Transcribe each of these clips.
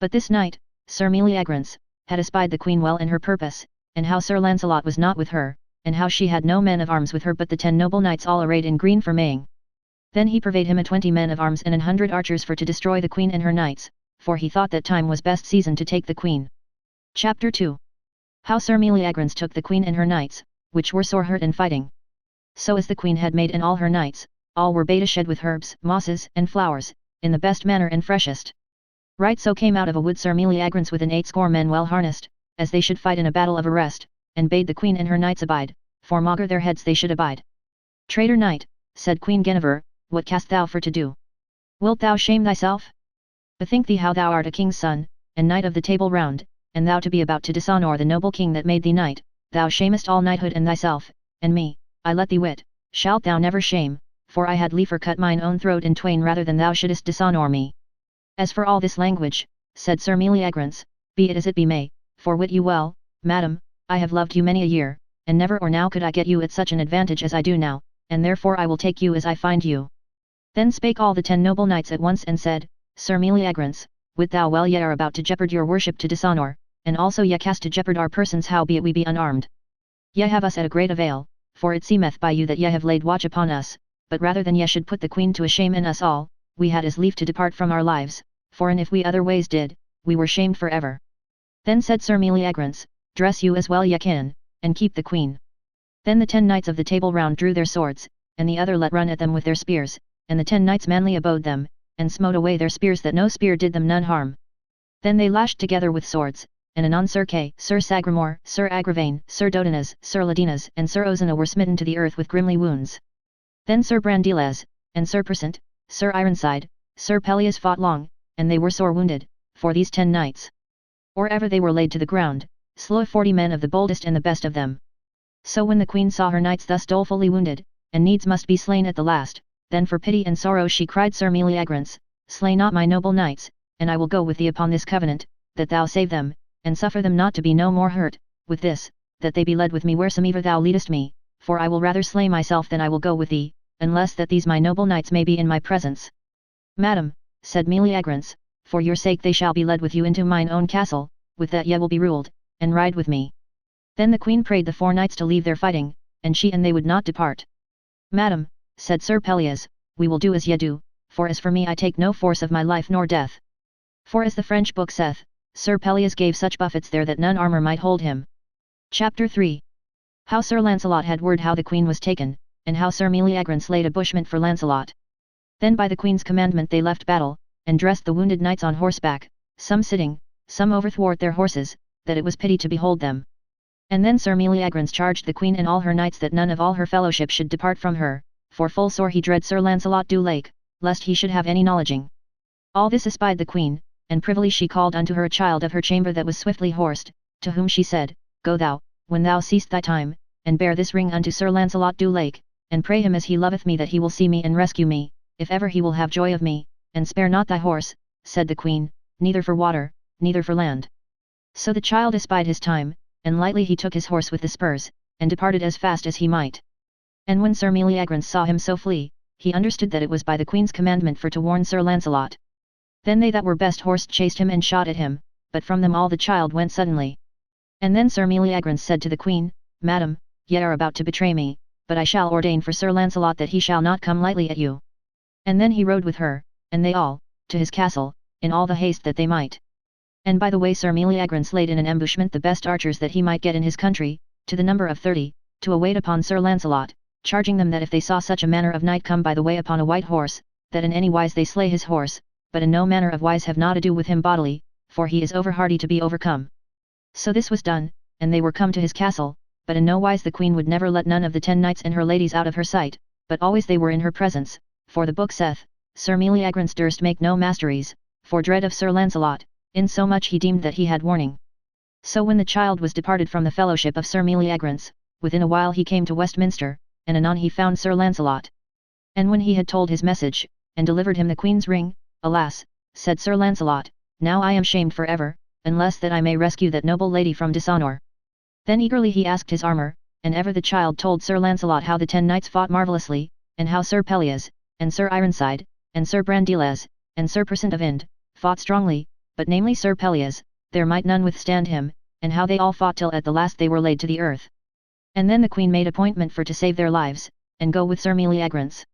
But this night, Sir Meleagrance had espied the queen well in her purpose, and how Sir Lancelot was not with her, and how she had no men of arms with her but the 10 noble knights all arrayed in green for Maying. Then he purveyed him 20 men of arms and 100 archers for to destroy the queen and her knights, for he thought that time was best season to take the queen. Chapter 2. How Sir Meleagrance took the queen and her knights, which were sore hurt in fighting. So as the queen had made and all her knights, all were baited with herbs, mosses, and flowers, in the best manner and freshest. Right so came out of a wood Sir Meleagrance with 80 men well harnessed, as they should fight in a battle of arrest, and bade the queen and her knights abide, for maugre their heads they should abide. Traitor knight, said Queen Guinevere, what canst thou for to do? Wilt thou shame thyself? Bethink thee how thou art a king's son, and knight of the Table Round, and thou to be about to dishonour the noble king that made thee knight, thou shamest all knighthood and thyself, and me, I let thee wit, shalt thou never shame, for I had liefer cut mine own throat in twain rather than thou shouldest dishonour me. As for all this language, said Sir Meleagrance, be it as it be may, for wit you well, madam, I have loved you many a year, and never or now could I get you at such an advantage as I do now, and therefore I will take you as I find you. Then spake all the 10 noble knights at once and said, Sir Meleagrance, wit thou well ye are about to jeopard your worship to dishonour, and also ye cast to jeopard our persons howbeit we be unarmed. Ye have us at a great avail, for it seemeth by you that ye have laid watch upon us, but rather than ye should put the queen to a shame and us all, we had as lief to depart from our lives, for and if we other ways did, we were shamed for ever. Then said Sir Meleagrance, dress you as well ye can, and keep the queen. Then the 10 knights of the Table Round drew their swords, and the other let run at them with their spears, and the 10 knights manly abode them, and smote away their spears that no spear did them none harm. Then they lashed together with swords, and anon Sir Kay, Sir Sagramore, Sir Agravaine, Sir Dodinas, Sir Ladinas, and Sir Ozana were smitten to the earth with grimly wounds. Then Sir Brandiles, and Sir Persant, Sir Ironside, Sir Pelleas fought long, and they were sore wounded, for these 10 knights. Or ever they were laid to the ground, slew 40 men of the boldest and the best of them. So when the queen saw her knights thus dolefully wounded, and needs must be slain at the last, then for pity and sorrow she cried Sir Meleagrance, slay not my noble knights, and I will go with thee upon this covenant, that thou save them, and suffer them not to be no more hurt, with this, that they be led with me wheresoever thou leadest me, for I will rather slay myself than I will go with thee, unless that these my noble knights may be in my presence. Madam, said Meleagrance, for your sake they shall be led with you into mine own castle, with that ye will be ruled, and ride with me. Then the queen prayed the 4 knights to leave their fighting, and she and they would not depart. Madam, said Sir Pelleas, we will do as ye do, for as for me I take no force of my life nor death. For as the French book saith, Sir Pelleas gave such buffets there that none armour might hold him. Chapter 3. How Sir Lancelot had word how the queen was taken, and how Sir Meleagrance laid a bushment for Lancelot. Then by the queen's commandment they left battle, and dressed the wounded knights on horseback, some sitting, some overthwart their horses, that it was pity to behold them. And then Sir Meleagrance charged the queen and all her knights that none of all her fellowship should depart from her, for full sore he dread Sir Lancelot du Lake, lest he should have any knowledging. All this espied the queen, and privily she called unto her a child of her chamber that was swiftly horsed, to whom she said, Go thou, when thou seest thy time, and bear this ring unto Sir Lancelot du Lake, and pray him as he loveth me that he will see me and rescue me, if ever he will have joy of me, and spare not thy horse, said the queen, neither for water, neither for land. So the child espied his time, and lightly he took his horse with the spurs, and departed as fast as he might. And when Sir Meleagrance saw him so flee, he understood that it was by the queen's commandment for to warn Sir Lancelot. Then they that were best horsed chased him and shot at him, but from them all the child went suddenly. And then Sir Meleagrance said to the queen, Madam, ye are about to betray me, but I shall ordain for Sir Lancelot that he shall not come lightly at you. And then he rode with her, and they all, to his castle, in all the haste that they might. And by the way Sir Meleagrance laid in an ambushment the best archers that he might get in his country, to the number of 30, to await upon Sir Lancelot, charging them that if they saw such a manner of knight come by the way upon a white horse, that in any wise they slay his horse, but in no manner of wise have not ado with him bodily, for he is overhardy to be overcome. So this was done, and they were come to his castle, but in no wise the queen would never let none of the 10 knights and her ladies out of her sight, but always they were in her presence, for the book saith, Sir Meleagrance durst make no masteries, for dread of Sir Lancelot, insomuch he deemed that he had warning. So when the child was departed from the fellowship of Sir Meleagrance, within a while he came to Westminster, and anon he found Sir Lancelot. And when he had told his message, and delivered him the queen's ring, Alas, said Sir Lancelot, now I am shamed for ever, unless that I may rescue that noble lady from dishonour. Then eagerly he asked his armour, and ever the child told Sir Lancelot how the 10 knights fought marvellously, and how Sir Pelleas, and Sir Ironside, and Sir Brandiles, and Sir Persant of Ind, fought strongly, but namely Sir Pelleas, there might none withstand him, and how they all fought till at the last they were laid to the earth. And then the queen made appointment for to save their lives, and go with Sir Meleagrance.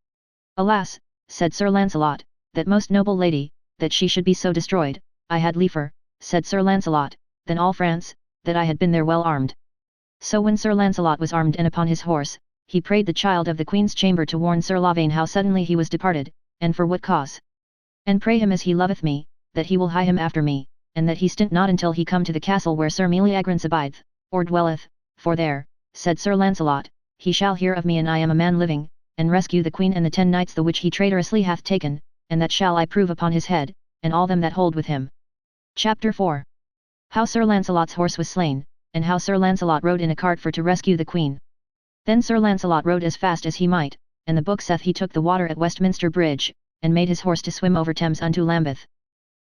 Alas, said Sir Lancelot, that most noble lady, that she should be so destroyed, I had liefer, said Sir Lancelot, than all France, that I had been there well armed. So when Sir Lancelot was armed and upon his horse, he prayed the child of the queen's chamber to warn Sir Lavaine how suddenly he was departed, and for what cause. And pray him as he loveth me, that he will hie him after me, and that he stint not until he come to the castle where Sir Meleagrance abideth, or dwelleth, for there, said Sir Lancelot, he shall hear of me and I am a man living, and rescue the queen and the 10 knights the which he traitorously hath taken, and that shall I prove upon his head, and all them that hold with him. Chapter 4. How Sir Lancelot's horse was slain, and how Sir Lancelot rode in a cart for to rescue the queen. Then Sir Lancelot rode as fast as he might, and the book saith he took the water at Westminster Bridge, and made his horse to swim over Thames unto Lambeth.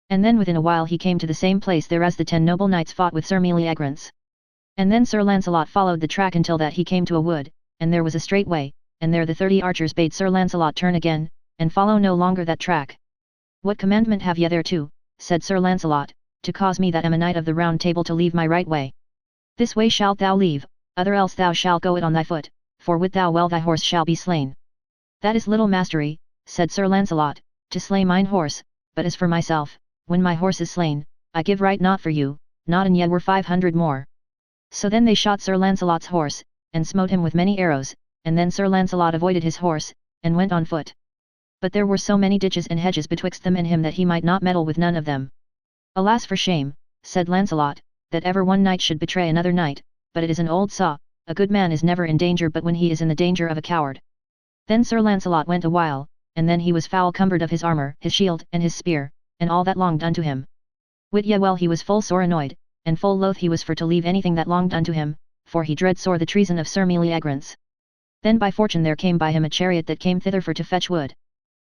And then within a while he came to the same place there as the 10 noble knights fought with Sir Meleagrance. And then Sir Lancelot followed the track until that he came to a wood, and there was a straight way, and there the 30 archers bade Sir Lancelot turn again, and follow no longer that track. What commandment have ye thereto, said Sir Lancelot, to cause me that am a knight of the Round Table to leave my right way? This way shalt thou leave, other else thou shalt go it on thy foot, for wit thou well thy horse shall be slain. That is little mastery, said Sir Lancelot, to slay mine horse, but as for myself, when my horse is slain, I give right not for you, not an ye were 500 more. So then they shot Sir Lancelot's horse, and smote him with many arrows, and then Sir Lancelot avoided his horse, and went on foot. But there were so many ditches and hedges betwixt them and him that he might not meddle with none of them. Alas for shame, said Lancelot, that ever one knight should betray another knight, but it is an old saw, a good man is never in danger but when he is in the danger of a coward. Then Sir Lancelot went a while, and then he was foul cumbered of his armour, his shield, and his spear, and all that longed unto him. Wit ye well he was full sore annoyed, and full loath he was for to leave anything that longed unto him, for he dread sore the treason of Sir Meleagrance. Then by fortune there came by him a chariot that came thither for to fetch wood.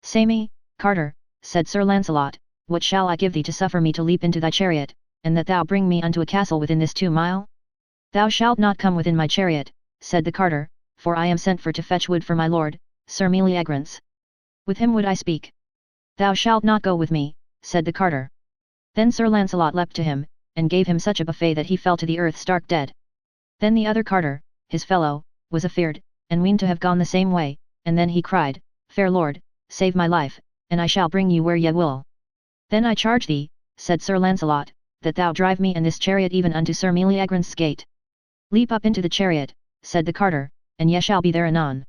Say me, carter, said Sir Lancelot, what shall I give thee to suffer me to leap into thy chariot, and that thou bring me unto a castle within this 2 mile? Thou shalt not come within my chariot, said the carter, for I am sent for to fetch wood for my lord, Sir Meleagrance. With him would I speak. Thou shalt not go with me, said the carter. Then Sir Lancelot leapt to him, and gave him such a buffet that he fell to the earth stark dead. Then the other carter, his fellow, was afeard, and weened to have gone the same way, and then he cried, Fair lord, save my life, and I shall bring you where ye will. Then I charge thee, said Sir Lancelot, that thou drive me and this chariot even unto Sir Meleagrance's gate. Leap up into the chariot, said the carter, and ye shall be there anon.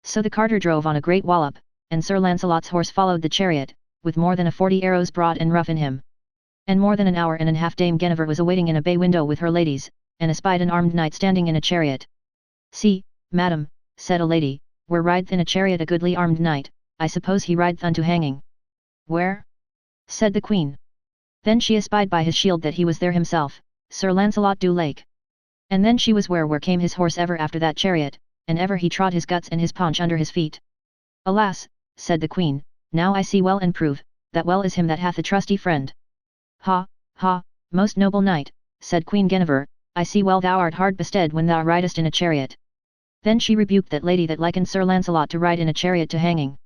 So the carter drove on a great wallop, and Sir Lancelot's horse followed the chariot, with more than 40 arrows broad and rough in him. And more than an hour and a half Dame Guinevere was awaiting in a bay window with her ladies, and espied an armed knight standing in a chariot. See, madam, said a lady, where rideth in a chariot a goodly armed knight, I suppose he rideth unto hanging. Where? Said the queen. Then she espied by his shield that he was there himself, Sir Lancelot du Lake. And then she was where came his horse ever after that chariot, and ever he trod his guts and his paunch under his feet. Alas, said the queen, now I see well and prove, that well is him that hath a trusty friend. Ha, ha, most noble knight, said Queen Guinevere, I see well thou art hard bestead when thou ridest in a chariot. Then she rebuked that lady that likened Sir Lancelot to ride in a chariot to hanging.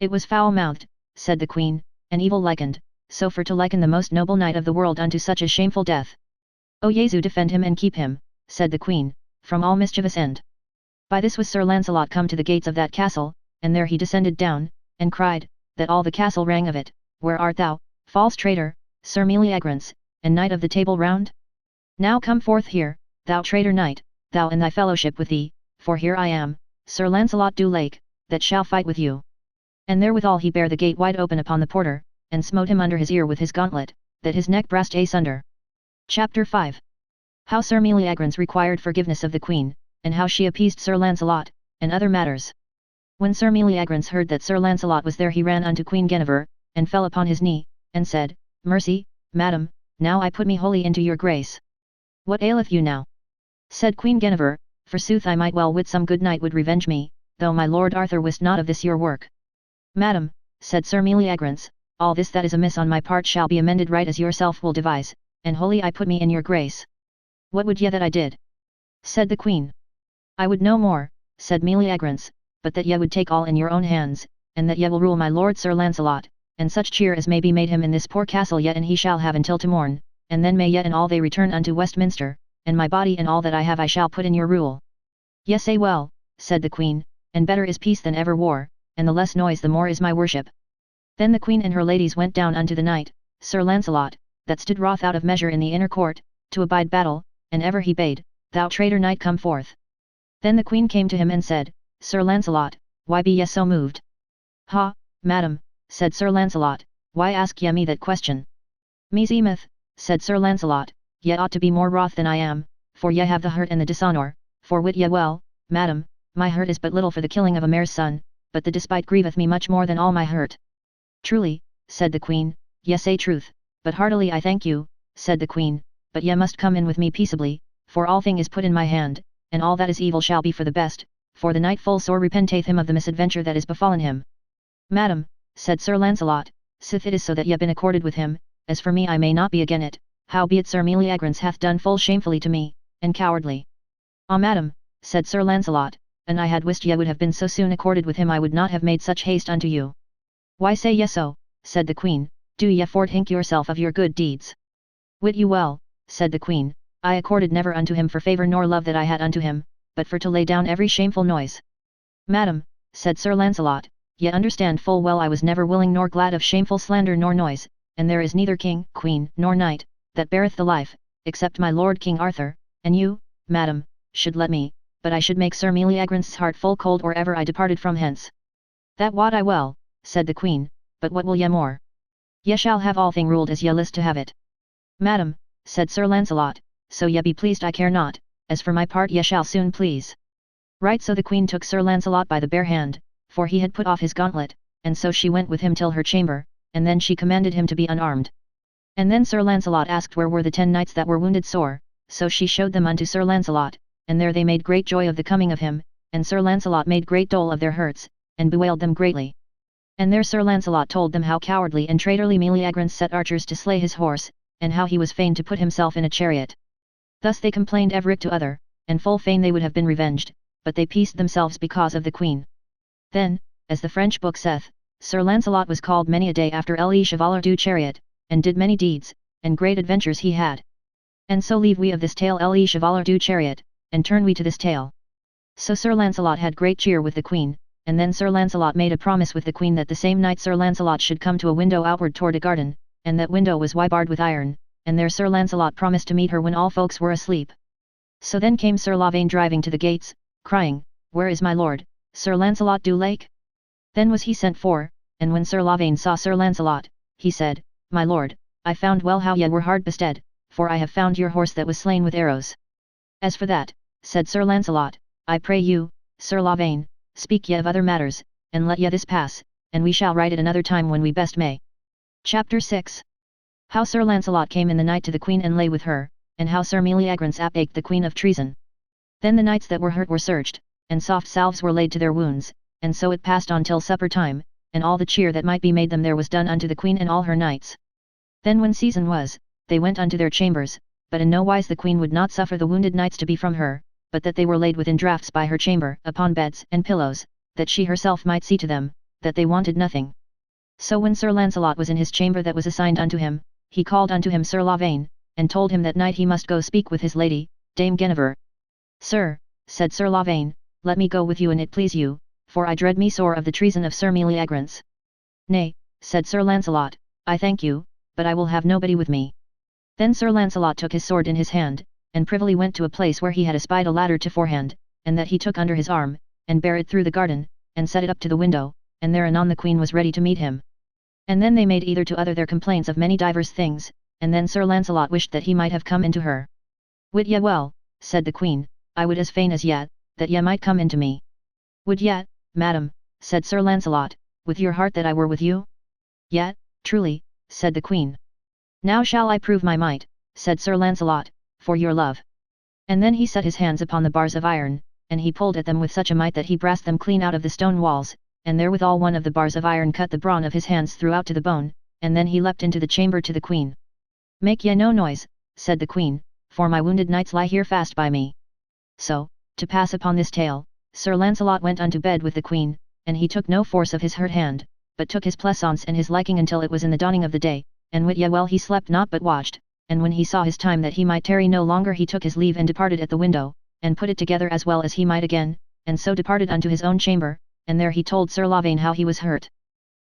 It was foul-mouthed, said the queen, and evil likened, so for to liken the most noble knight of the world unto such a shameful death. O Jesu defend him and keep him, said the queen, from all mischievous end. By this was Sir Lancelot come to the gates of that castle, and there he descended down, and cried, that all the castle rang of it, Where art thou, false traitor, Sir Meleagrance, and knight of the Table Round? Now come forth here, thou traitor knight, thou and thy fellowship with thee, for here I am, Sir Lancelot du Lake, that shall fight with you. And therewithal he bare the gate wide open upon the porter, and smote him under his ear with his gauntlet, that his neck brast asunder. Chapter 5. How Sir Meleagrance required forgiveness of the queen, and how she appeased Sir Lancelot, and other matters. When Sir Meleagrance heard that Sir Lancelot was there he ran unto Queen Guinevere, and fell upon his knee, and said, Mercy, madam, now I put me wholly into your grace. What aileth you now? Said Queen Guinevere, Forsooth I might well wit some good knight would revenge me, though my lord Arthur wist not of this your work. Madam, said Sir Meleagrance, all this that is amiss on my part shall be amended right as yourself will devise, and wholly I put me in your grace. What would ye that I did? Said the queen. I would no more, said Meleagrance, but that ye would take all in your own hands, and that ye will rule my lord Sir Lancelot, and such cheer as may be made him in this poor castle yet and he shall have until to morn, and then may yet and all they return unto Westminster, and my body and all that I have I shall put in your rule. Yes, say well, said the queen, and better is peace than ever war, and the less noise the more is my worship. Then the queen and her ladies went down unto the knight, Sir Lancelot, that stood wroth out of measure in the inner court, to abide battle, and ever he bade, Thou traitor knight come forth. Then the queen came to him and said, Sir Lancelot, why be ye so moved? Ha, madam, said Sir Lancelot, why ask ye me that question? Meseemeth, said Sir Lancelot, ye ought to be more wroth than I am, for ye have the hurt and the dishonour, for wit ye well, madam, my hurt is but little for the killing of a mare's son, but the despite grieveth me much more than all my hurt. Truly, said the queen, ye say truth, but heartily I thank you, said the queen, but ye must come in with me peaceably, for all thing is put in my hand, and all that is evil shall be for the best, for the knight full sore repenteth him of the misadventure that is befallen him. Madam, said Sir Lancelot, sith it is so that ye been accorded with him, as for me I may not be again it, howbeit Sir Meleagrance hath done full shamefully to me, and cowardly. Ah madam, said Sir Lancelot, and I had wished ye would have been so soon accorded with him I would not have made such haste unto you. Why say ye so, said the queen, do ye forthink yourself of your good deeds? Wit you well, said the queen, I accorded never unto him for favour nor love that I had unto him, but for to lay down every shameful noise. Madam, said Sir Lancelot, ye understand full well I was never willing nor glad of shameful slander nor noise, and there is neither king, queen, nor knight, that beareth the life, except my lord King Arthur, and you, madam, should let me, but I should make Sir Meleagrance's heart full cold or ever I departed from hence. That wot I well, said the queen, but what will ye more? Ye shall have all thing ruled as ye list to have it. Madam, said Sir Lancelot, so ye be pleased I care not, as for my part ye shall soon please. Right so the queen took Sir Lancelot by the bare hand, for he had put off his gauntlet, and so she went with him till her chamber, and then she commanded him to be unarmed. And then Sir Lancelot asked where were the 10 knights that were wounded sore, so she showed them unto Sir Lancelot, and there they made great joy of the coming of him, and Sir Lancelot made great dole of their hurts, and bewailed them greatly. And there Sir Lancelot told them how cowardly and traitorly Meleagrance set archers to slay his horse, and how he was fain to put himself in a chariot. Thus they complained everych to other, and full fain they would have been revenged, but they peaced themselves because of the queen. Then, as the French book saith, Sir Lancelot was called many a day after le Chevalier du Chariot, and did many deeds, and great adventures he had. And so leave we of this tale le Chevalier du Chariot, and turn we to this tale. So Sir Lancelot had great cheer with the queen, and then Sir Lancelot made a promise with the queen that the same night Sir Lancelot should come to a window outward toward a garden, and that window was barred with iron, and there Sir Lancelot promised to meet her when all folks were asleep. So then came Sir Lavaine driving to the gates, crying, Where is my lord, Sir Lancelot du Lake? Then was he sent for, and when Sir Lavaine saw Sir Lancelot, he said, My lord, I found well how ye were hard bestead, for I have found your horse that was slain with arrows. As for that, said Sir Lancelot, I pray you, Sir Lavaine, speak ye of other matters, and let ye this pass, and we shall write it another time when we best may. Chapter 6. How Sir Lancelot came in the night to the queen and lay with her, and how Sir Meleagrance apaked the queen of treason. Then the knights that were hurt were searched, and soft salves were laid to their wounds, and so it passed on till supper time, and all the cheer that might be made them there was done unto the queen and all her knights. Then when season was, they went unto their chambers, but in no wise the queen would not suffer the wounded knights to be from her, but that they were laid within draughts by her chamber, upon beds and pillows, that she herself might see to them, that they wanted nothing. So when Sir Lancelot was in his chamber that was assigned unto him, he called unto him Sir Lavaine, and told him that night he must go speak with his lady, Dame Guinevere. Sir, said Sir Lavaine, let me go with you and it please you, for I dread me sore of the treason of Sir Meleagrance. Nay, said Sir Lancelot, I thank you, but I will have nobody with me. Then Sir Lancelot took his sword in his hand, and privily went to a place where he had espied a ladder to forehand, and that he took under his arm, and bare it through the garden, and set it up to the window, and there anon the queen was ready to meet him. And then they made either to other their complaints of many divers things, and then Sir Lancelot wished that he might have come into her. Wit ye well, said the queen, I would as fain as yet, that ye might come into me. Would yet, madam, said Sir Lancelot, with your heart that I were with you? Yet, truly, said the queen. Now shall I prove my might, said Sir Lancelot, for your love. And then he set his hands upon the bars of iron, and he pulled at them with such a might that he brast them clean out of the stone walls, and therewithal one of the bars of iron cut the brawn of his hands throughout to the bone, and then he leapt into the chamber to the queen. Make ye no noise, said the queen, for my wounded knights lie here fast by me. So, to pass upon this tale, Sir Lancelot went unto bed with the queen, and he took no force of his hurt hand, but took his pleasance and his liking until it was in the dawning of the day, and wit ye well he slept not but watched, and when he saw his time that he might tarry no longer he took his leave and departed at the window, and put it together as well as he might again, and so departed unto his own chamber, and there he told Sir Lavaine how he was hurt.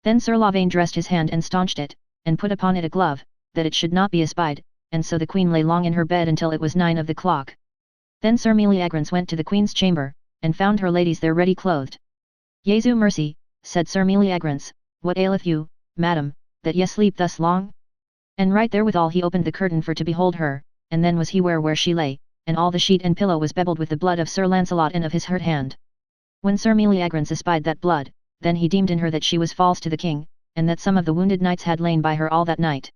Then Sir Lavaine dressed his hand and staunched it, and put upon it a glove, that it should not be espied, and so the queen lay long in her bed until it was 9 of the clock. Then Sir Meleagrance went to the queen's chamber, and found her ladies there ready clothed. Jesu mercy, said Sir Meleagrance, what aileth you, madam, that ye sleep thus long? And right therewithal he opened the curtain for to behold her, and then was he where she lay, and all the sheet and pillow was bebbled with the blood of Sir Lancelot and of his hurt hand. When Sir Meleagrance espied that blood, then he deemed in her that she was false to the king, and that some of the wounded knights had lain by her all that night.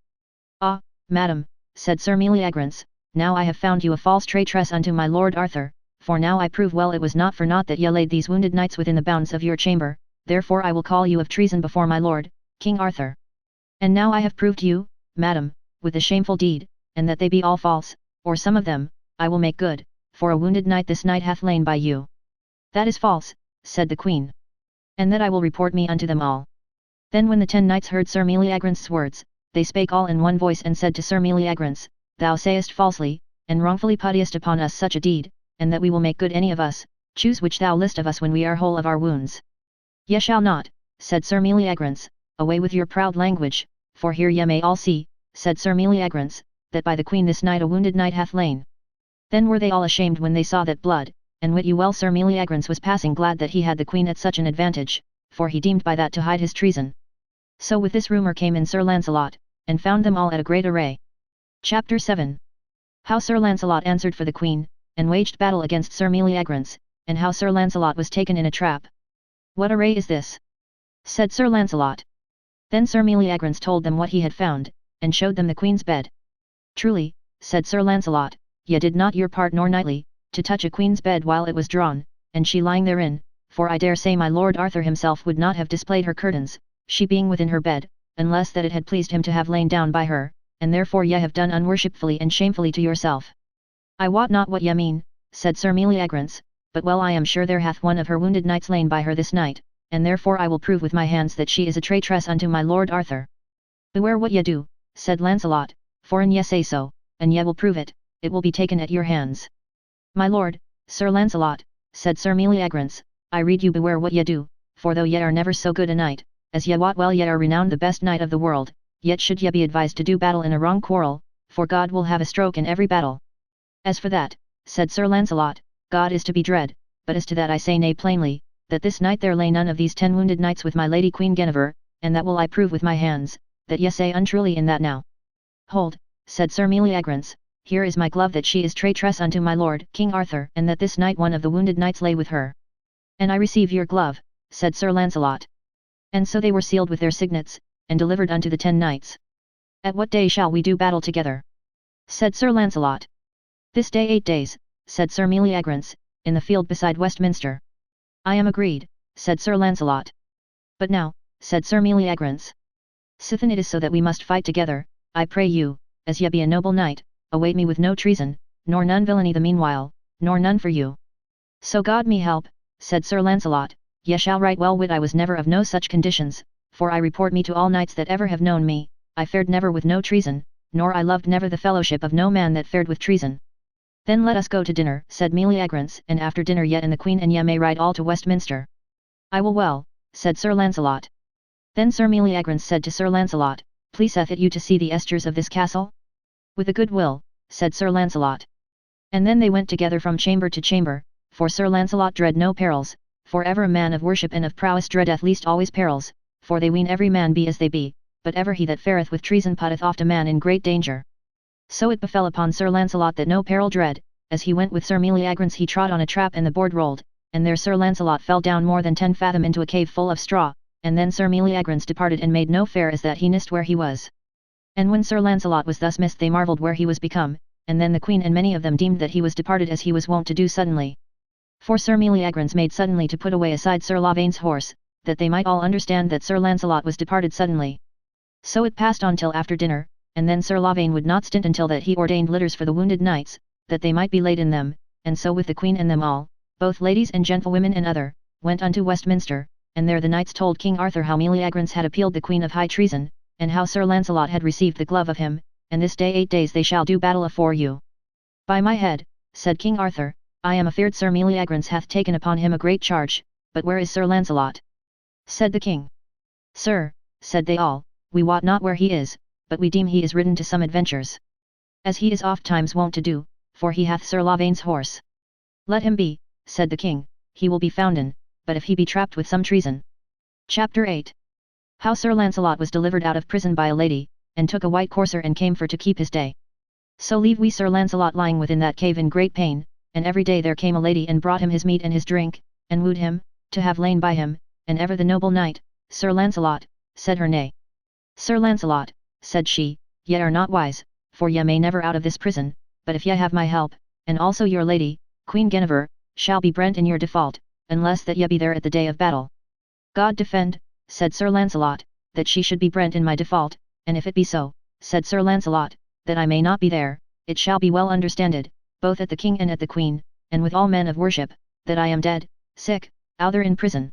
Ah, madam, said Sir Meleagrance, now I have found you a false traitress unto my lord Arthur, for now I prove well it was not for naught that ye laid these wounded knights within the bounds of your chamber, therefore I will call you of treason before my lord, King Arthur. And now I have proved you, madam, with the shameful deed, and that they be all false, or some of them, I will make good, for a wounded knight this night hath lain by you. That is false, said the queen. And that I will report me unto them all. Then when the 10 knights heard Sir Meleagrance's words, they spake all in one voice and said to Sir Meleagrance, thou sayest falsely, and wrongfully puttiest upon us such a deed, and that we will make good any of us, choose which thou list of us when we are whole of our wounds. Ye shall not, said Sir Meleagrance, away with your proud language, for here ye may all see, said Sir Meleagrance, that by the queen this night a wounded knight hath lain. Then were they all ashamed when they saw that blood, and wit you well Sir Meleagrance was passing glad that he had the queen at such an advantage, for he deemed by that to hide his treason. So with this rumour came in Sir Lancelot, and found them all at a great array. Chapter 7. How Sir Lancelot answered for the queen, and waged battle against Sir Meleagrance, and how Sir Lancelot was taken in a trap. What array is this? Said Sir Lancelot. Then Sir Meleagrance told them what he had found, and showed them the queen's bed. Truly, said Sir Lancelot, ye did not your part nor knightly, to touch a queen's bed while it was drawn, and she lying therein, for I dare say my lord Arthur himself would not have displayed her curtains, she being within her bed, unless that it had pleased him to have lain down by her, and therefore ye have done unworshipfully and shamefully to yourself. I wot not what ye mean, said Sir Meleagrance, but well I am sure there hath one of her wounded knights lain by her this night, and therefore I will prove with my hands that she is a traitress unto my lord Arthur. Beware what ye do, said Lancelot, for an ye say so, and ye will prove it, it will be taken at your hands. My lord, Sir Lancelot, said Sir Meleagrance, I rede you beware what ye do, for though ye are never so good a knight, as ye wot well ye are renowned the best knight of the world, yet should ye be advised to do battle in a wrong quarrel, for God will have a stroke in every battle. As for that, said Sir Lancelot, God is to be dread, but as to that I say nay plainly, that this night there lay none of these 10 wounded knights with my lady Queen Guinevere, and that will I prove with my hands, that ye say untruly in that now. Hold, said Sir Meleagrance, here is my glove that she is traitress unto my lord, King Arthur, and that this night one of the wounded knights lay with her. And I receive your glove, said Sir Lancelot. And so they were sealed with their signets, and delivered unto the 10 knights. At what day shall we do battle together? Said Sir Lancelot. This day 8 days, said Sir Meleagrance, in the field beside Westminster. I am agreed, said Sir Lancelot. But now, said Sir Meleagrance, sithen it is so that we must fight together, I pray you, as ye be a noble knight, await me with no treason, nor none villainy the meanwhile, nor none for you. So God me help, said Sir Lancelot, ye shall right well wit I was never of no such conditions, for I report me to all knights that ever have known me, I fared never with no treason, nor I loved never the fellowship of no man that fared with treason. Then let us go to dinner, said Meleagrance, and after dinner ye and the queen and ye may ride all to Westminster. I will well, said Sir Lancelot. Then Sir Meleagrance said to Sir Lancelot, pleaseth it you to see the estures of this castle? With a good will, said Sir Lancelot. And then they went together from chamber to chamber, for Sir Lancelot dread no perils, for ever a man of worship and of prowess dreadeth least always perils, for they ween every man be as they be, but ever he that fareth with treason putteth oft a man in great danger. So it befell upon Sir Lancelot that no peril dread, as he went with Sir Meleagrance he trod on a trap and the board rolled, and there Sir Lancelot fell down more than 10 fathom into a cave full of straw, and then Sir Meleagrance departed and made no fare as that he nist where he was. And when Sir Lancelot was thus missed they marvelled where he was become, and then the queen and many of them deemed that he was departed as he was wont to do suddenly. For Sir Meleagrance made suddenly to put away aside Sir Lavaine's horse, that they might all understand that Sir Lancelot was departed suddenly. So it passed on till after dinner, and then Sir Lavaine would not stint until that he ordained litters for the wounded knights, that they might be laid in them, and so with the queen and them all, both ladies and gentlewomen and other, went unto Westminster, and there the knights told King Arthur how Meleagrance had appealed the Queen of high treason, and how Sir Lancelot had received the glove of him, and this day 8 days they shall do battle afore you. By my head, said King Arthur, I am afeard Sir Meleagrance hath taken upon him a great charge, but where is Sir Lancelot? Said the king. Sir, said they all, we wot not where he is, but we deem he is ridden to some adventures. As he is oft times wont to do, for he hath Sir Lavaine's horse. Let him be, said the king, he will be founden, but if he be trapped with some treason. Chapter 8. How Sir Lancelot was delivered out of prison by a lady, and took a white courser and came for to keep his day. So leave we Sir Lancelot lying within that cave in great pain, and every day there came a lady and brought him his meat and his drink, and wooed him, to have lain by him, and ever the noble knight, Sir Lancelot, said her nay. Sir Lancelot, said she, ye are not wise, for ye may never out of this prison, but if ye have my help, and also your lady, Queen Guinevere, shall be brent in your default, unless that ye be there at the day of battle. God defend, said Sir Lancelot, that she should be brent in my default, and if it be so, said Sir Lancelot, that I may not be there, it shall be well understanded, both at the king and at the queen, and with all men of worship, that I am dead, sick, outher in prison.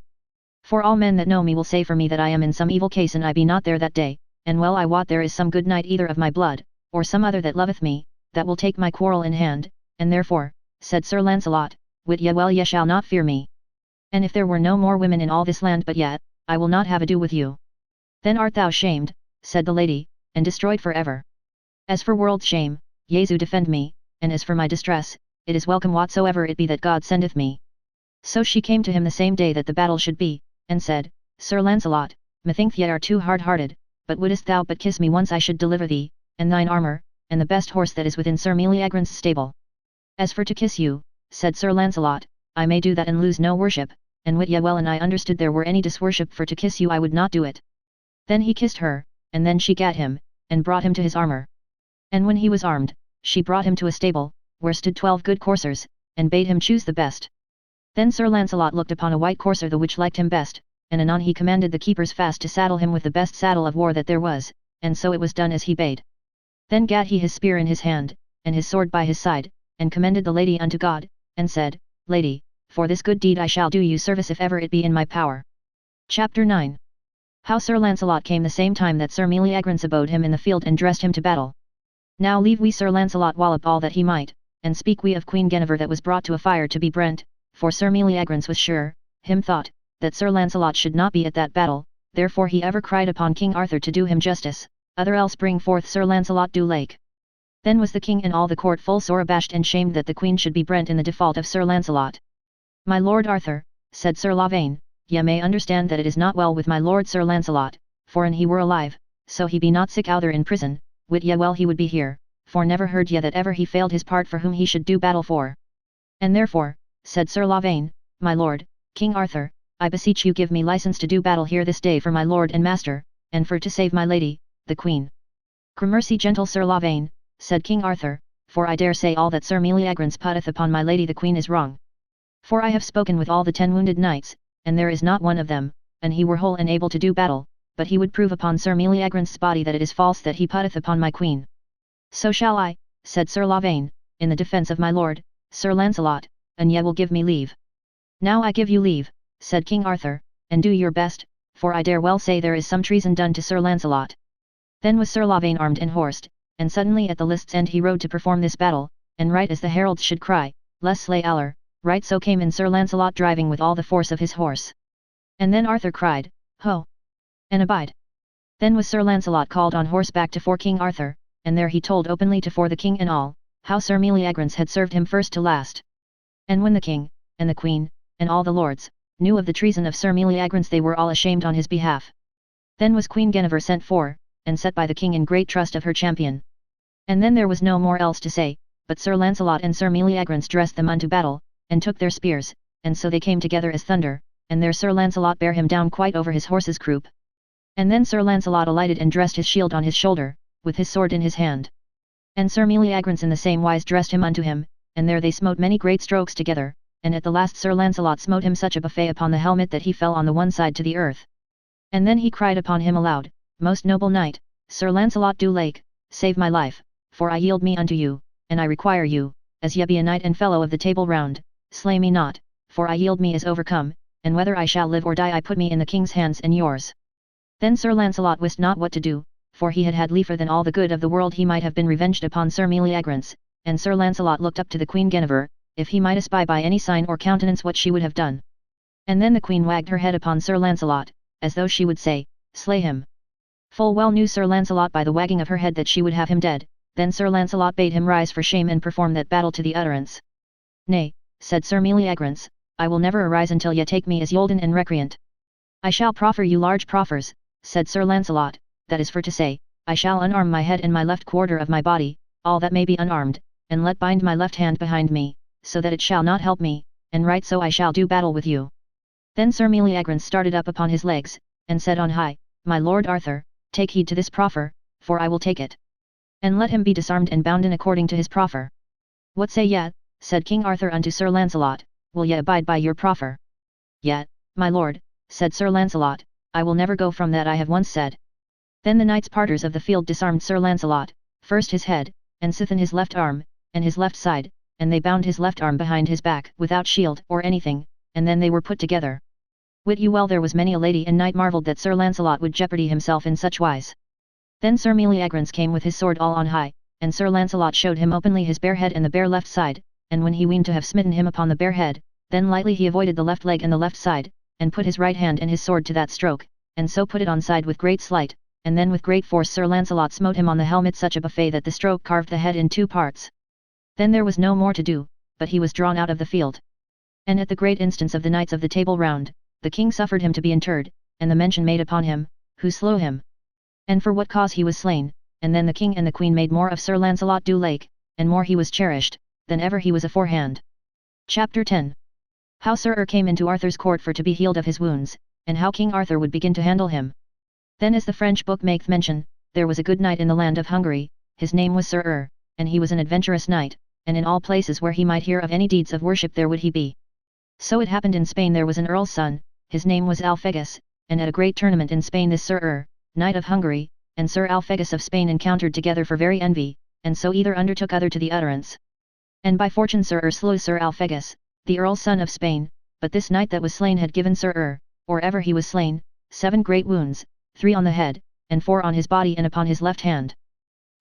For all men that know me will say for me that I am in some evil case and I be not there that day, and well I wot there is some good knight either of my blood, or some other that loveth me, that will take my quarrel in hand, and therefore, said Sir Lancelot, wit ye well ye shall not fear me. And if there were no more women in all this land but yet, I will not have ado with you. Then art thou shamed, said the lady, and destroyed for ever. As for world's shame, Jesu defend me, and as for my distress, it is welcome whatsoever it be that God sendeth me. So she came to him the same day that the battle should be, and said, Sir Lancelot, methinks ye are too hard-hearted, but wouldest thou but kiss me once I should deliver thee, and thine armour, and the best horse that is within Sir Meleagrance's stable. As for to kiss you, said Sir Lancelot, I may do that and lose no worship, and wit ye well and I understood there were any disworship for to kiss you I would not do it. Then he kissed her, and then she gat him, and brought him to his armour. And when he was armed, she brought him to a stable, where stood 12 good coursers, and bade him choose the best. Then Sir Lancelot looked upon a white courser the which liked him best, and anon he commanded the keepers fast to saddle him with the best saddle of war that there was, and so it was done as he bade. Then gat he his spear in his hand, and his sword by his side, and commended the lady unto God, and said, Lady, for this good deed I shall do you service if ever it be in my power. Chapter 9. How Sir Lancelot came the same time that Sir Meleagrance abode him in the field and dressed him to battle. Now leave we Sir Lancelot wallop all that he might, and speak we of Queen Guinevere that was brought to a fire to be brent, for Sir Meleagrance was sure, him thought, that Sir Lancelot should not be at that battle, therefore he ever cried upon King Arthur to do him justice, other else bring forth Sir Lancelot du Lake. Then was the king and all the court full sore abashed and shamed that the queen should be brent in the default of Sir Lancelot. My lord Arthur, said Sir Lavaine, ye may understand that it is not well with my lord Sir Lancelot, for an he were alive, so he be not sick outher in prison, wit ye well he would be here, for never heard ye that ever he failed his part for whom he should do battle for. And therefore, said Sir Lavaine, my lord, King Arthur, I beseech you give me license to do battle here this day for my lord and master, and for to save my lady, the queen. Gramercy gentle Sir Lavaine, said King Arthur, for I dare say all that Sir Meleagrance putteth upon my lady the queen is wrong. For I have spoken with all the 10 wounded knights, and there is not one of them, and he were whole and able to do battle, but he would prove upon Sir Meleagrance's body that it is false that he putteth upon my queen. So shall I, said Sir Lavaine, in the defence of my lord, Sir Lancelot, and ye will give me leave. Now I give you leave, said King Arthur, and do your best, for I dare well say there is some treason done to Sir Lancelot. Then was Sir Lavaine armed and horsed, and suddenly at the list's end he rode to perform this battle, and right as the heralds should cry, Les slay Aller, right so came in Sir Lancelot driving with all the force of his horse. And then Arthur cried, Ho! And abide. Then was Sir Lancelot called on horseback to fore King Arthur, and there he told openly to fore the king and all, how Sir Meleagrance had served him first to last. And when the king, and the queen, and all the lords, knew of the treason of Sir Meleagrance they were all ashamed on his behalf. Then was Queen Guinevere sent for, and set by the king in great trust of her champion. And then there was no more else to say, but Sir Lancelot and Sir Meleagrance dressed them unto battle, and took their spears, and so they came together as thunder, and there Sir Lancelot bare him down quite over his horse's croup. And then Sir Lancelot alighted and dressed his shield on his shoulder, with his sword in his hand. And Sir Meleagrance in the same wise dressed him unto him, and there they smote many great strokes together, and at the last Sir Lancelot smote him such a buffet upon the helmet that he fell on the one side to the earth. And then he cried upon him aloud, Most noble knight, Sir Lancelot du Lake, save my life, for I yield me unto you, and I require you, as ye be a knight and fellow of the Table Round, slay me not, for I yield me as overcome, and whether I shall live or die I put me in the king's hands and yours. Then Sir Lancelot wist not what to do, for he had had liefer than all the good of the world he might have been revenged upon Sir Meleagrance, and Sir Lancelot looked up to the Queen Guinevere, if he might espy by any sign or countenance what she would have done. And then the Queen wagged her head upon Sir Lancelot, as though she would say, slay him. Full well knew Sir Lancelot by the wagging of her head that she would have him dead, then Sir Lancelot bade him rise for shame and perform that battle to the utterance. Nay, said Sir Meleagrance, I will never arise until ye take me as yolden and recreant. I shall proffer you large proffers, said Sir Lancelot, that is for to say, I shall unarm my head and my left quarter of my body, all that may be unarmed, and let bind my left hand behind me, so that it shall not help me, and right so I shall do battle with you. Then Sir Meleagrance started up upon his legs, and said on high, My lord Arthur, take heed to this proffer, for I will take it. And let him be disarmed and bounden according to his proffer. What say ye, said King Arthur unto Sir Lancelot, will ye abide by your proffer? Yet, my lord, said Sir Lancelot, I will never go from that I have once said. Then the knights parters of the field disarmed Sir Lancelot, first his head, and sithen his left arm, and his left side, and they bound his left arm behind his back without shield or anything, and then they were put together. Wit you well there was many a lady and knight marvelled that Sir Lancelot would jeopardy himself in such wise. Then Sir Meleagrance came with his sword all on high, and Sir Lancelot showed him openly his bare head and the bare left side, and when he weened to have smitten him upon the bare head, then lightly he avoided the left leg and the left side, and put his right hand and his sword to that stroke, and so put it on side with great sleight, and then with great force Sir Lancelot smote him on the helmet such a buffet that the stroke carved the head in 2 parts. Then there was no more to do, but he was drawn out of the field. And at the great instance of the knights of the Table Round, the king suffered him to be interred, and the mention made upon him, who slew him, and for what cause he was slain, and then the king and the queen made more of Sir Lancelot du Lake, and more he was cherished, than ever he was aforehand. Chapter 10. How Sir Ur came into Arthur's court for to be healed of his wounds, and how King Arthur would begin to handle him. Then as the French book maketh mention, there was a good knight in the land of Hungary, his name was Sir Ur, and he was an adventurous knight, and in all places where he might hear of any deeds of worship there would he be. So it happened in Spain there was an earl's son, his name was Alphegus, and at a great tournament in Spain this Sir Ur, knight of Hungary, and Sir Alphegus of Spain encountered together for very envy, and so either undertook other to the utterance. And by fortune Sir Ur slew Sir Alphegus, the earl's son of Spain, but this knight that was slain had given Sir Ur, or ever he was slain, 7 great wounds, 3 on the head, and 4 on his body and upon his left hand.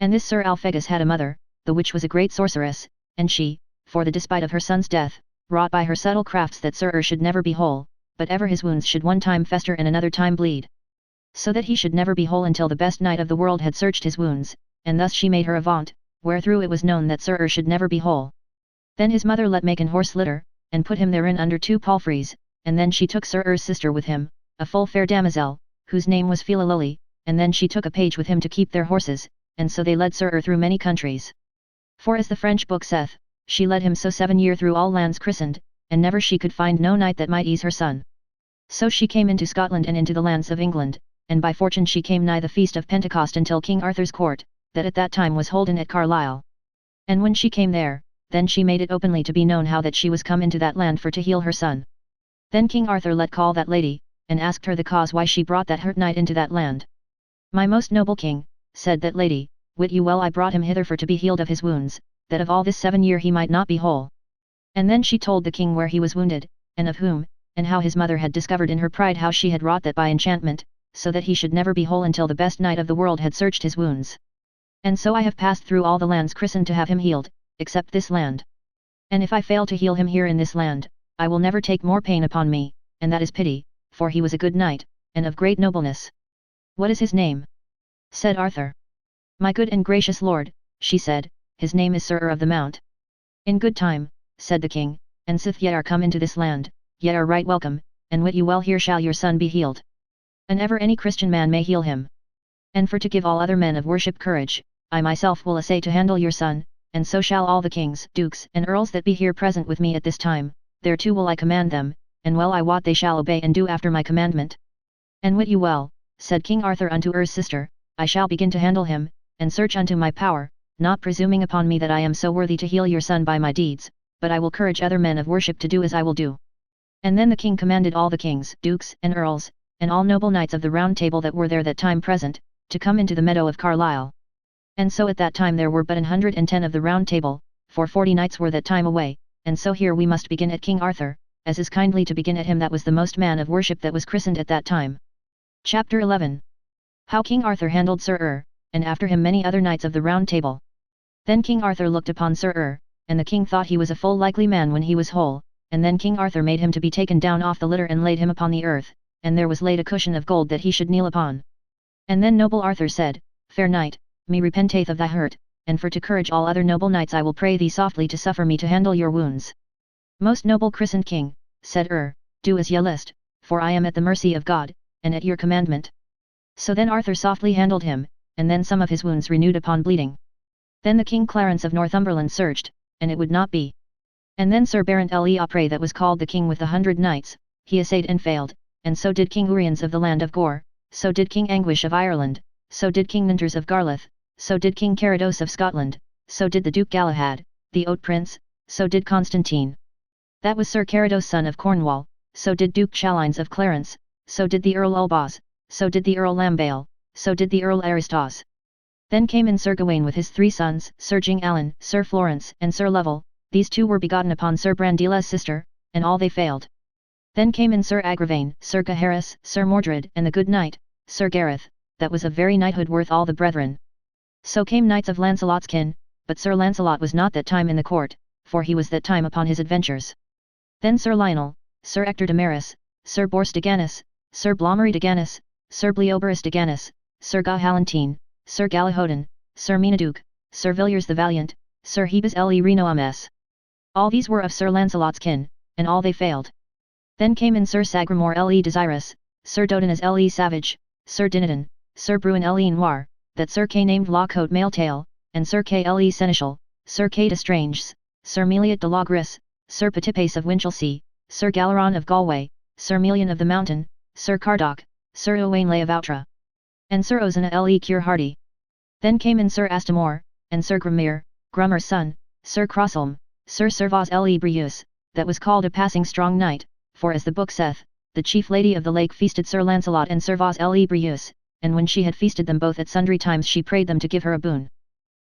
And this Sir Alphegus had a mother, the which was a great sorceress, and she, for the despite of her son's death, wrought by her subtle crafts that Sir Ur should never be whole, but ever his wounds should one time fester and another time bleed. So that he should never be whole until the best knight of the world had searched his wounds, and thus she made her avaunt, wherethrough it was known that Sir Ur should never be whole. Then his mother let make an horse litter, and put him therein under 2 palfreys, and then she took Sir Ur's sister with him, a full fair damosel, whose name was Philololi, and then she took a page with him to keep their horses, and so they led Sir Ur through many countries. For as the French book saith, she led him so 7 year through all lands christened, and never she could find no knight that might ease her son. So she came into Scotland and into the lands of England, and by fortune she came nigh the feast of Pentecost until King Arthur's court, that at that time was holden at Carlisle. And when she came there, then she made it openly to be known how that she was come into that land for to heal her son. Then King Arthur let call that lady, and asked her the cause why she brought that hurt knight into that land. My most noble king, said that lady, wit you well I brought him hither for to be healed of his wounds, that of all this 7 year he might not be whole. And then she told the king where he was wounded, and of whom, and how his mother had discovered in her pride how she had wrought that by enchantment, so that he should never be whole until the best knight of the world had searched his wounds. And so I have passed through all the lands christened to have him healed, except this land. And if I fail to heal him here in this land, I will never take more pain upon me, and that is pity, for he was a good knight, and of great nobleness. What is his name? Said Arthur. My good and gracious lord, she said, his name is Sir Ur of the Mount. In good time, said the king, and sith ye are come into this land, ye are right welcome, and wit you well here shall your son be healed. And ever any Christian man may heal him. And for to give all other men of worship courage, I myself will essay to handle your son, and so shall all the kings, dukes, and earls that be here present with me at this time, thereto will I command them, and well I wot they shall obey and do after my commandment. And wit you well, said King Arthur unto Ur's sister, I shall begin to handle him, and search unto my power, not presuming upon me that I am so worthy to heal your son by my deeds, but I will courage other men of worship to do as I will do. And then the king commanded all the kings, dukes, and earls, and all noble knights of the Round Table that were there that time present, to come into the meadow of Carlisle. And so at that time there were but 110 of the Round Table, for 40 knights were that time away, and so here we must begin at King Arthur, as is kindly to begin at him that was the most man of worship that was christened at that time. Chapter 11. How King Arthur handled Sir Ur, and after him many other knights of the Round Table. Then King Arthur looked upon Sir Ur, and the king thought he was a full likely man when he was whole, and then King Arthur made him to be taken down off the litter and laid him upon the earth, and there was laid a cushion of gold that he should kneel upon. And then noble Arthur said, Fair knight, me repenteth of thy hurt, and for to courage all other noble knights I will pray thee softly to suffer me to handle your wounds. Most noble christened king, said Ur, do as ye list, for I am at the mercy of God, and at your commandment. So then Arthur softly handled him, and then some of his wounds renewed upon bleeding. Then the King Clarence of Northumberland searched, and it would not be. And then Sir Barent l'Apres that was called the King with 100 knights, he essayed and failed, and so did King Uriens of the land of Gore, so did King Anguish of Ireland, so did King Ninters of Garleth, so did King Carados of Scotland, so did the Duke Galahad, the Oat Prince, so did Constantine. That was Sir Carados son of Cornwall, so did Duke Chalines of Clarence, so did the Earl Ulbaz, so did the Earl Lambale, so did the Earl Aristos. Then came in Sir Gawain with his 3 sons, Sir Ging Allen, Sir Florence, and Sir Lovel, these 2 were begotten upon Sir Brandile's sister, and all they failed. Then came in Sir Agravain, Sir Gaheris, Sir Mordred, and the good knight, Sir Gareth, that was of very knighthood worth all the brethren. So came knights of Lancelot's kin, but Sir Lancelot was not that time in the court, for he was that time upon his adventures. Then Sir Lionel, Sir Ector de Maris, Sir Bors de Ganis, Sir Blommery de Ganis, Sir Bleoberis de Ganis, Sir Gahalantine, Sir Galahodin, Sir Minaduke, Sir Villiers the Valiant, Sir Hebes le Renoames. All these were of Sir Lancelot's kin, and all they failed. Then came in Sir Sagramore le Desirous, Sir Dodinus le Savage, Sir Dinadan, Sir Bruin le Noir, that Sir Kay named Lawcoat Mailtail, and Sir Kay le Seneschal, Sir Kay d'Estranges, Sir Meliot de Logris, Sir Petipace of Winchelsea, Sir Galeron of Galway, Sir Melian of the Mountain, Sir Cardoc, Sir Owain le of Outra, and Sir Ozana le Cure Hardy. Then came in Sir Astamor, and Sir Grimir, Grummer's son, Sir Crosselm, Sir Servaz le Breus, that was called a passing strong knight, for as the book saith, the chief lady of the lake feasted Sir Lancelot and Servaz le Breus, and when she had feasted them both at sundry times she prayed them to give her a boon.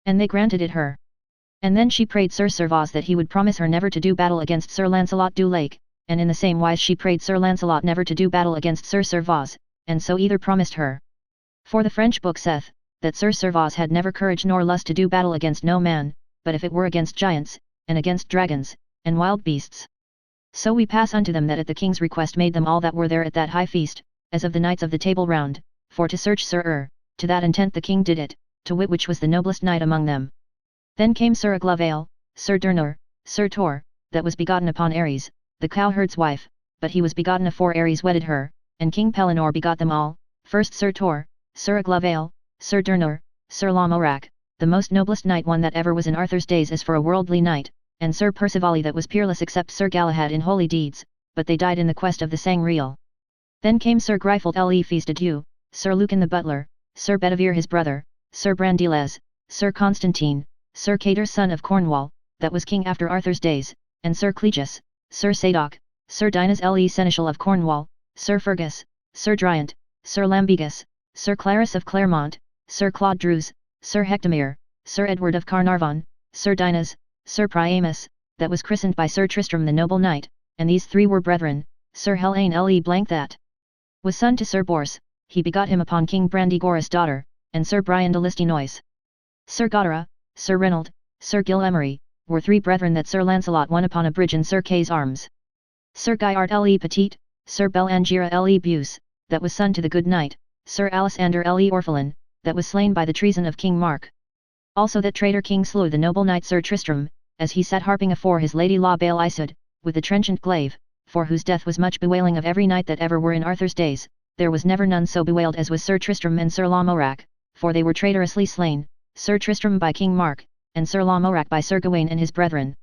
And they granted it her. And then she prayed Sir Servaz that he would promise her never to do battle against Sir Lancelot du Lake, and in the same wise she prayed Sir Lancelot never to do battle against Sir Servaz, and so either promised her. For the French book saith, that Sir Servaz had never courage nor lust to do battle against no man, but if it were against giants, and against dragons, and wild beasts. So we pass unto them that at the king's request made them all that were there at that high feast, as of the knights of the Table Round, for to search Sir Ur, to that intent the king did it, to wit which was the noblest knight among them. Then came Sir Aglovale, Sir Durnor, Sir Tor, that was begotten upon Ares, the cowherd's wife, but he was begotten afore Ares wedded her, and King Pellinore begot them all, first Sir Tor, Sir Aglovale, Sir Durnor, Sir Lamorak, the most noblest knight one that ever was in Arthur's days as for a worldly knight, and Sir Percivale that was peerless except Sir Galahad in holy deeds, but they died in the quest of the Sangreal. Then came Sir Gryfold le Fils de Dieu, Sir Lucan the butler, Sir Bedivere his brother, Sir Brandiles, Sir Constantine, Sir Cater son of Cornwall, that was king after Arthur's days, and Sir Clegus, Sir Sadoc, Sir Dinas le Seneschal of Cornwall, Sir Fergus, Sir Driant, Sir Lambegus, Sir Clarus of Claremont, Sir Claude Drews, Sir Hectomere, Sir Edward of Carnarvon, Sir Dinas, Sir Priamus, that was christened by Sir Tristram the noble knight, and these 3 were brethren, Sir Helane le Blank that was son to Sir Bors, he begot him upon King Brandigoris' daughter, and Sir Brian de Listinois. Sir Godera, Sir Reynold, Sir Gil Emery, were 3 brethren that Sir Lancelot won upon a bridge in Sir Kay's arms. Sir Guyart le Petit, Sir Belangira le Buse, that was son to the good knight, Sir Alisander le Orphelin, that was slain by the treason of King Mark. Also that traitor king slew the noble knight Sir Tristram, as he sat harping afore his lady La Belle Isoude, with the trenchant glaive, for whose death was much bewailing of every knight that ever were in Arthur's days, there was never none so bewailed as was Sir Tristram and Sir Lamorak, for they were traitorously slain, Sir Tristram by King Mark, and Sir Lamorak by Sir Gawain and his brethren.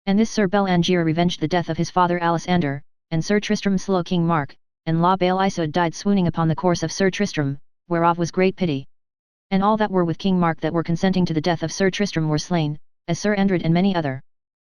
And this Sir Belangira revenged the death of his father Alisander, and Sir Tristram slew King Mark, and La Belle Isoude died swooning upon the corse of Sir Tristram, whereof was great pity. And all that were with King Mark that were consenting to the death of Sir Tristram were slain, as Sir Endred and many other.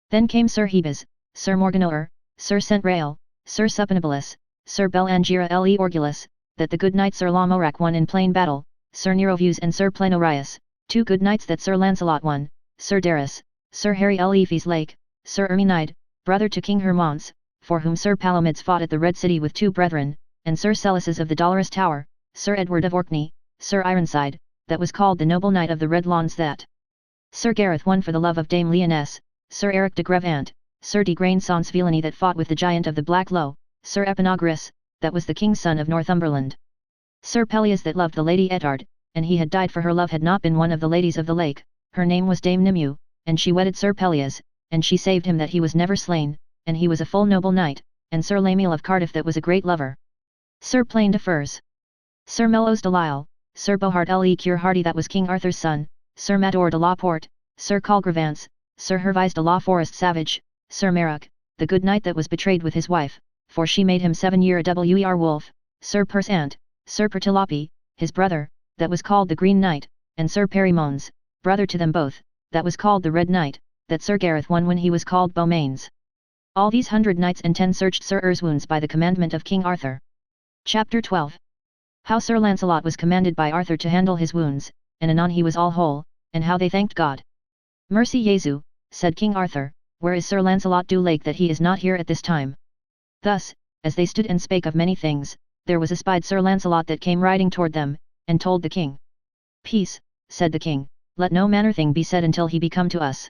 Then came Sir Hebes, Sir Morganoir, Sir Centrail, Sir Suppinabilis, Sir Belangira le Orgulus, that the good knight Sir Lamorak won in plain battle, Sir Nerovus and Sir Plenorius, 2 good knights that Sir Lancelot won, Sir Darras, Sir Harry le Fils Lake, Sir Ermenide, brother to King Hermance, for whom Sir Palomides fought at the Red City with 2 brethren, and Sir Celices of the Dolorous Tower, Sir Edward of Orkney, Sir Ironside, that was called the Noble Knight of the Red Lawns that Sir Gareth won for the love of Dame Lyonesse, Sir Eric de Grevant, Sir de Grain sans Villainy that fought with the Giant of the Black Low, Sir Epinogris, that was the king's son of Northumberland. Sir Pelleas that loved the Lady Ettarde, and he had died for her love had not been one of the ladies of the lake, her name was Dame Nimue, and she wedded Sir Pelleas, and she saved him that he was never slain, and he was a full noble knight, and Sir Lamiel of Cardiff that was a great lover. Sir Plain de Furs, Sir Mellos de Lisle, Sir Bohart le Cure Hardy that was King Arthur's son, Sir Mador de la Porte, Sir Colgrevance, Sir Hervise de la Forest Savage, Sir Merrick, the good knight that was betrayed with his wife, for she made him 7 year a wer wolf, Sir Persant, Sir Pertilope, his brother, that was called the Green Knight, and Sir Perimones, brother to them both, that was called the Red Knight, that Sir Gareth won when he was called Beaumains. All these 100 knights and 10 searched Sir Er's wounds by the commandment of King Arthur. Chapter 12. How Sir Lancelot was commanded by Arthur to handle his wounds, and anon he was all whole, and how they thanked God. Mercy Jesu, said King Arthur, where is Sir Lancelot du Lake that he is not here at this time? Thus, as they stood and spake of many things, there was espied Sir Lancelot that came riding toward them, and told the king. Peace, said the king, let no manner thing be said until he be come to us.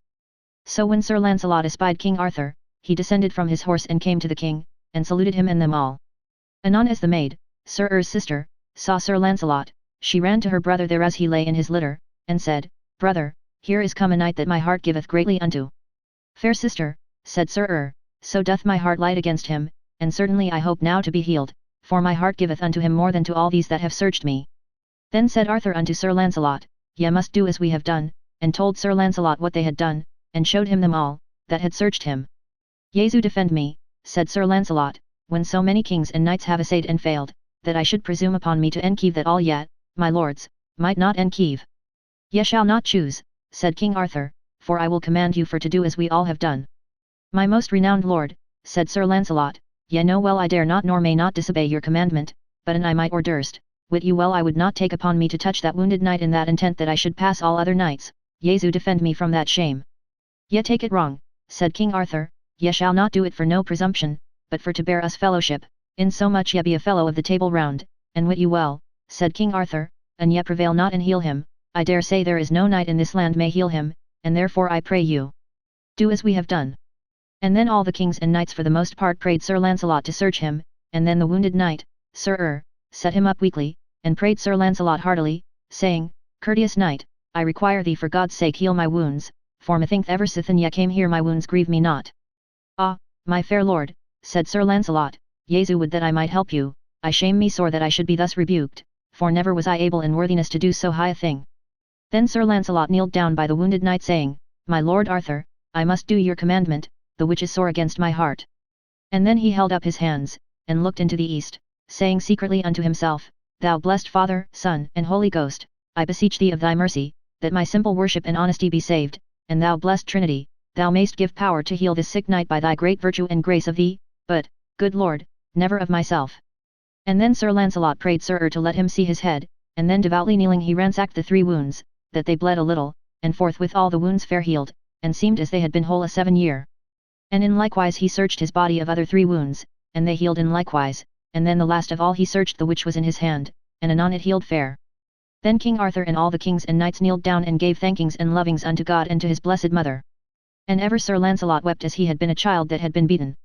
So when Sir Lancelot espied King Arthur, he descended from his horse and came to the king, and saluted him and them all. Anon as the maid, Sir Er's sister, saw Sir Lancelot, she ran to her brother there as he lay in his litter, and said, Brother, here is come a knight that my heart giveth greatly unto. Fair sister, said Sir Er, so doth my heart light against him, and certainly I hope now to be healed, for my heart giveth unto him more than to all these that have searched me. Then said Arthur unto Sir Lancelot, Ye must do as we have done, and told Sir Lancelot what they had done, and showed him them all, that had searched him. Jesu defend me, said Sir Lancelot, when so many kings and knights have essayed and failed, that I should presume upon me to enquive that all yet, my lords, might not enquive. Ye shall not choose, said King Arthur, for I will command you for to do as we all have done. My most renowned lord, said Sir Lancelot, ye know well I dare not nor may not disobey your commandment, but an I might or durst, wit you well I would not take upon me to touch that wounded knight in that intent that I should pass all other knights. Jesu defend me from that shame. Ye take it wrong, said King Arthur, ye shall not do it for no presumption, but for to bear us fellowship, in so much ye be a fellow of the Table Round, and wit you well, said King Arthur, and ye prevail not and heal him, I dare say there is no knight in this land may heal him, and therefore I pray you, do as we have done. And then all the kings and knights for the most part prayed Sir Lancelot to search him, and then the wounded knight, Sir Er, set him up weakly, and prayed Sir Lancelot heartily, saying, Courteous knight, I require thee for God's sake heal my wounds, for methinks ever sithen ye came here my wounds grieve me not. Ah, my fair lord, said Sir Lancelot, Jesu would that I might help you, I shame me sore that I should be thus rebuked, for never was I able in worthiness to do so high a thing. Then Sir Lancelot kneeled down by the wounded knight saying, My lord Arthur, I must do your commandment, the which is sore against my heart. And then he held up his hands, and looked into the east, saying secretly unto himself, Thou blessed Father, Son, and Holy Ghost, I beseech thee of thy mercy, that my simple worship and honesty be saved, and thou blessed Trinity, thou mayst give power to heal this sick knight by thy great virtue and grace of thee, but, good Lord, never of myself. And then Sir Lancelot prayed Sir Er to let him see his head, and then devoutly kneeling he ransacked the 3 wounds, that they bled a little, and forthwith all the wounds fair healed, and seemed as they had been whole a 7 year. And in likewise he searched his body of other 3 wounds, and they healed in likewise, and then the last of all he searched the which was in his hand, and anon it healed fair. Then King Arthur and all the kings and knights kneeled down and gave thankings and lovings unto God and to his blessed mother. And ever Sir Lancelot wept as he had been a child that had been beaten.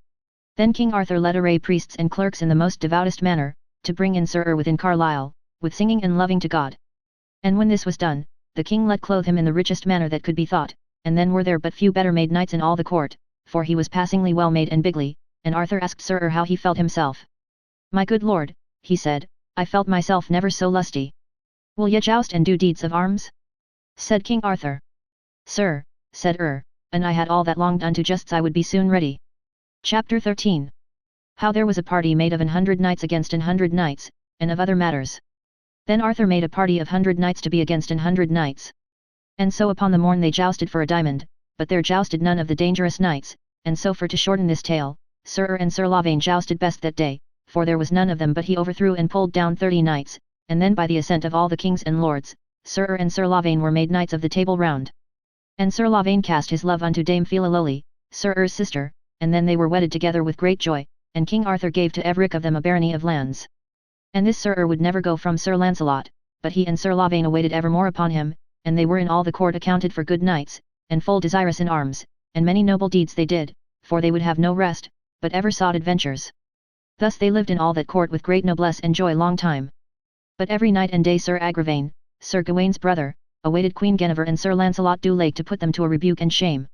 Then King Arthur led array priests and clerks in the most devoutest manner, to bring in Sir Er within Carlisle, with singing and loving to God. And when this was done, the king let clothe him in the richest manner that could be thought, and then were there but few better made knights in all the court, for he was passingly well made and bigly, and Arthur asked Sir Er how he felt himself. My good lord, he said, I felt myself never so lusty. Will ye joust and do deeds of arms? Said King Arthur. Sir, said Er, and I had all that longed unto justs I would be soon ready. Chapter 13. How there was a party made of 100 knights against 100 knights, and of other matters. Then Arthur made a party of 100 knights to be against 100 knights. And so upon the morn they jousted for a diamond, but there jousted none of the dangerous knights, and so for to shorten this tale, Sir Er and Sir Lavaine jousted best that day, for there was none of them but he overthrew and pulled down 30 knights, and then by the assent of all the kings and lords, Sir Er and Sir Lavaine were made knights of the Table Round. And Sir Lavaine cast his love unto Dame Philololi, Sir Er's sister, and then they were wedded together with great joy, and King Arthur gave to everych of them a barony of lands. And this Sir would never go from Sir Lancelot, but he and Sir Lavaine awaited evermore upon him, and they were in all the court accounted for good knights, and full desirous in arms, and many noble deeds they did, for they would have no rest, but ever sought adventures. Thus they lived in all that court with great noblesse and joy long time. But every night and day Sir Agravaine, Sir Gawaine's brother, awaited Queen Guinevere and Sir Lancelot du Lake to put them to a rebuke and shame.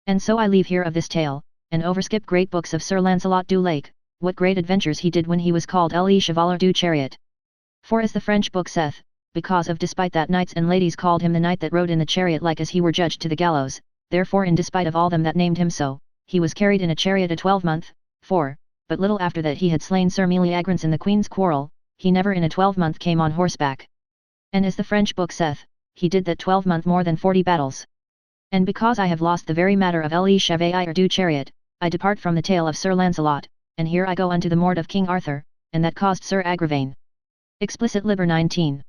And so I leave here of this tale, and overskip great books of Sir Lancelot du Lake, what great adventures he did when he was called Le Chevalier du Chariot. For as the French book saith, because of despite that knights and ladies called him the knight that rode in the chariot like as he were judged to the gallows, therefore in despite of all them that named him so, he was carried in a chariot a 12-month, for, but little after that he had slain Sir Meliagrance in the queen's quarrel, he never in a 12-month came on horseback. And as the French book saith, he did that 12-month more than 40 battles. And because I have lost the very matter of Le Chevalier du Chariot, I depart from the tale of Sir Lancelot, and here I go unto the Morte of King Arthur, and that caused Sir Agravaine. Explicit Liber 19.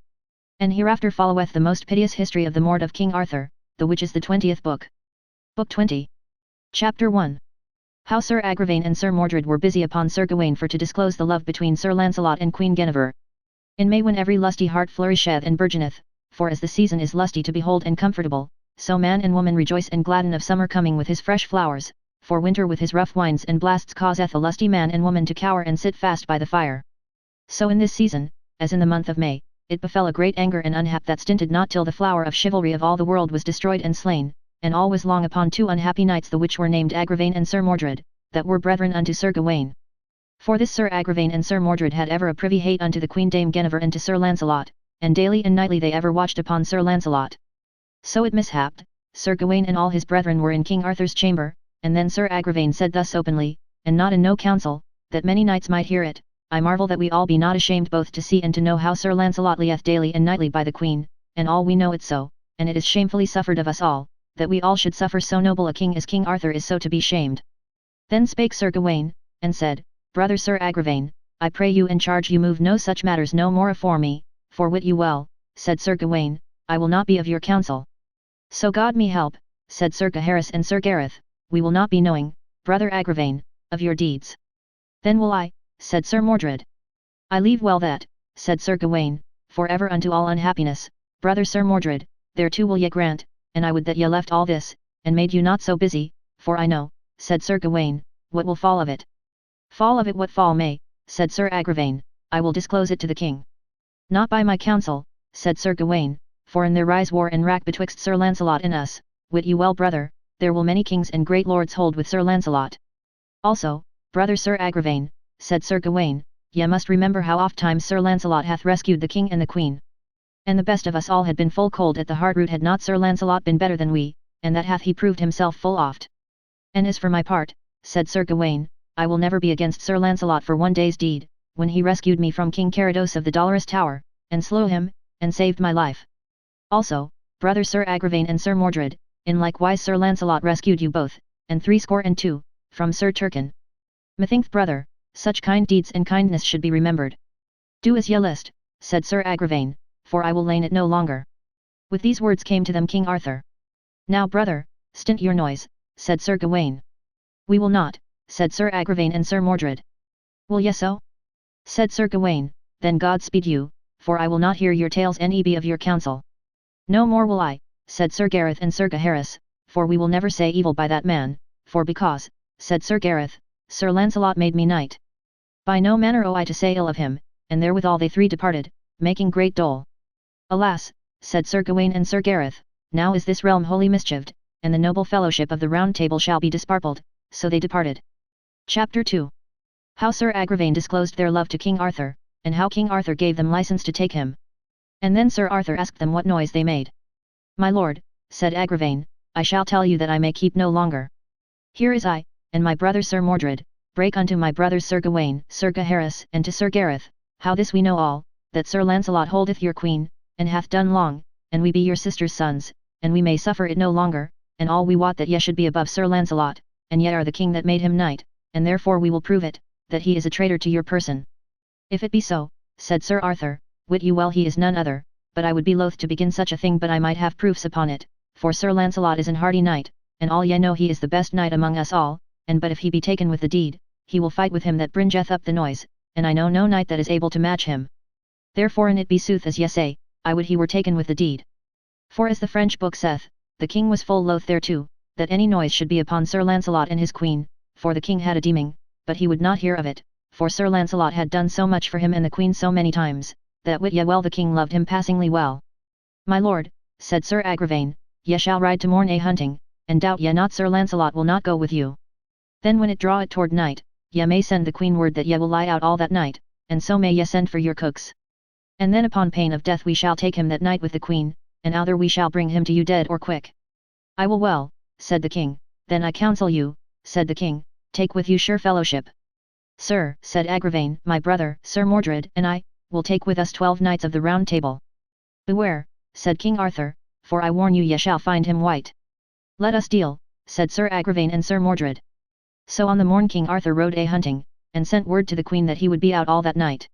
And hereafter followeth the most piteous history of the Morte of King Arthur, the which is the 20th book. Book 20. Chapter 1. How Sir Agravaine and Sir Mordred were busy upon Sir Gawaine for to disclose the love between Sir Lancelot and Queen Guinevere. In May when every lusty heart flourisheth and burgeoneth, for as the season is lusty to behold and comfortable, so man and woman rejoice and gladden of summer coming with his fresh flowers, for winter with his rough winds and blasts causeth a lusty man and woman to cower and sit fast by the fire. So in this season, as in the month of May, it befell a great anger and unhap that stinted not till the flower of chivalry of all the world was destroyed and slain, and all was long upon two unhappy knights the which were named Agravaine and Sir Mordred, that were brethren unto Sir Gawaine. For this Sir Agravaine and Sir Mordred had ever a privy hate unto the Queen Dame Guinevere and to Sir Lancelot, and daily and nightly they ever watched upon Sir Lancelot. So it mishapped, Sir Gawaine and all his brethren were in King Arthur's chamber, and then Sir Agravaine said thus openly, and not in no council, that many knights might hear it, I marvel that we all be not ashamed both to see and to know how Sir Lancelot lieth daily and nightly by the Queen, and all we know it so, and it is shamefully suffered of us all, that we all should suffer so noble a king as King Arthur is so to be shamed. Then spake Sir Gawaine, and said, Brother Sir Agravaine, I pray you and charge you move no such matters no more afore me, for wit you well, said Sir Gawaine, I will not be of your counsel. So God me help, said Sir Gaheris and Sir Gareth, we will not be knowing, Brother Agravaine, of your deeds. Then will I, said Sir Mordred. I leave well that, said Sir Gawaine, for ever unto all unhappiness, Brother Sir Mordred, thereto will ye grant, and I would that ye left all this, and made you not so busy, for I know, said Sir Gawaine, what will fall of it. Fall of it what fall may, said Sir Agravaine, I will disclose it to the king. Not by my counsel, said Sir Gawaine, for in there rise war and wrack betwixt Sir Lancelot and us, wit you well brother, there will many kings and great lords hold with Sir Lancelot. Also, brother Sir Agravaine, said Sir Gawaine, ye must remember how oft times Sir Lancelot hath rescued the king and the queen. And the best of us all had been full cold at the heart root had not Sir Lancelot been better than we, and that hath he proved himself full oft. And as for my part, said Sir Gawaine, I will never be against Sir Lancelot for one day's deed, when he rescued me from King Carados of the Dolorous Tower, and slew him, and saved my life. Also, brother Sir Agravaine and Sir Mordred, in like wise Sir Lancelot rescued you both, and 62, from Sir Turquin. Methinks brother, such kind deeds and kindness should be remembered. Do as ye list, said Sir Agravaine, for I will lane it no longer. With these words came to them King Arthur. Now brother, stint your noise, said Sir Gawaine. We will not, said Sir Agravaine and Sir Mordred. Will ye so? Said Sir Gawaine, then God speed you, for I will not hear your tales ne be of your counsel. No more will I, said Sir Gareth and Sir Gaheris, for we will never say evil by that man, for because, said Sir Gareth, Sir Lancelot made me knight. By no manner owe I to say ill of him, and therewithal they three departed, making great dole. Alas, said Sir Gawaine and Sir Gareth, now is this realm wholly mischieved, and the noble fellowship of the Round Table shall be disparpled, so they departed. Chapter 2. How Sir Agravaine disclosed their love to King Arthur, and how King Arthur gave them license to take him. And then Sir Arthur asked them what noise they made. My lord, said Agravaine, I shall tell you that I may keep no longer. Here is I, and my brother Sir Mordred, break unto my brothers Sir Gawaine, Sir Gaheris, and to Sir Gareth, how this we know all, that Sir Lancelot holdeth your queen, and hath done long, and we be your sister's sons, and we may suffer it no longer, and all we wot that ye should be above Sir Lancelot, and yet are the king that made him knight, and therefore we will prove it, that he is a traitor to your person. If it be so, said Sir Arthur, wit you well he is none other, but I would be loath to begin such a thing but I might have proofs upon it, for Sir Lancelot is an hardy knight, and all ye know he is the best knight among us all, and but if he be taken with the deed, he will fight with him that bringeth up the noise, and I know no knight that is able to match him. Therefore an it be sooth as ye say, I would he were taken with the deed. For as the French book saith, the king was full loath thereto, that any noise should be upon Sir Lancelot and his queen, for the king had a deeming, but he would not hear of it, for Sir Lancelot had done so much for him and the queen so many times, that wit ye well the king loved him passingly well. My lord, said Sir Agravaine, ye shall ride to morn hunting, and doubt ye not Sir Lancelot will not go with you. Then when it draw it toward night, ye may send the queen word that ye will lie out all that night, and so may ye send for your cooks. And then upon pain of death we shall take him that night with the queen, and outher we shall bring him to you dead or quick. I will well, said the king, then I counsel you, said the king, take with you sure fellowship. Sir, said Agravaine, my brother, Sir Mordred, and I, will take with us 12 knights of the Round Table. Beware, said King Arthur, for I warn you ye shall find him white. Let us deal, said Sir Agravaine and Sir Mordred. So on the morn King Arthur rode hunting, and sent word to the queen that he would be out all that night.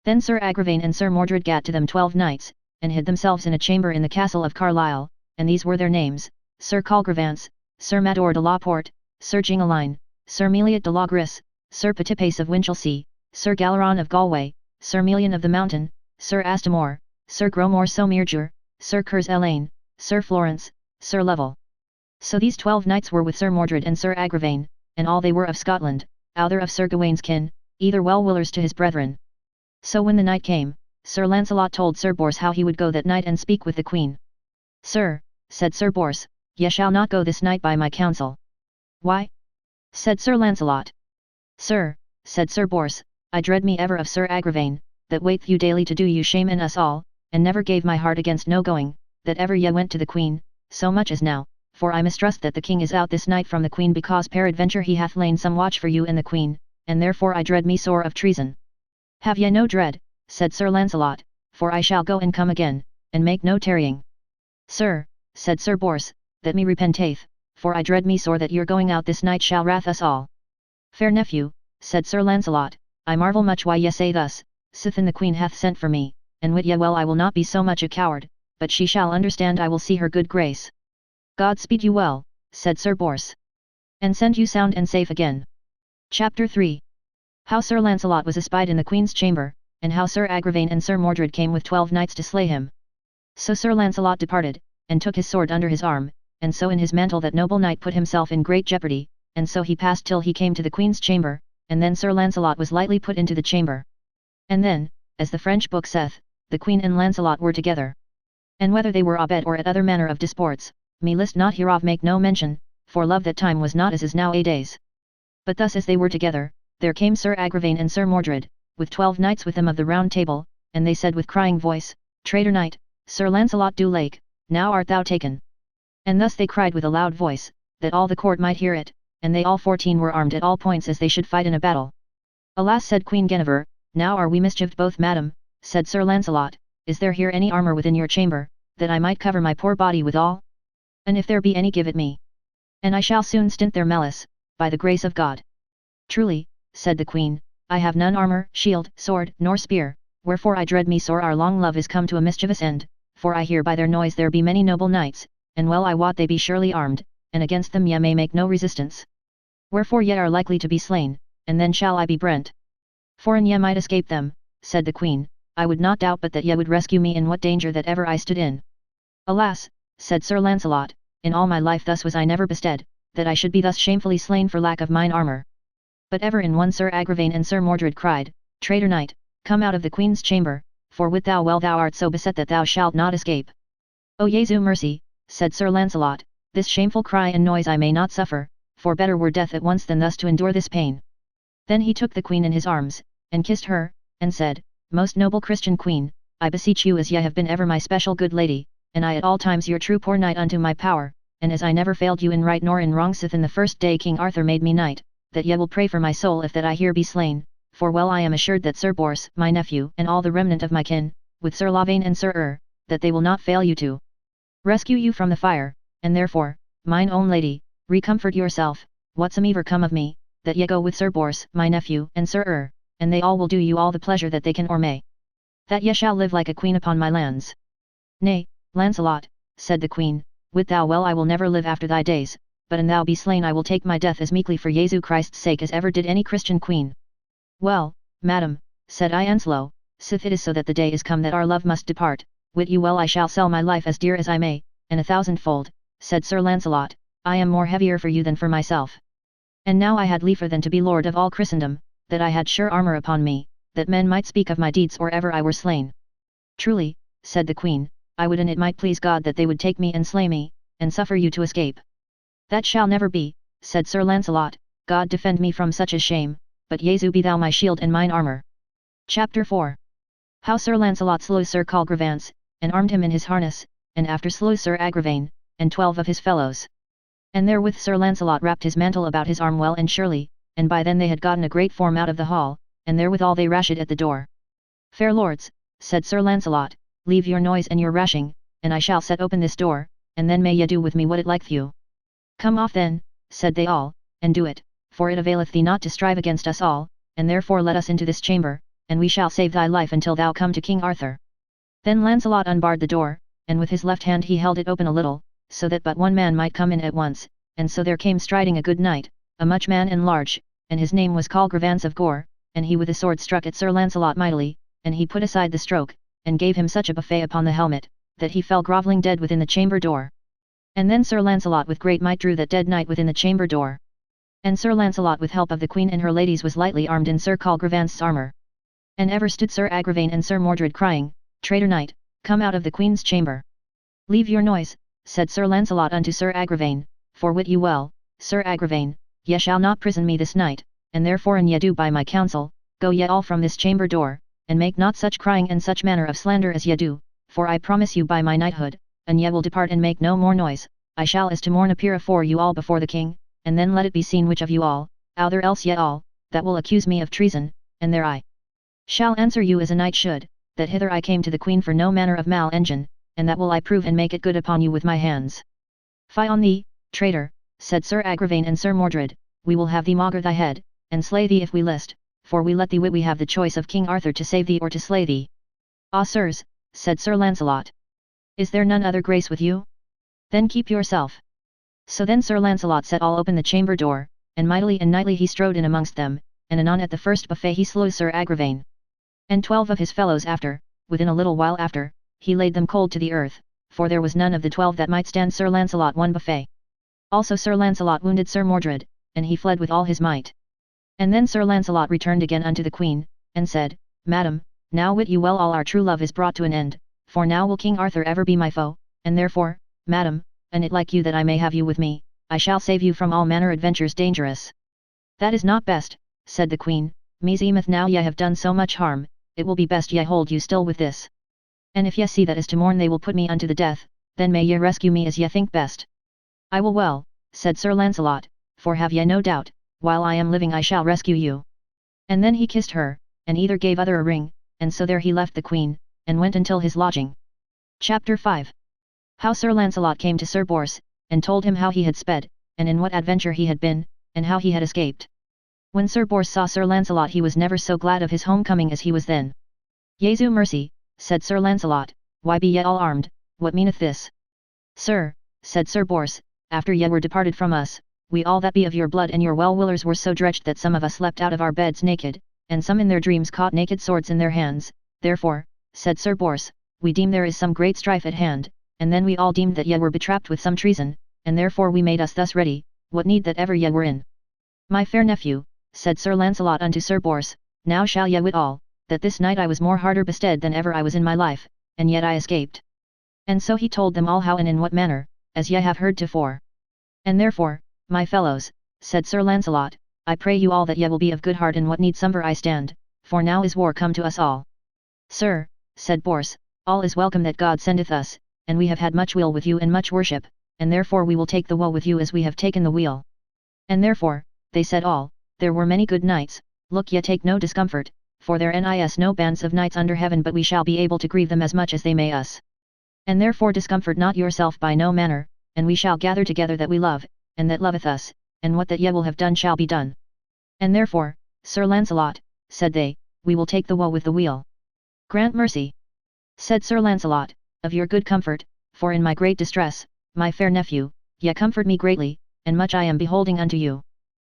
Then Sir Agravaine and Sir Mordred gat to them 12 knights, and hid themselves in a chamber in the castle of Carlisle, and these were their names, Sir Colgrevance, Sir Mador de la Porte, Sir Gingaline, Sir Meliot de la Gris, Sir Petipace of Winchelsea, Sir Galeron of Galway, Sir Melian of the Mountain, Sir Astamore, Sir Gromor Somerjur, Sir Curs Elaine, Sir Florence, Sir Level. So these 12 knights were with Sir Mordred and Sir Agravaine, and all they were of Scotland, outher of Sir Gawaine's kin, either well-willers to his brethren. So when the night came, Sir Lancelot told Sir Bors how he would go that night and speak with the queen. Sir, said Sir Bors, ye shall not go this night by my counsel. Why? Said Sir Lancelot. Sir, said Sir Bors, I dread me ever of Sir Agravaine, that waiteth you daily to do you shame in us all, and never gave my heart against no going, that ever ye went to the queen, so much as now, for I mistrust that the king is out this night from the queen because peradventure he hath lain some watch for you and the queen, and therefore I dread me sore of treason. Have ye no dread, said Sir Lancelot, for I shall go and come again, and make no tarrying. Sir, said Sir Bors, that me repenteth, for I dread me sore that your going out this night shall wrath us all. Fair nephew, said Sir Lancelot, I marvel much why ye say thus, sithen the queen hath sent for me, and wit ye well I will not be so much a coward, but she shall understand I will see her good grace. God speed you well, said Sir Bors. And send you sound and safe again. Chapter 3. How Sir Lancelot was espied in the queen's chamber, and how Sir Agravaine and Sir Mordred came with 12 knights to slay him. So Sir Lancelot departed, and took his sword under his arm, and so in his mantle that noble knight put himself in great jeopardy, and so he passed till he came to the queen's chamber, and then Sir Lancelot was lightly put into the chamber. And then, as the French book saith, the queen and Lancelot were together. And whether they were abed or at other manner of disports, me list not hereof make no mention, for love that time was not as is now a days. But thus as they were together, there came Sir Agravaine and Sir Mordred, with 12 knights with them of the Round Table, and they said with crying voice, Traitor knight, Sir Lancelot du Lake, now art thou taken. And thus they cried with a loud voice, that all the court might hear it, and they all 14 were armed at all points as they should fight in a battle. Alas, said Queen Guinevere, now are we mischieved both. Madam, said Sir Lancelot, is there here any armour within your chamber, that I might cover my poor body withal? And if there be any, give it me. And I shall soon stint their malice, by the grace of God. Truly, said the queen, I have none armour, shield, sword, nor spear, wherefore I dread me sore our long love is come to a mischievous end, for I hear by their noise there be many noble knights, and well I wot they be surely armed, and against them ye may make no resistance. Wherefore ye are likely to be slain, and then shall I be brent. For an ye might escape them, said the queen, I would not doubt but that ye would rescue me in what danger that ever I stood in. Alas, said Sir Lancelot, in all my life thus was I never bestead, that I should be thus shamefully slain for lack of mine armour. But ever in one Sir Agravaine and Sir Mordred cried, Traitor knight, come out of the queen's chamber, for wit thou well thou art so beset that thou shalt not escape. O Jesu mercy, said Sir Lancelot, this shameful cry and noise I may not suffer, for better were death at once than thus to endure this pain. Then he took the queen in his arms, and kissed her, and said, Most noble Christian queen, I beseech you as ye have been ever my special good lady, and I at all times your true poor knight unto my power, and as I never failed you in right nor in wrong sithen the first day King Arthur made me knight, that ye will pray for my soul if that I here be slain, for well I am assured that Sir Bors, my nephew, and all the remnant of my kin, with Sir Lavaine and Sir that they will not fail you to rescue you from the fire, and therefore, mine own lady, recomfort yourself, whatsomever come of me, that ye go with Sir Bors, my nephew, and Sir and they all will do you all the pleasure that they can or may. That ye shall live like a queen upon my lands. Nay, Lancelot, said the queen, wit thou well I will never live after thy days, but an thou be slain I will take my death as meekly for Jesu Christ's sake as ever did any Christian queen. Well, madam, said I Onslow, sith it is so that the day is come that our love must depart, wit you well I shall sell my life as dear as I may, and 1,000-fold, said Sir Lancelot, I am more heavier for you than for myself. And now I had liefer than to be lord of all Christendom, that I had sure armour upon me, that men might speak of my deeds or ever I were slain. Truly, said the queen, I would and it might please God that they would take me and slay me, and suffer you to escape. That shall never be, said Sir Lancelot, God defend me from such a shame, but Jesu be thou my shield and mine armour. Chapter 4. How Sir Lancelot slew Sir Colgrevance, and armed him in his harness, and after slew Sir Agravaine, and 12 of his fellows. And therewith Sir Lancelot wrapped his mantle about his arm well and surely, and by then they had gotten a great form out of the hall, and therewithal they rashed at the door. Fair lords, said Sir Lancelot, leave your noise and your rashing, and I shall set open this door, and then may ye do with me what it liketh you. Come off then, said they all, and do it, for it availeth thee not to strive against us all, and therefore let us into this chamber, and we shall save thy life until thou come to King Arthur. Then Lancelot unbarred the door, and with his left hand he held it open a little, so that but one man might come in at once, and so there came striding a good knight, a much man and large, and his name was Colgrevance of Gore, and he with a sword struck at Sir Lancelot mightily, and he put aside the stroke, and gave him such a buffet upon the helmet, that he fell grovelling dead within the chamber door. And then Sir Lancelot with great might drew that dead knight within the chamber door. And Sir Lancelot with help of the queen and her ladies was lightly armed in Sir Colgrevance's armour. And ever stood Sir Agravaine and Sir Mordred crying, Traitor knight, come out of the queen's chamber. Leave your noise, said Sir Lancelot unto Sir Agravaine, for wit you well, Sir Agravaine, ye shall not prison me this night, and therefore an ye do by my counsel, go ye all from this chamber door, and make not such crying and such manner of slander as ye do, for I promise you by my knighthood, and ye will depart and make no more noise, I shall as to morn appear afore you all before the king, and then let it be seen which of you all, outher else ye all, that will accuse me of treason, and there I shall answer you as a knight should, that hither I came to the queen for no manner of mal engine, and that will I prove and make it good upon you with my hands. Fie on thee, traitor, said Sir Agravaine and Sir Mordred, we will have thee maugre thy head, and slay thee if we list, for we let thee wit we have the choice of King Arthur to save thee or to slay thee. Ah sirs, said Sir Lancelot. Is there none other grace with you? Then keep yourself. So then Sir Lancelot set all open the chamber door, and mightily and knightly he strode in amongst them, and anon at the first buffet he slew Sir Agravaine. And 12 of his fellows after, within a little while after, he laid them cold to the earth, for there was none of the 12 that might stand Sir Lancelot one buffet. Also Sir Lancelot wounded Sir Mordred, and he fled with all his might. And then Sir Lancelot returned again unto the queen, and said, Madam, now wit you well all our true love is brought to an end, for now will King Arthur ever be my foe, and therefore, madam, and it like you that I may have you with me, I shall save you from all manner adventures dangerous. That is not best, said the queen, meseemeth now ye have done so much harm, it will be best ye hold you still with this. And if ye see that as to morn they will put me unto the death, then may ye rescue me as ye think best. I will well, said Sir Lancelot, for have ye no doubt, while I am living I shall rescue you. And then he kissed her, and either gave other a ring, and so there he left the queen, and went until his lodging. Chapter 5. How Sir Lancelot came to Sir Bors, and told him how he had sped, and in what adventure he had been, and how he had escaped. When Sir Bors saw Sir Lancelot he was never so glad of his homecoming as he was then. Jesu mercy, said Sir Lancelot, why be ye all armed, what meaneth this? Sir, said Sir Bors, after ye were departed from us, we all that be of your blood and your well-willers were so dredged that some of us leapt out of our beds naked, and some in their dreams caught naked swords in their hands, therefore, said Sir Bors, we deem there is some great strife at hand, and then we all deemed that ye were betrapped with some treason, and therefore we made us thus ready, what need that ever ye were in? My fair nephew, said Sir Lancelot unto Sir Bors, now shall ye wit all, that this night I was more harder bestead than ever I was in my life, and yet I escaped. And so he told them all how and in what manner, as ye have heard tofore. And therefore, my fellows, said Sir Lancelot, I pray you all that ye will be of good heart in what need somber I stand, for now is war come to us all. Sir, said Bors, all is welcome that God sendeth us, and we have had much weal with you and much worship, and therefore we will take the woe with you as we have taken the weal. And therefore, they said all, there were many good knights, look ye take no discomfort, for there is no bands of knights under heaven but we shall be able to grieve them as much as they may us. And therefore discomfort not yourself by no manner, and we shall gather together that we love, and that loveth us, and what that ye will have done shall be done. And therefore, Sir Lancelot, said they, we will take the woe with the weal. Grant mercy, said Sir Lancelot, of your good comfort, for in my great distress, my fair nephew, ye comfort me greatly, and much I am beholding unto you.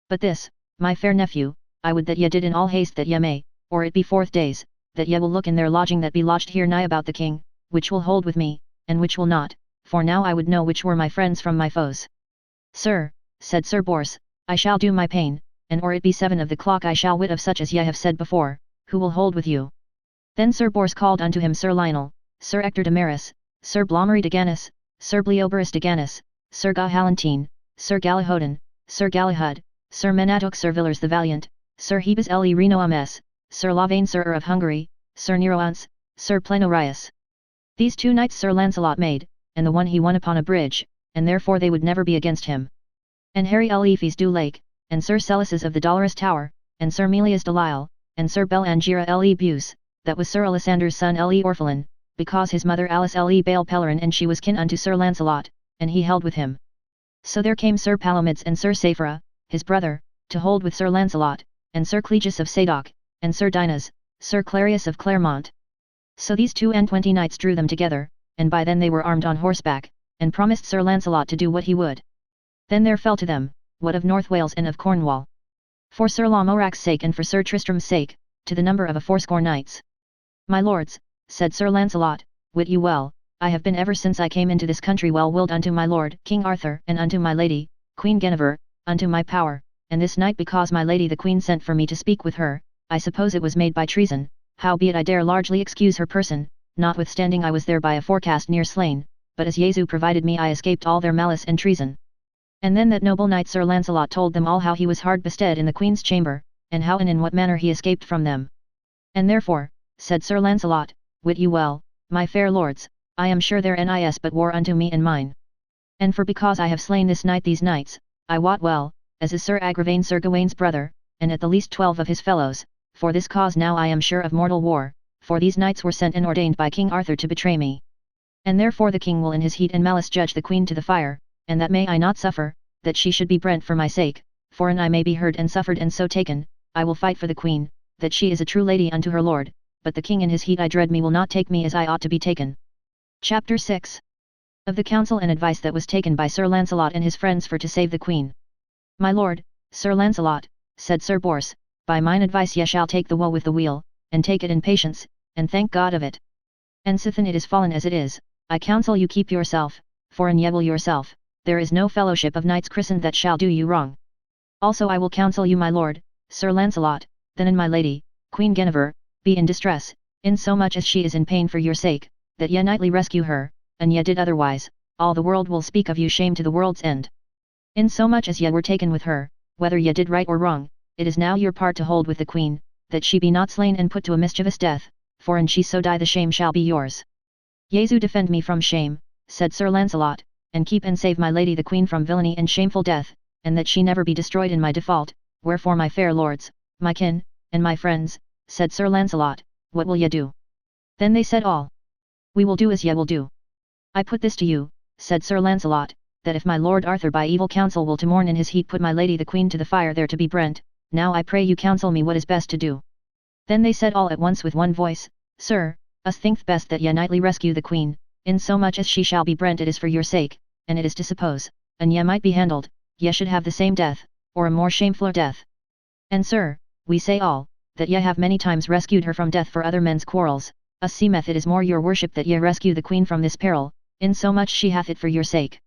But this, my fair nephew, I would that ye did in all haste that ye may, or it be 4 days, that ye will look in their lodging that be lodged here nigh about the king, which will hold with me, and which will not, for now I would know which were my friends from my foes. Sir, said Sir Bors, I shall do my pain, and or it be 7 of the clock I shall wit of such as ye have said before, who will hold with you. Then Sir Bors called unto him Sir Lionel, Sir Ector de Maris, Sir Blommery de Gannis, Sir Bleoberis de Gannis, Sir Gahalantine, Sir Galihodin, Sir Galahud, Sir Menadoc Sir Villers the Valiant, Sir Hebes Eli Reno Ames, Sir Lavaine Sir of Hungary, Sir Neroance, Sir Plenorius. These 2 knights Sir Lancelot made, and the one he won upon a bridge, and therefore they would never be against him. And Harry Elifes du Lake, and Sir Celices of the Dolorous Tower, and Sir Melias de Lisle, and Sir Belangira L.E. Buse, that was Sir Alisander's son L.E. Orphelin, because his mother Alice L.E. Bale Pellerin and she was kin unto Sir Lancelot, and he held with him. So there came Sir Palomides and Sir Saphira, his brother, to hold with Sir Lancelot, and Sir Clegus of Sadoc, and Sir Dinas, Sir Clarius of Claremont. So these 22 knights drew them together, and by then they were armed on horseback, and promised Sir Lancelot to do what he would. Then there fell to them, what of North Wales and of Cornwall. For Sir Lamorac's sake and for Sir Tristram's sake, to the number of 80 knights. My lords, said Sir Lancelot, wit you well, I have been ever since I came into this country well willed unto my lord, King Arthur, and unto my lady, Queen Guinevere, unto my power, and this night because my lady the Queen sent for me to speak with her, I suppose it was made by treason, howbeit I dare largely excuse her person, notwithstanding I was there by a forecast near slain, but as Jesu provided me I escaped all their malice and treason. And then that noble knight Sir Lancelot told them all how he was hard bestead in the Queen's chamber, and how and in what manner he escaped from them. And therefore, said Sir Lancelot, wit you well, my fair lords, I am sure there nis but war unto me and mine. And for because I have slain this night these knights, I wot well, as is Sir Agravaine Sir Gawaine's brother, and at the least 12 of his fellows, for this cause now I am sure of mortal war, for these knights were sent and ordained by King Arthur to betray me. And therefore the king will in his heat and malice judge the Queen to the fire, and that may I not suffer, that she should be brent for my sake, for an I may be heard and suffered and so taken, I will fight for the Queen, that she is a true lady unto her lord, but the king in his heat I dread me will not take me as I ought to be taken. Chapter 6. Of the counsel and advice that was taken by Sir Lancelot and his friends for to save the Queen. My lord, Sir Lancelot, said Sir Bors, by mine advice ye shall take the woe with the weal, and take it in patience, and thank God of it. And sithen it is fallen as it is, I counsel you keep yourself, for in ye will yourself, there is no fellowship of knights christened that shall do you wrong. Also I will counsel you my lord, Sir Lancelot, then in my lady, Queen Guinevere, be in distress, in so much as she is in pain for your sake, that ye knightly rescue her, and ye did otherwise, all the world will speak of you shame to the world's end. In so much as ye were taken with her, whether ye did right or wrong, it is now your part to hold with the Queen, that she be not slain and put to a mischievous death, for an she so die the shame shall be yours. Jesu defend me from shame, said Sir Lancelot, and keep and save my lady the Queen from villainy and shameful death, and that she never be destroyed in my default, wherefore my fair lords, my kin, and my friends, said Sir Lancelot, what will ye do? Then they said all. We will do as ye will do. I put this to you, said Sir Lancelot, that if my lord Arthur by evil counsel will to morn in his heat put my lady the Queen to the fire there to be brent, now I pray you counsel me what is best to do. Then they said all at once with one voice, Sir, us thinketh best that ye knightly rescue the Queen, in so much as she shall be brent it is for your sake, and it is to suppose, and ye might be handled, ye should have the same death, or a more shamefuler death. And sir, we say all, that ye have many times rescued her from death for other men's quarrels, us seemeth it is more your worship that ye rescue the Queen from this peril, in so much she hath it for your sake.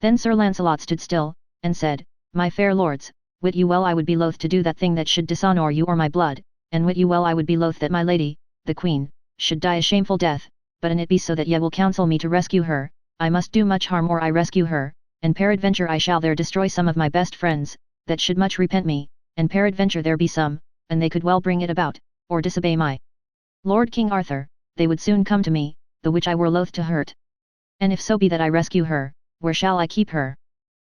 Then Sir Lancelot stood still, and said, My fair lords, wit you well I would be loath to do that thing that should dishonour you or my blood, and wit you well I would be loath that my lady, the Queen, should die a shameful death, but an it be so that ye will counsel me to rescue her, I must do much harm or I rescue her, and peradventure I shall there destroy some of my best friends, that should much repent me, and peradventure there be some, and they could well bring it about, or disobey my Lord King Arthur, they would soon come to me, the which I were loath to hurt. And if so be that I rescue her, where shall I keep her?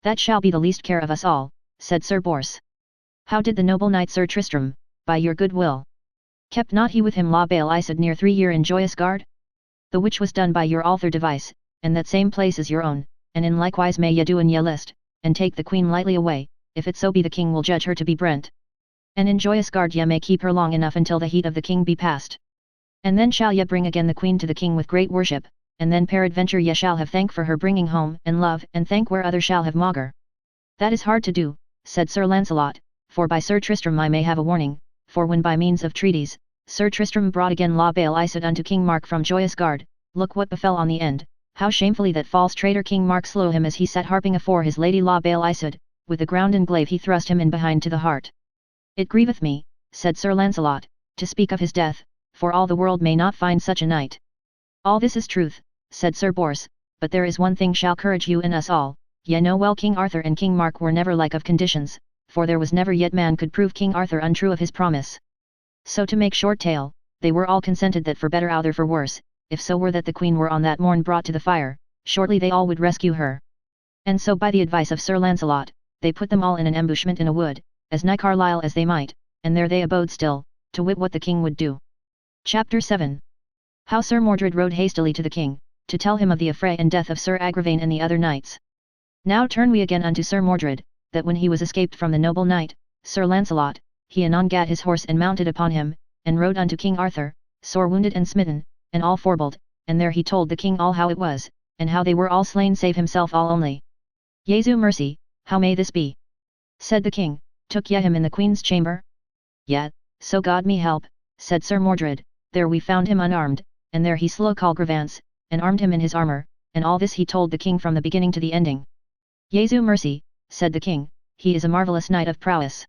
That shall be the least care of us all, said Sir Bors. How did the noble knight Sir Tristram, by your good will? Kept not he with him La Bale Isad near 3 year in joyous guard? The which was done by your Arthur device, and that same place is your own, and in likewise may ye do an ye list, and take the Queen lightly away, if it so be the King will judge her to be brent. And in joyous guard ye may keep her long enough until the heat of the King be past. And then shall ye bring again the Queen to the King with great worship, and then peradventure ye shall have thank for her bringing home and love and thank where other shall have maugre. That is hard to do, said Sir Lancelot, for by Sir Tristram I may have a warning, for when by means of treaties, Sir Tristram brought again La Belle Isoude unto King Mark from Joyous Gard, look what befell on the end, how shamefully that false traitor King Mark slew him as he sat harping afore his lady La Belle Isoude, with the ground and glaive he thrust him in behind to the heart. It grieveth me, said Sir Lancelot, to speak of his death, for all the world may not find such a knight. All this is truth, said Sir Bors, but there is one thing shall courage you and us all, ye know well King Arthur and King Mark were never like of conditions, for there was never yet man could prove King Arthur untrue of his promise. So to make short tale, they were all consented that for better outher for worse, if so were that the queen were on that morn brought to the fire, shortly they all would rescue her. And so by the advice of Sir Lancelot, they put them all in an ambushment in a wood, as nigh Carlisle as they might, and there they abode still, to wit what the king would do. Chapter 7. How Sir Mordred rode hastily to the king, to tell him of the affray and death of Sir Agravaine and the other knights. Now turn we again unto Sir Mordred, that when he was escaped from the noble knight, Sir Lancelot, he anon gat his horse and mounted upon him, and rode unto King Arthur, sore wounded and smitten, and all forbold, and there he told the king all how it was, and how they were all slain save himself all only. Jesu mercy, how may this be? Said the king, took ye him in the queen's chamber? Yet, so God me help, said Sir Mordred, there we found him unarmed, and there he slew Colgrevance, and armed him in his armour, and all this he told the king from the beginning to the ending. Jesu mercy, said the king, he is a marvellous knight of prowess.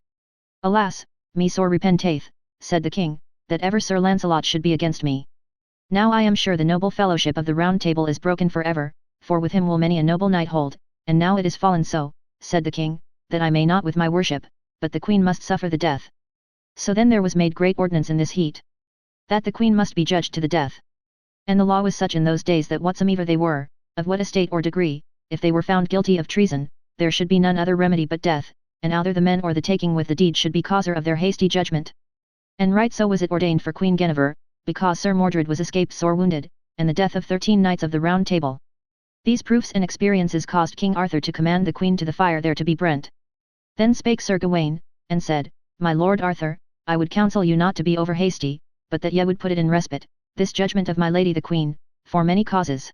Alas, me sore repenteth, said the king, that ever Sir Lancelot should be against me. Now I am sure the noble fellowship of the Round Table is broken for ever, for with him will many a noble knight hold, and now it is fallen so, said the king, that I may not with my worship, but the queen must suffer the death. So then there was made great ordinance in this heat, that the queen must be judged to the death. And the law was such in those days that whatsoever they were, of what estate or degree, if they were found guilty of treason, there should be none other remedy but death, and either the men or the taking with the deed should be causer of their hasty judgment. And right so was it ordained for Queen Guinevere, because Sir Mordred was escaped sore wounded, and the death of 13 knights of the Round Table. These proofs and experiences caused King Arthur to command the queen to the fire there to be brent. Then spake Sir Gawaine, and said, My lord Arthur, I would counsel you not to be over hasty, but that ye would put it in respite, this judgment of my lady the queen, for many causes.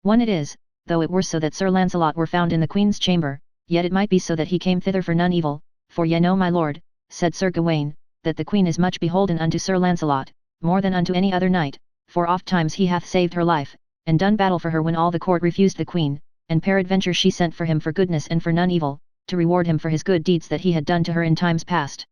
One it is, though it were so that Sir Lancelot were found in the queen's chamber, yet it might be so that he came thither for none evil, for ye know my lord, said Sir Gawaine, that the queen is much beholden unto Sir Lancelot, more than unto any other knight, for oft times he hath saved her life, and done battle for her when all the court refused the queen, and peradventure she sent for him for goodness and for none evil, to reward him for his good deeds that he had done to her in times past.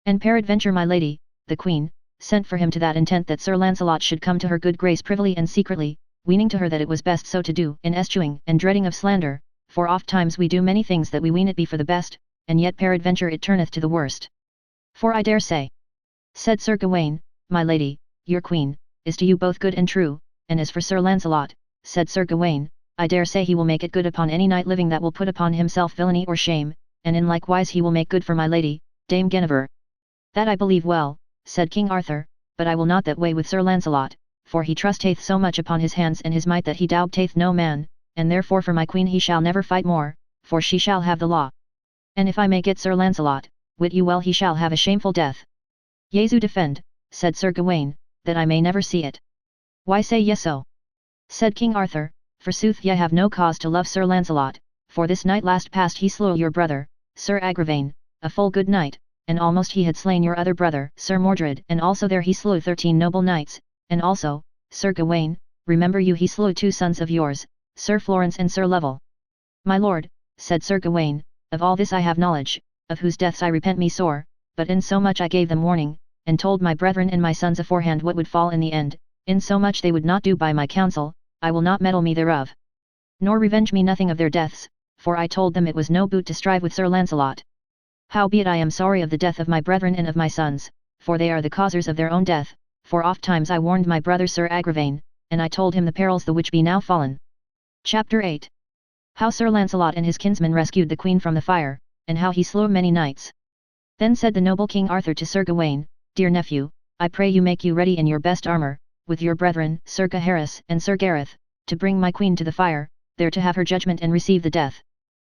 And peradventure my lady, the queen, sent for him to that intent that Sir Lancelot should come to her good grace privily and secretly, weening to her that it was best so to do, in eschewing and dreading of slander, for oft times we do many things that we ween it be for the best, and yet peradventure it turneth to the worst. For I dare say, said Sir Gawaine, my lady, your queen, is to you both good and true, and as for Sir Lancelot, said Sir Gawaine, I dare say he will make it good upon any knight living that will put upon himself villainy or shame, and in likewise he will make good for my lady, Dame Guinevere. That I believe well, said King Arthur, but I will not that way with Sir Lancelot, for he trusteth so much upon his hands and his might that he doubteth no man, and therefore for my queen he shall never fight more, for she shall have the law. And if I may get Sir Lancelot, wit you well he shall have a shameful death. Jesu defend, said Sir Gawaine, that I may never see it. Why say ye so? Said King Arthur, forsooth ye have no cause to love Sir Lancelot, for this night last past he slew your brother, Sir Agravaine, a full good knight, and almost he had slain your other brother, Sir Mordred, and also there he slew 13 noble knights, and also, Sir Gawaine, remember you he slew 2 sons of yours, Sir Florence and Sir Level. My lord, said Sir Gawaine, of all this I have knowledge, of whose deaths I repent me sore, but in so much I gave them warning, and told my brethren and my sons aforehand what would fall in the end, in so much they would not do by my counsel, I will not meddle me thereof. Nor revenge me nothing of their deaths, for I told them it was no boot to strive with Sir Lancelot. Howbeit I am sorry of the death of my brethren and of my sons, for they are the causers of their own death, for oft times I warned my brother Sir Agravaine, and I told him the perils the which be now fallen. Chapter 8. How Sir Lancelot and his kinsmen rescued the queen from the fire, and how he slew many knights. Then said the noble King Arthur to Sir Gawaine, Dear nephew, I pray you make you ready in your best armour, with your brethren Sir Gaheris and Sir Gareth, to bring my queen to the fire, there to have her judgment and receive the death.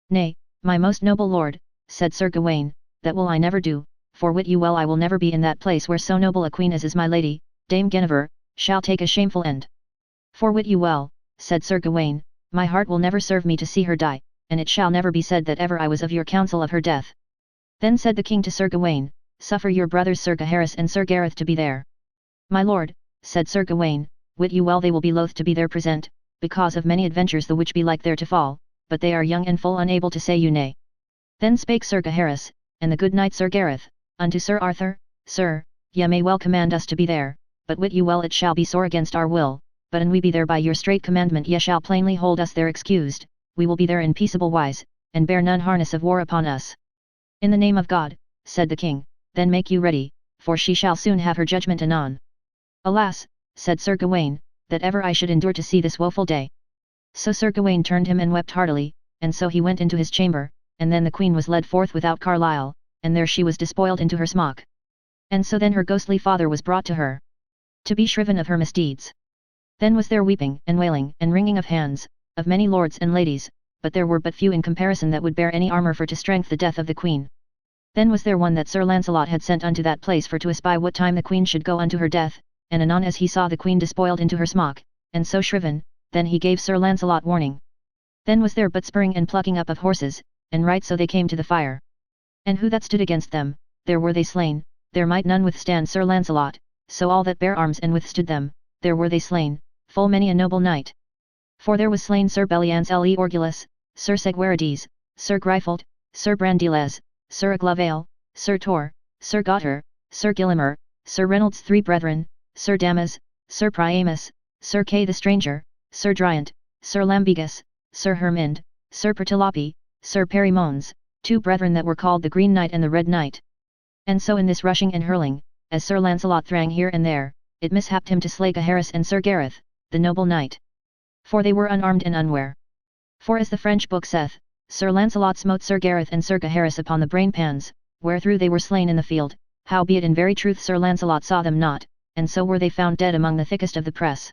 Nay, my most noble lord, said Sir Gawaine, that will I never do, for wit you well I will never be in that place where so noble a queen as is my lady, Dame Guinevere, shall take a shameful end. For wit you well, said Sir Gawaine, my heart will never serve me to see her die, and it shall never be said that ever I was of your counsel of her death. Then said the king to Sir Gawain, suffer your brothers Sir Gaheris and Sir Gareth to be there. My lord, said Sir Gawain, wit you well they will be loath to be there present, because of many adventures the which be like there to fall, but they are young and full unable to say you nay. Then spake Sir Gaheris, and the good knight Sir Gareth, unto Sir Arthur, Sir, ye may well command us to be there, but wit you well it shall be sore against our will, but an we be there by your straight commandment ye shall plainly hold us there excused, we will be there in peaceable wise, and bear none harness of war upon us. In the name of God, said the king, then make you ready, for she shall soon have her judgment anon. Alas, said Sir Gawain, that ever I should endure to see this woeful day. So Sir Gawain turned him and wept heartily, and so he went into his chamber, and then the queen was led forth without Carlisle, and there she was despoiled into her smock. And so then her ghostly father was brought to her, to be shriven of her misdeeds. Then was there weeping, and wailing, and wringing of hands, of many lords and ladies, but there were but few in comparison that would bear any armour for to strength the death of the queen. Then was there one that Sir Lancelot had sent unto that place for to espy what time the queen should go unto her death, and anon as he saw the queen despoiled into her smock, and so shriven, then he gave Sir Lancelot warning. Then was there but spurring and plucking up of horses, and right so they came to the fire. And who that stood against them, there were they slain, there might none withstand Sir Lancelot, so all that bare arms and withstood them, there were they slain, full many a noble knight. For there was slain Sir Belliance le Orgulus, Sir Segwarides, Sir Gryfold, Sir Brandiles, Sir Aglovale, Sir Tor, Sir Gauter, Sir Gillimer, Sir Reynolds three brethren, Sir Damas, Sir Priamus, Sir Kay the stranger, Sir Driant, Sir Lambegus, Sir Hermind, Sir Pertilope, Sir Perimones, two brethren that were called the Green Knight and the Red Knight. And so in this rushing and hurling, as Sir Lancelot thrang here and there, it mishapped him to slay Gaheris and Sir Gareth, the noble knight. For they were unarmed and unware. For as the French book saith, Sir Lancelot smote Sir Gareth and Sir Gaheris upon the brainpans, wherethrough they were slain in the field, howbeit in very truth Sir Lancelot saw them not, and so were they found dead among the thickest of the press.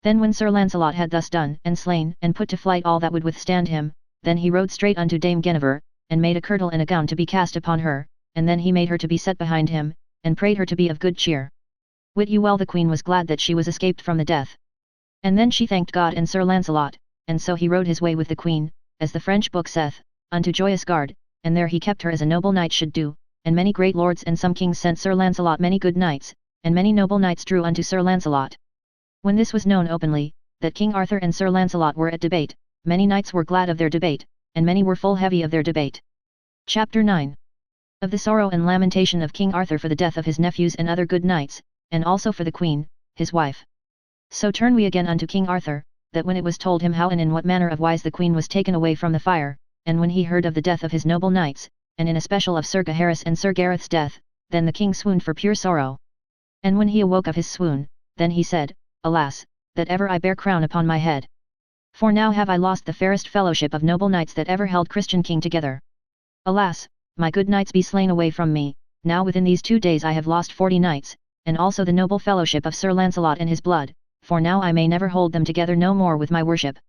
Then when Sir Lancelot had thus done and slain and put to flight all that would withstand him, then he rode straight unto Dame Guinevere, and made a kirtle and a gown to be cast upon her, and then he made her to be set behind him, and prayed her to be of good cheer. Wit you well the queen was glad that she was escaped from the death. And then she thanked God and Sir Lancelot, and so he rode his way with the queen, as the French book saith, unto Joyous Gard, and there he kept her as a noble knight should do, and many great lords and some kings sent Sir Lancelot many good knights, and many noble knights drew unto Sir Lancelot. When this was known openly, that King Arthur and Sir Lancelot were at debate, many knights were glad of their debate, and many were full heavy of their debate. Chapter 9. Of the sorrow and lamentation of King Arthur for the death of his nephews and other good knights, and also for the queen, his wife. So turn we again unto King Arthur, that when it was told him how and in what manner of wise the queen was taken away from the fire, and when he heard of the death of his noble knights, and in especial of Sir Gaheris and Sir Gareth's death, then the king swooned for pure sorrow. And when he awoke of his swoon, then he said, Alas, that ever I bear crown upon my head. For now have I lost the fairest fellowship of noble knights that ever held Christian king together. Alas, my good knights be slain away from me, now within these 2 days I have lost 40 knights, and also the noble fellowship of Sir Lancelot and his blood, for now I may never hold them together no more with my worship.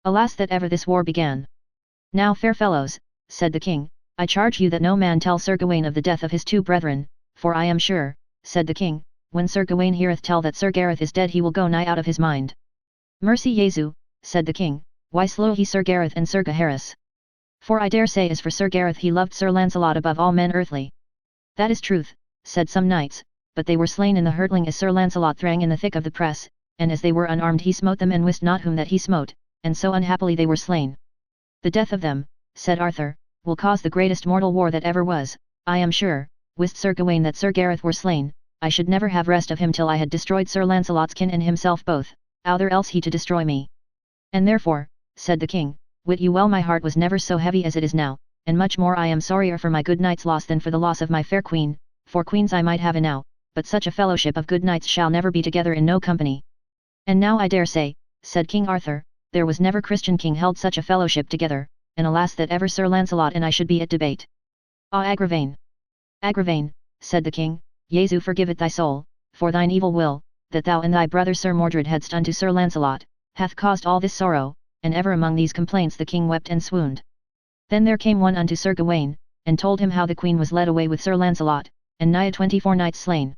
Alas that ever this war began. Now fair fellows, said the king, I charge you that no man tell Sir Gawain of the death of his 2 brethren, for I am sure, said the king, when Sir Gawain heareth tell that Sir Gareth is dead he will go nigh out of his mind. Mercy Jesu, said the king, why slew he Sir Gareth and Sir Gaheris? For I dare say as for Sir Gareth he loved Sir Lancelot above all men earthly. That is truth, said some knights, but they were slain in the hurtling as Sir Lancelot thrang in the thick of the press, and as they were unarmed he smote them and wist not whom that he smote, and so unhappily they were slain. The death of them, said Arthur, will cause the greatest mortal war that ever was, I am sure, wist Sir Gawain that Sir Gareth were slain, I should never have rest of him till I had destroyed Sir Lancelot's kin and himself both, outher else he to destroy me. And therefore, said the king, wit you well my heart was never so heavy as it is now, and much more I am sorrier for my good knight's loss than for the loss of my fair queen, for queens I might have enow, but such a fellowship of good knights shall never be together in no company. And now I dare say, said King Arthur, there was never Christian king held such a fellowship together, and alas that ever Sir Lancelot and I should be at debate. Ah Agravain! Agravain, said the king, Jesu forgive it thy soul, for thine evil will, that thou and thy brother Sir Mordred hadst unto Sir Lancelot, hath caused all this sorrow, and ever among these complaints the king wept and swooned. Then there came one unto Sir Gawain, and told him how the queen was led away with Sir Lancelot, and nigh 24 knights slain.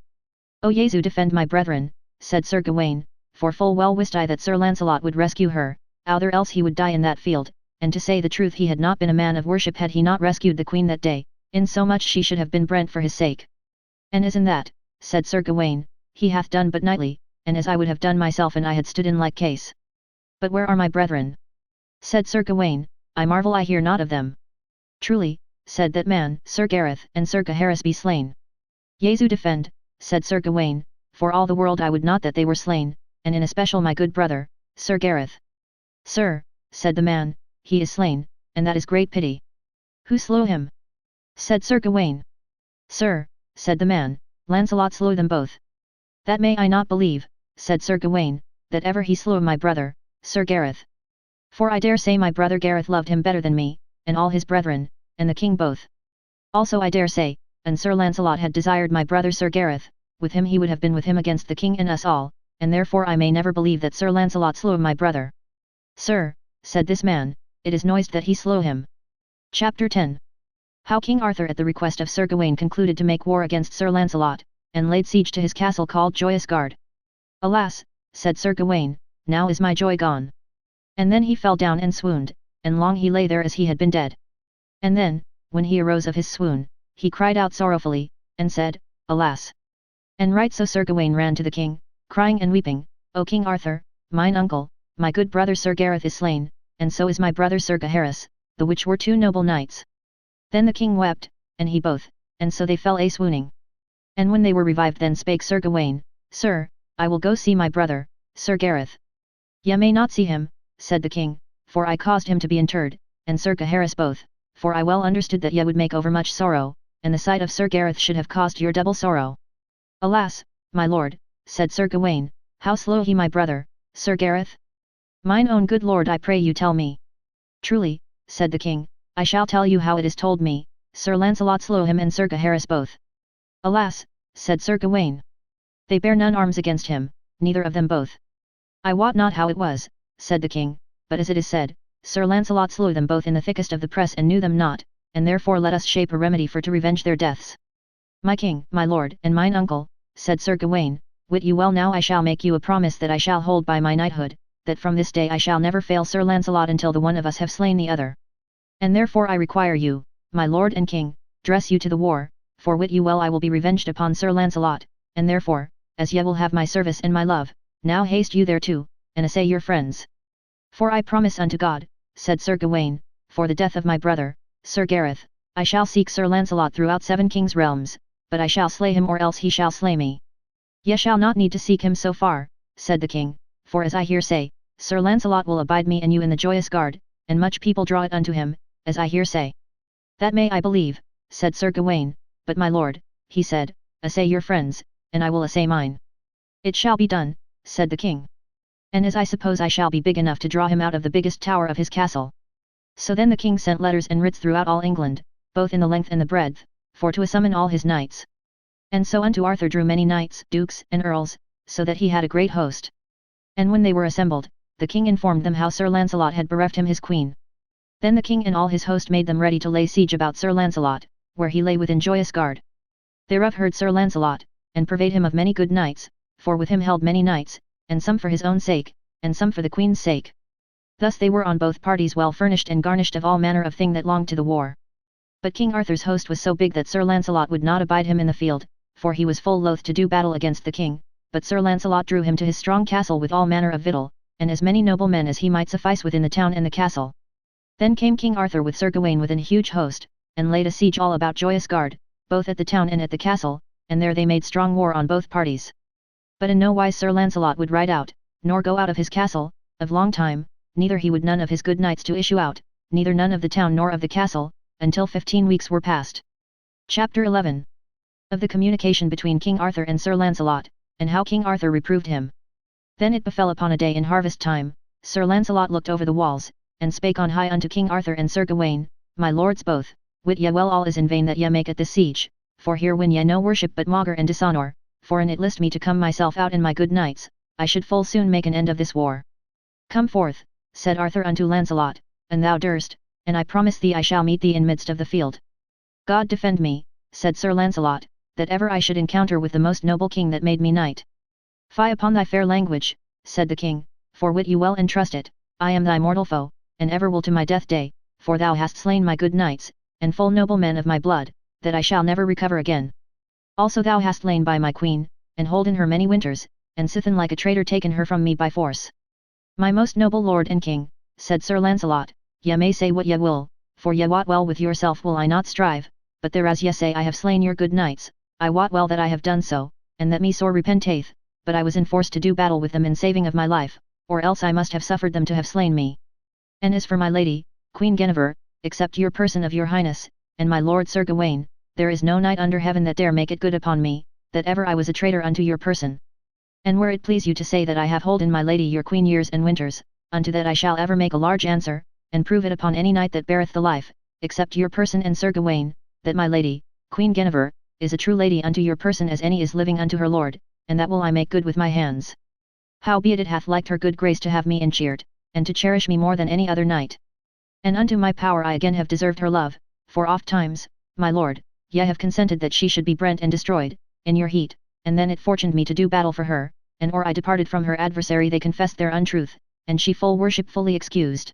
O Jesu defend my brethren, said Sir Gawain, for full well wist I that Sir Lancelot would rescue her, outher else he would die in that field, and to say the truth he had not been a man of worship had he not rescued the queen that day, insomuch she should have been brent for his sake. And as in that, said Sir Gawain, he hath done but knightly, and as I would have done myself and I had stood in like case. But where are my brethren? Said Sir Gawain, I marvel I hear not of them. Truly, said that man, Sir Gareth and Sir Gaheris be slain. Jesu defend, said Sir Gawain, for all the world I would not that they were slain, and in especial my good brother, Sir Gareth. Sir, said the man, he is slain, and that is great pity. Who slew him? Said Sir Gawain. Sir, said the man, Lancelot slew them both. That may I not believe, said Sir Gawain, that ever he slew my brother, Sir Gareth. For I dare say my brother Gareth loved him better than me, and all his brethren, and the king both. Also I dare say, and Sir Lancelot had desired my brother Sir Gareth, with him he would have been with him against the king and us all, and therefore I may never believe that Sir Lancelot slew my brother. Sir, said this man, it is noised that he slew him. Chapter 10. How King Arthur at the request of Sir Gawain concluded to make war against Sir Lancelot, and laid siege to his castle called Joyous Gard. Alas, said Sir Gawain, now is my joy gone. And then he fell down and swooned, and long he lay there as he had been dead. And then, when he arose of his swoon, he cried out sorrowfully, and said, Alas! And right so Sir Gawain ran to the king, crying and weeping, O King Arthur, mine uncle, my good brother Sir Gareth is slain, and so is my brother Sir Gaheris, the which were two noble knights. Then the king wept, and he both, and so they fell a-swooning. And when they were revived then spake Sir Gawain, Sir, I will go see my brother, Sir Gareth. Ye may not see him, said the king, for I caused him to be interred, and Sir Gaheris both, for I well understood that ye would make overmuch sorrow, and the sight of Sir Gareth should have caused your double sorrow. Alas, my lord, said Sir Gawain, how slew he my brother, Sir Gareth? Mine own good lord I pray you tell me. Truly, said the king, I shall tell you how it is told me, Sir Lancelot slew him and Sir Gaheris both. Alas, said Sir Gawain. They bear none arms against him, neither of them both. I wot not how it was, said the king, but as it is said, Sir Lancelot slew them both in the thickest of the press and knew them not, and therefore let us shape a remedy for to revenge their deaths. My king, my lord, and mine uncle, said Sir Gawain, wit you well now I shall make you a promise that I shall hold by my knighthood, that from this day I shall never fail Sir Lancelot until the one of us have slain the other. And therefore I require you, my lord and king, dress you to the war, for wit you well I will be revenged upon Sir Lancelot, and therefore, as ye will have my service and my love, now haste you thereto, and assay your friends. For I promise unto God, said Sir Gawain, for the death of my brother, Sir Gareth, I shall seek Sir Lancelot throughout 7 kings' realms, but I shall slay him or else he shall slay me. Ye shall not need to seek him so far, said the king, for as I hear say, Sir Lancelot will abide me and you in the Joyous Gard, and much people draw it unto him, as I hear say. That may I believe, said Sir Gawain, but my lord, he said, assay your friends, and I will assay mine. It shall be done, said the king. And as I suppose I shall be big enough to draw him out of the biggest tower of his castle. So then the king sent letters and writs throughout all England, both in the length and the breadth, for to summon all his knights. And so unto Arthur drew many knights, dukes, and earls, so that he had a great host. And when they were assembled, the king informed them how Sir Lancelot had bereft him his queen. Then the king and all his host made them ready to lay siege about Sir Lancelot, where he lay within Joyous Gard. Thereof heard Sir Lancelot, and purveyed him of many good knights, for with him held many knights, and some for his own sake, and some for the queen's sake. Thus they were on both parties well furnished and garnished of all manner of thing that longed to the war. But King Arthur's host was so big that Sir Lancelot would not abide him in the field, for he was full loath to do battle against the king, but Sir Lancelot drew him to his strong castle with all manner of victual, and as many noble men as he might suffice within the town and the castle. Then came King Arthur with Sir Gawain with an huge host, and laid a siege all about Joyous Gard, both at the town and at the castle, and there they made strong war on both parties. But in no wise Sir Lancelot would ride out, nor go out of his castle, of long time, neither he would none of his good knights to issue out, neither none of the town nor of the castle, until 15 weeks were past. Chapter 11. Of the communication between King Arthur and Sir Lancelot, and how King Arthur reproved him. Then it befell upon a day in harvest time, Sir Lancelot looked over the walls, and spake on high unto King Arthur and Sir Gawain, My lords both, wit ye well all is in vain that ye make at this siege, for here win ye no worship but maugre and dishonour, for an it list me to come myself out and my good knights, I should full soon make an end of this war. Come forth, said Arthur unto Lancelot, and thou durst, and I promise thee I shall meet thee in midst of the field. God defend me, said Sir Lancelot, that ever I should encounter with the most noble king that made me knight. Fie upon thy fair language, said the king, for wit you well and trust it, I am thy mortal foe, and ever will to my death day, for thou hast slain my good knights, and full noble men of my blood, that I shall never recover again. Also thou hast lain by my queen, and holden her many winters, and sithen like a traitor taken her from me by force. My most noble lord and king, said Sir Lancelot, ye may say what ye will, for ye wot well with yourself will I not strive, but thereas ye say I have slain your good knights, I wot well that I have done so, and that me sore repenteth, but I was enforced to do battle with them in saving of my life, or else I must have suffered them to have slain me. And as for my lady, Queen Guinevere, except your person of your highness, and my lord Sir Gawain, there is no knight under heaven that dare make it good upon me, that ever I was a traitor unto your person. And were it please you to say that I have holden my lady your queen years and winters, unto that I shall ever make a large answer, and prove it upon any knight that beareth the life, except your person and Sir Gawain, that my lady, Queen Guinevere, is a true lady unto your person as any is living unto her lord, and that will I make good with my hands. Howbeit it hath liked her good grace to have me encheered, and to cherish me more than any other knight. And unto my power I again have deserved her love, for oft times, my lord, ye have consented that she should be brent and destroyed, in your heat, and then it fortuned me to do battle for her, and or I departed from her adversary they confessed their untruth, and she full worshipfully excused.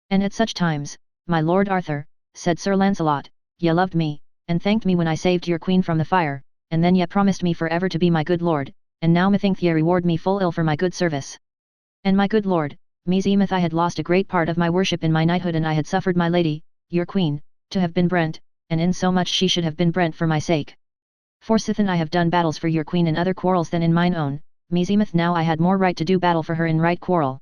And at such times, my lord Arthur, said Sir Lancelot, ye loved me, and thanked me when I saved your queen from the fire, and then ye promised me for ever to be my good lord, and now methinks ye reward me full ill for my good service. And my good lord, meseemeth I had lost a great part of my worship in my knighthood and I had suffered my lady, your queen, to have been brent, and in so much she should have been brent for my sake. For sithen I have done battles for your queen in other quarrels than in mine own, meseemeth now I had more right to do battle for her in right quarrel.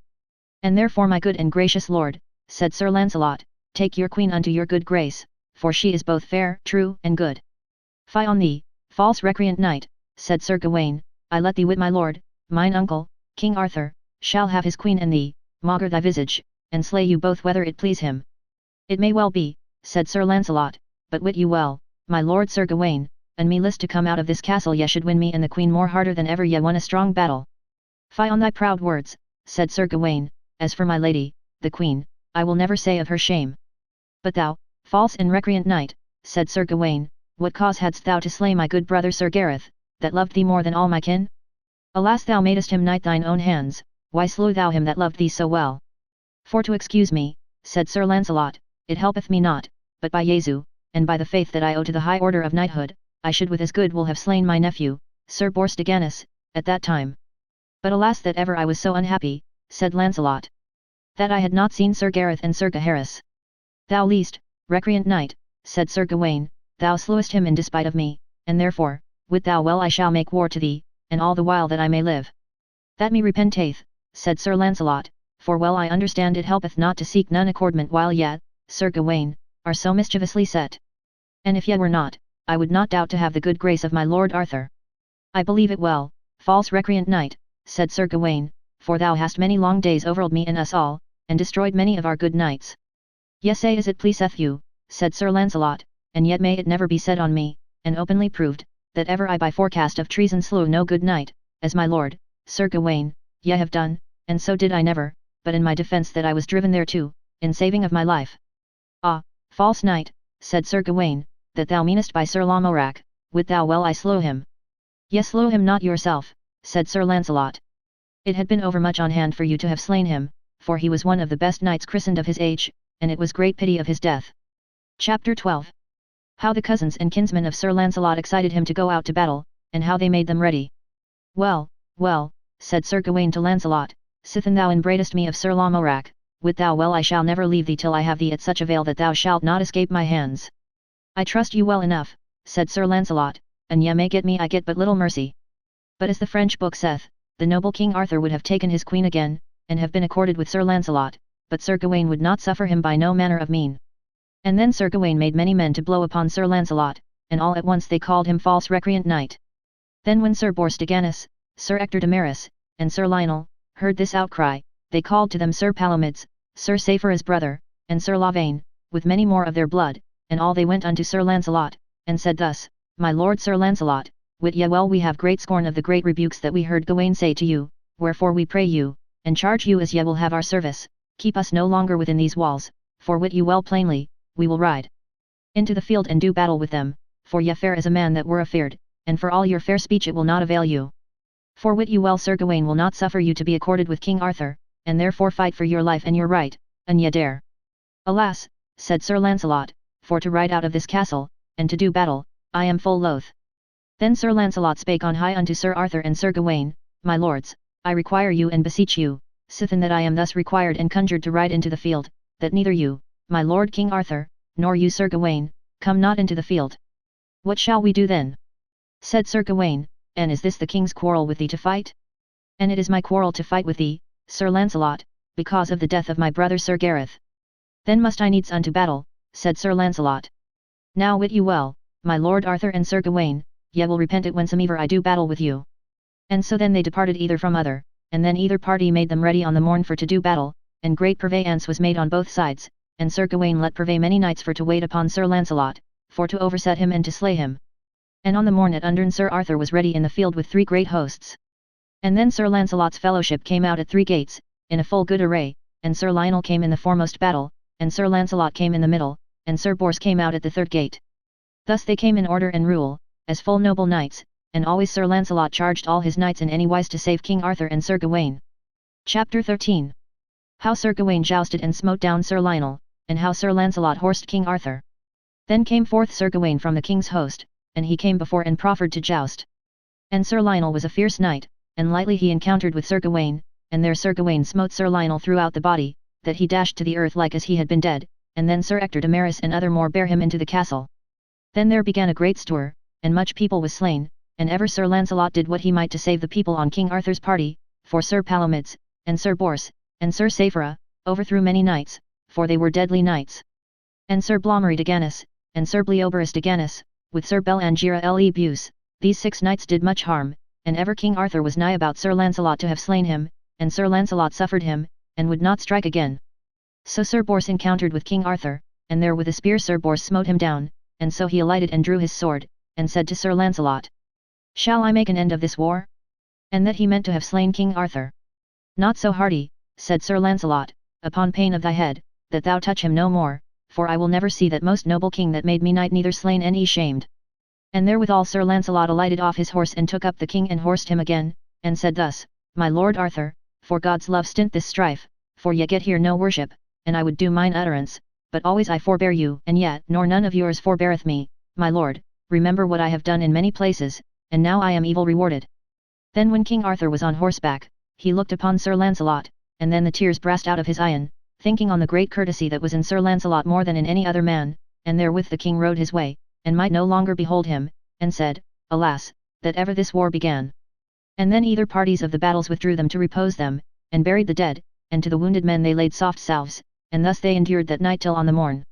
And therefore my good and gracious lord, said Sir Lancelot, take your queen unto your good grace, for she is both fair, true, and good. Fie on thee, false recreant knight, said Sir Gawain, I let thee wit my lord, mine uncle, King Arthur, shall have his queen and thee, maugre thy visage, and slay you both whether it please him. It may well be, said Sir Lancelot, but wit you well, my lord Sir Gawain, and me list to come out of this castle ye should win me and the queen more harder than ever ye won a strong battle. Fie on thy proud words, said Sir Gawain, as for my lady, the queen, I will never say of her shame. But thou, false and recreant knight, said Sir Gawain, what cause hadst thou to slay my good brother Sir Gareth, that loved thee more than all my kin? Alas thou madest him knight thine own hands, why slew thou him that loved thee so well? For to excuse me, said Sir Lancelot, it helpeth me not, but by Jesu, and by the faith that I owe to the high order of knighthood, I should with as good will have slain my nephew, Sir Bors de Ganis, at that time. But alas that ever I was so unhappy, said Lancelot, that I had not seen Sir Gareth and Sir Gaheris. Thou least, recreant knight, said Sir Gawain, thou slewest him in despite of me, and therefore, wit thou well I shall make war to thee, and all the while that I may live. That me repenteth, said Sir Lancelot, for well I understand it helpeth not to seek none accordment while yet, Sir Gawain, are so mischievously set. And if ye were not, I would not doubt to have the good grace of my lord Arthur. I believe it well, false recreant knight, said Sir Gawain, for thou hast many long days overruled me and us all, and destroyed many of our good knights. Ye say as it pleaseth you, said Sir Lancelot, and yet may it never be said on me, and openly proved, that ever I by forecast of treason slew no good knight, as my lord, Sir Gawain, ye have done, and so did I never, but in my defence that I was driven thereto, in saving of my life. Ah, false knight, said Sir Gawain, that thou meanest by Sir Lamorak, wit thou well I slew him. Ye slew him not yourself, said Sir Lancelot. It had been overmuch on hand for you to have slain him, for he was one of the best knights christened of his age, and it was great pity of his death. Chapter 12. How the cousins and kinsmen of Sir Lancelot excited him to go out to battle, and how they made them ready. Well, well, said Sir Gawain to Lancelot, sithen thou embradest me of Sir Lamorak, wit thou well I shall never leave thee till I have thee at such avail that thou shalt not escape my hands. I trust you well enough, said Sir Lancelot, and ye may get me I get but little mercy. But as the French book saith, the noble King Arthur would have taken his queen again, and have been accorded with Sir Lancelot, but Sir Gawain would not suffer him by no manner of mean. And then Sir Gawain made many men to blow upon Sir Lancelot, and all at once they called him false recreant knight. Then when Sir Bors de Ganis, Sir Ector de Maris, and Sir Lionel, heard this outcry, they called to them Sir Palomides, Sir Saphira's brother, and Sir Lavaine, with many more of their blood, and all they went unto Sir Lancelot, and said thus, My lord Sir Lancelot, wit ye well we have great scorn of the great rebukes that we heard Gawain say to you, wherefore we pray you, and charge you as ye will have our service, keep us no longer within these walls, for wit you well plainly, we will ride into the field and do battle with them, for ye fare as a man that were afeard, and for all your fair speech it will not avail you. For wit you well Sir Gawain will not suffer you to be accorded with King Arthur, and therefore fight for your life and your right, an ye dare. Alas, said Sir Lancelot, for to ride out of this castle, and to do battle, I am full loath. Then Sir Lancelot spake on high unto Sir Arthur and Sir Gawain, My lords, I require you and beseech you, sithen that I am thus required and conjured to ride into the field, that neither you, my lord King Arthur, nor you Sir Gawain, come not into the field. What shall we do then? Said Sir Gawain, and is this the king's quarrel with thee to fight? And it is my quarrel to fight with thee, Sir Lancelot, because of the death of my brother Sir Gareth. Then must I needs unto battle, said Sir Lancelot. Now wit you well, my lord Arthur and Sir Gawain, ye will repent it whensomever I do battle with you. And so then they departed either from other, and then either party made them ready on the morn for to do battle, and great purveyance was made on both sides, and Sir Gawain let purvey many knights for to wait upon Sir Lancelot, for to overset him and to slay him. And on the morn at undern Sir Arthur was ready in the field with 3 great hosts. And then Sir Lancelot's fellowship came out at 3 gates, in a full good array, and Sir Lionel came in the foremost battle, and Sir Lancelot came in the middle, and Sir Bors came out at the 3rd gate. Thus they came in order and rule, as full noble knights, and always Sir Lancelot charged all his knights in any wise to save King Arthur and Sir Gawain. Chapter 13. How Sir Gawain jousted and smote down Sir Lionel, and how Sir Lancelot horsed King Arthur. Then came forth Sir Gawain from the king's host, and he came before and proffered to joust. And Sir Lionel was a fierce knight, and lightly he encountered with Sir Gawain, and there Sir Gawain smote Sir Lionel throughout the body, that he dashed to the earth like as he had been dead, and then Sir Ector de Maris and other more bare him into the castle. Then there began a great stir, and much people was slain, and ever Sir Lancelot did what he might to save the people on King Arthur's party, for Sir Palomides, and Sir Bors, and Sir Saphira, overthrew many knights, for they were deadly knights. And Sir Blommery de Gannis, and Sir Bleoberis de Gannis, with Sir Belangira le Buse, these 6 knights did much harm, and ever King Arthur was nigh about Sir Lancelot to have slain him, and Sir Lancelot suffered him, and would not strike again. So Sir Bors encountered with King Arthur, and there with a spear Sir Bors smote him down, and so he alighted and drew his sword, and said to Sir Lancelot, Shall I make an end of this war? And that he meant to have slain King Arthur. Not so hardy, said Sir Lancelot, upon pain of thy head, that thou touch him no more, for I will never see that most noble king that made me knight neither slain and shamed. And therewithal Sir Lancelot alighted off his horse and took up the king and horsed him again, and said thus, My lord Arthur, for God's love stint this strife, for ye get here no worship, and I would do mine utterance, but always I forbear you, and yet nor none of yours forbeareth me, my lord, remember what I have done in many places, and now I am evil rewarded. Then when King Arthur was on horseback, he looked upon Sir Lancelot, and then the tears brast out of his eyen, thinking on the great courtesy that was in Sir Lancelot more than in any other man, and therewith the king rode his way, and might no longer behold him, and said, Alas, that ever this war began. And then either parties of the battles withdrew them to repose them, and buried the dead, and to the wounded men they laid soft salves, and thus they endured that night till on the morn.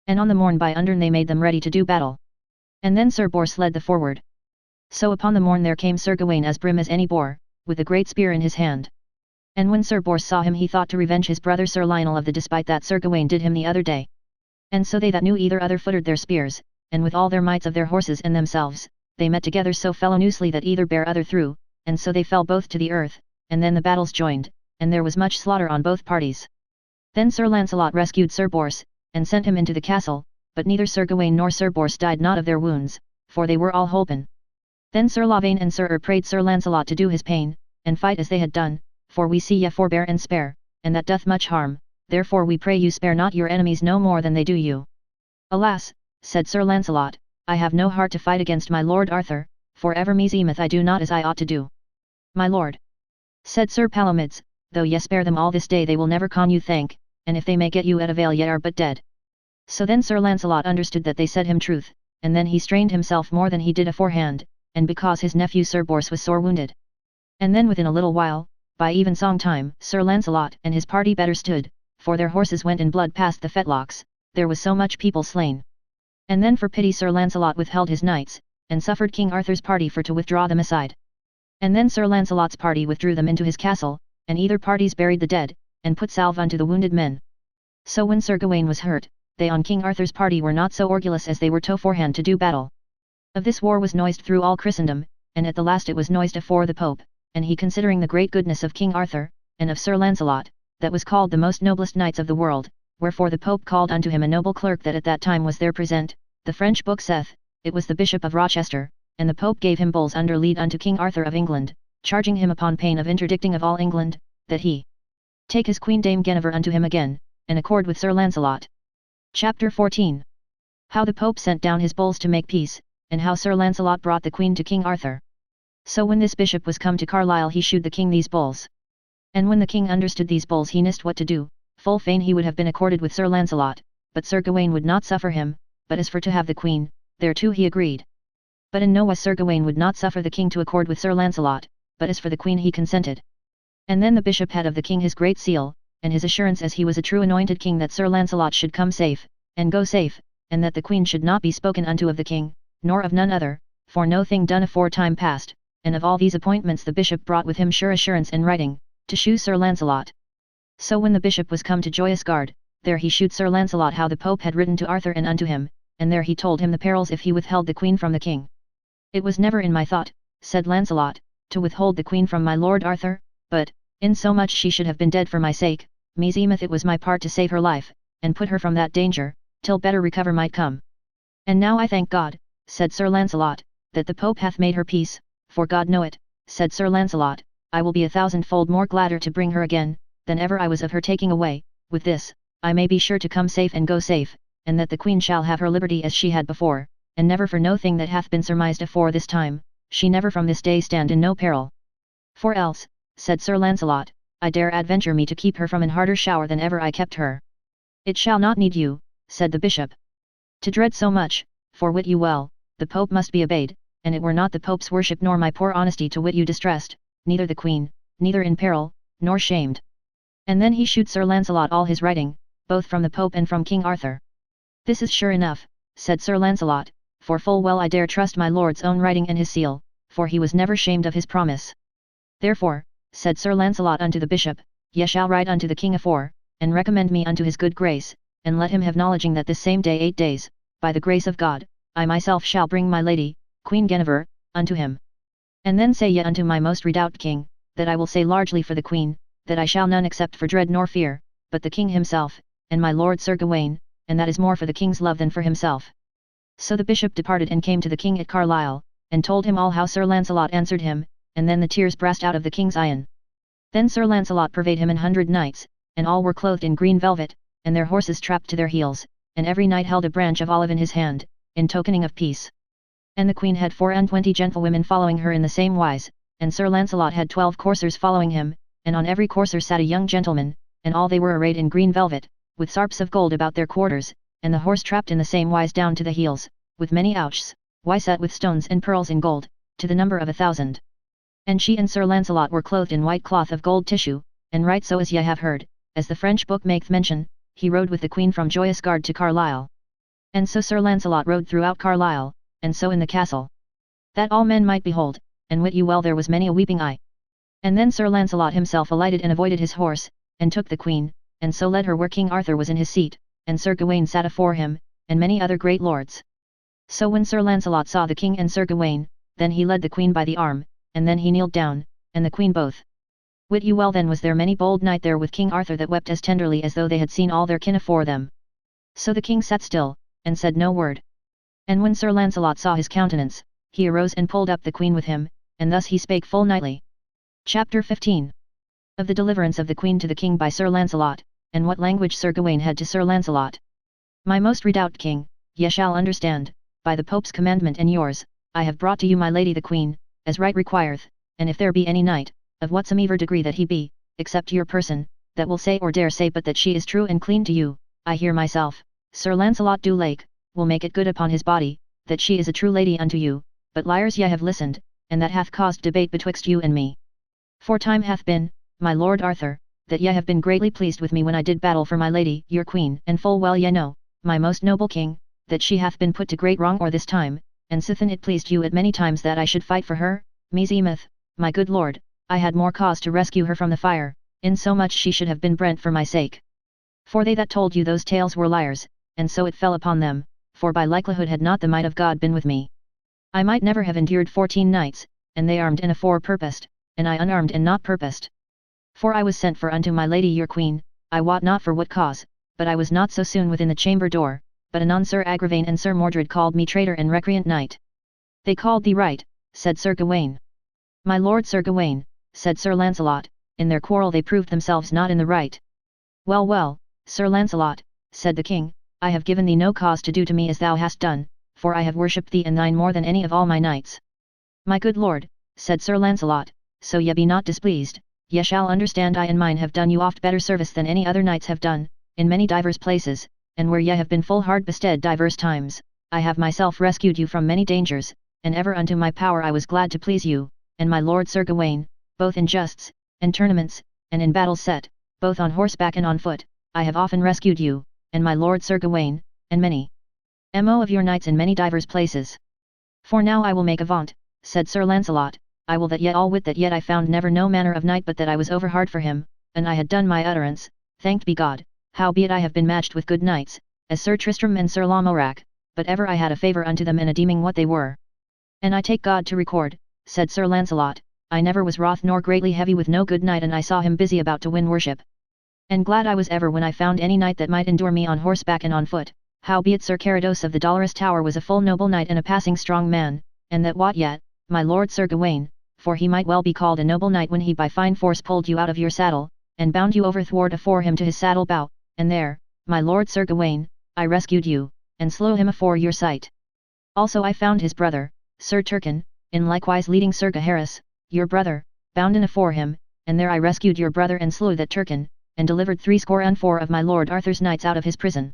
And on the morn by undern they made them ready to do battle. And then Sir Bors led the forward. So upon the morn there came Sir Gawain as brim as any boar, with a great spear in his hand. And when Sir Bors saw him he thought to revenge his brother Sir Lionel of the despite that Sir Gawain did him the other day. And so they that knew either other footed their spears, and with all their mights of their horses and themselves, they met together so feloniously that either bare other through, and so they fell both to the earth, and then the battles joined, and there was much slaughter on both parties. Then Sir Lancelot rescued Sir Bors, and sent him into the castle, but neither Sir Gawain nor Sir Bors died not of their wounds, for they were all holpen. Then Sir Lavaine and Sir prayed Sir Lancelot to do his pain, and fight as they had done, for we see ye forbear and spare, and that doth much harm, therefore we pray you spare not your enemies no more than they do you. Alas, said Sir Lancelot, I have no heart to fight against my lord Arthur, for ever meseemeth I do not as I ought to do. My lord, said Sir Palomides, though ye spare them all this day they will never con you thank, and if they may get you at avail ye are but dead. So then Sir Lancelot understood that they said him truth, and then he strained himself more than he did aforehand, and because his nephew Sir Bors was sore wounded. And then within a little while, by evensong time, Sir Lancelot and his party better stood, for their horses went in blood past the fetlocks, there was so much people slain. And then for pity Sir Lancelot withheld his knights, and suffered King Arthur's party for to withdraw them aside. And then Sir Lancelot's party withdrew them into his castle, and either parties buried the dead, and put salve unto the wounded men. So when Sir Gawain was hurt, they on King Arthur's party were not so orgulous as they were toforehand to do battle. Of this war was noised through all Christendom, and at the last it was noised afore the Pope, and he considering the great goodness of King Arthur, and of Sir Lancelot, that was called the most noblest knights of the world, wherefore the Pope called unto him a noble clerk that at that time was there present, the French book saith, it was the Bishop of Rochester, and the Pope gave him bulls under lead unto King Arthur of England, charging him upon pain of interdicting of all England, that he take his Queen Dame Guinevere unto him again, and accord with Sir Lancelot. Chapter 14. How the Pope sent down his bulls to make peace, and how Sir Lancelot brought the Queen to King Arthur. So when this bishop was come to Carlisle he shewed the king these bulls. And when the king understood these bulls he nist what to do, full fain he would have been accorded with Sir Lancelot, but Sir Gawain would not suffer him, but as for to have the Queen, thereto he agreed. But in no wise Sir Gawain would not suffer the king to accord with Sir Lancelot, but as for the Queen he consented. And then the bishop had of the king his great seal, and his assurance as he was a true anointed king that Sir Lancelot should come safe, and go safe, and that the Queen should not be spoken unto of the king, nor of none other, for no thing done afore time past, and of all these appointments the bishop brought with him sure assurance in writing, to shew Sir Lancelot. So when the bishop was come to Joyous Gard, there he shewed Sir Lancelot how the Pope had written to Arthur and unto him, and there he told him the perils if he withheld the Queen from the king. It was never in my thought, said Lancelot, to withhold the Queen from my lord Arthur, but, insomuch she should have been dead for my sake, meseemeth it was my part to save her life, and put her from that danger, till better recover might come. And now I thank God, said Sir Lancelot, that the Pope hath made her peace, for God know it, said Sir Lancelot, I will be 1,000-fold more gladder to bring her again, than ever I was of her taking away. With this, I may be sure to come safe and go safe, and that the Queen shall have her liberty as she had before, and never for no thing that hath been surmised afore this time, she never from this day stand in no peril. For else, said Sir Lancelot, I dare adventure me to keep her from an harder shower than ever I kept her. It shall not need you, said the bishop, to dread so much, for wit you well, the Pope must be obeyed, and it were not the Pope's worship nor my poor honesty to wit you distressed, neither the Queen, neither in peril, nor shamed. And then he shewed Sir Lancelot all his writing, both from the Pope and from King Arthur. This is sure enough, said Sir Lancelot, for full well I dare trust my lord's own writing and his seal, for he was never shamed of his promise. Therefore, said Sir Lancelot unto the bishop, ye shall write unto the king afore, and recommend me unto his good grace, and let him have knowledging that this same day 8 days, by the grace of God, I myself shall bring my lady, Queen Guinevere, unto him. And then say ye unto my most redoubt king, that I will say largely for the Queen, that I shall none accept for dread nor fear, but the king himself, and my lord Sir Gawain, and that is more for the king's love than for himself. So the bishop departed and came to the king at Carlisle, and told him all how Sir Lancelot answered him, and then the tears brast out of the king's eyen. Then Sir Lancelot purveyed him 100 knights, and all were clothed in green velvet, and their horses trapped to their heels, and every knight held a branch of olive in his hand, in tokening of peace. And the Queen had 24 gentlewomen following her in the same wise, and Sir Lancelot had 12 coursers following him, and on every courser sat a young gentleman, and all they were arrayed in green velvet, with sarps of gold about their quarters, and the horse trapped in the same wise down to the heels, with many ouches, set with stones and pearls in gold, to the number of 1,000. And she and Sir Lancelot were clothed in white cloth of gold tissue, and right so as ye have heard, as the French book maketh mention, he rode with the Queen from Joyous Gard to Carlisle. And so Sir Lancelot rode throughout Carlisle, and so in the castle, that all men might behold, and wit you well there was many a weeping eye. And then Sir Lancelot himself alighted and avoided his horse, and took the Queen, and so led her where King Arthur was in his seat, and Sir Gawain sat afore him, and many other great lords. So when Sir Lancelot saw the king and Sir Gawain, then he led the Queen by the arm, and then he kneeled down, and the Queen both. Wit you well then was there many bold knight there with King Arthur that wept as tenderly as though they had seen all their kin afore them. So the king sat still, and said no word. And when Sir Lancelot saw his countenance, he arose and pulled up the Queen with him, and thus he spake full knightly. Chapter 15. Of the deliverance of the Queen to the king by Sir Lancelot, and what language Sir Gawain had to Sir Lancelot. My most redoubt king, ye shall understand, by the Pope's commandment and yours, I have brought to you my lady the Queen, as right requireth, and if there be any knight, of whatsoever degree that he be, except your person, that will say or dare say but that she is true and clean to you, I hear myself, Sir Lancelot du Lake, will make it good upon his body, that she is a true lady unto you, but liars ye have listened, and that hath caused debate betwixt you and me. For time hath been, my lord Arthur, that ye have been greatly pleased with me when I did battle for my lady, your Queen, and full well ye know, my most noble king, that she hath been put to great wrong or this time, and sithen it pleased you at many times that I should fight for her, meseemeth, my good lord, I had more cause to rescue her from the fire, insomuch she should have been brent for my sake. For they that told you those tales were liars, and so it fell upon them, for by likelihood had not the might of God been with me, I might never have endured 14 knights, and they armed and afore purposed, and I unarmed and not purposed. For I was sent for unto my lady your Queen, I wot not for what cause, but I was not so soon within the chamber door, but anon Sir Agravaine and Sir Mordred called me traitor and recreant knight. They called thee right, said Sir Gawain. My lord Sir Gawain, said Sir Lancelot, in their quarrel they proved themselves not in the right. Well well, Sir Lancelot, said the king, I have given thee no cause to do to me as thou hast done, for I have worshipped thee and thine more than any of all my knights. My good lord, said Sir Lancelot, so ye be not displeased, ye shall understand I and mine have done you oft better service than any other knights have done, in many divers places, and where ye have been full hard bestead divers times, I have myself rescued you from many dangers, and ever unto my power I was glad to please you, and my lord Sir Gawain, both in justs, and tournaments, and in battles set, both on horseback and on foot, I have often rescued you, and my lord Sir Gawain, and many of your knights in many divers places. For now I will make avaunt, said Sir Lancelot, I will that yet all wit that yet I found never no manner of knight but that I was over hard for him, and I had done my utterance, thanked be God, howbeit I have been matched with good knights, as Sir Tristram and Sir Lamorak, but ever I had a favour unto them in a deeming what they were. And I take God to record, said Sir Lancelot, I never was wroth nor greatly heavy with no good knight and I saw him busy about to win worship. And glad I was ever when I found any knight that might endure me on horseback and on foot, howbeit Sir Carados of the Dolorous Tower was a full noble knight and a passing strong man, and that wot yet, my lord Sir Gawain, for he might well be called a noble knight when he by fine force pulled you out of your saddle, and bound you over thwart afore him to his saddle bow, and there, my lord Sir Gawain, I rescued you, and slew him afore your sight. Also I found his brother, Sir Turquin, in likewise leading Sir Gaheris, your brother, bounden afore him, and there I rescued your brother and slew that Turquin, and delivered 64 of my lord Arthur's knights out of his prison.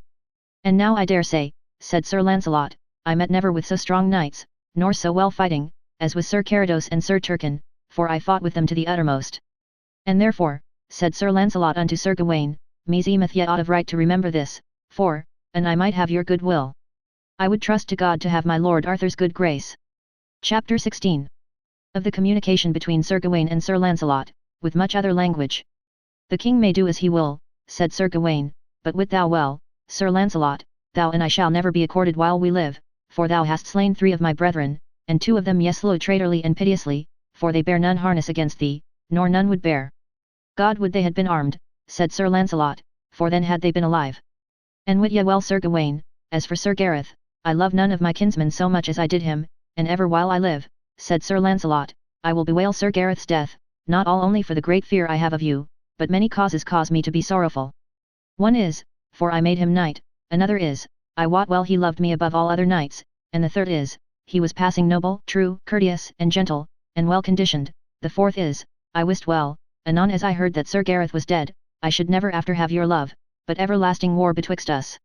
And now I dare say, said Sir Lancelot, I met never with so strong knights, nor so well fighting, as with Sir Carados and Sir Turquin, for I fought with them to the uttermost. And therefore, said Sir Lancelot unto Sir Gawain, meseemeth ye ought of right to remember this, for, an I might have your good will, I would trust to God to have my lord Arthur's good grace. Chapter 16. Of the communication between Sir Gawain and Sir Lancelot, with much other language. The king may do as he will, said Sir Gawain, but wit thou well, Sir Lancelot, thou and I shall never be accorded while we live, for thou hast slain 3 of my brethren, and 2 of them ye slew traitorly and piteously, for they bear none harness against thee, nor none would bear. God would they had been armed, said Sir Lancelot, for then had they been alive. And wit ye well Sir Gawain, as for Sir Gareth, I love none of my kinsmen so much as I did him, and ever while I live, said Sir Lancelot, I will bewail Sir Gareth's death, not all only for the great fear I have of you, but many causes cause me to be sorrowful. One is, for I made him knight, another is, I wot well he loved me above all other knights, and the third is, he was passing noble, true, courteous, and gentle, and well conditioned, the fourth is, I wist well, anon as I heard that Sir Gareth was dead, I should never after have your love, but everlasting war betwixt us.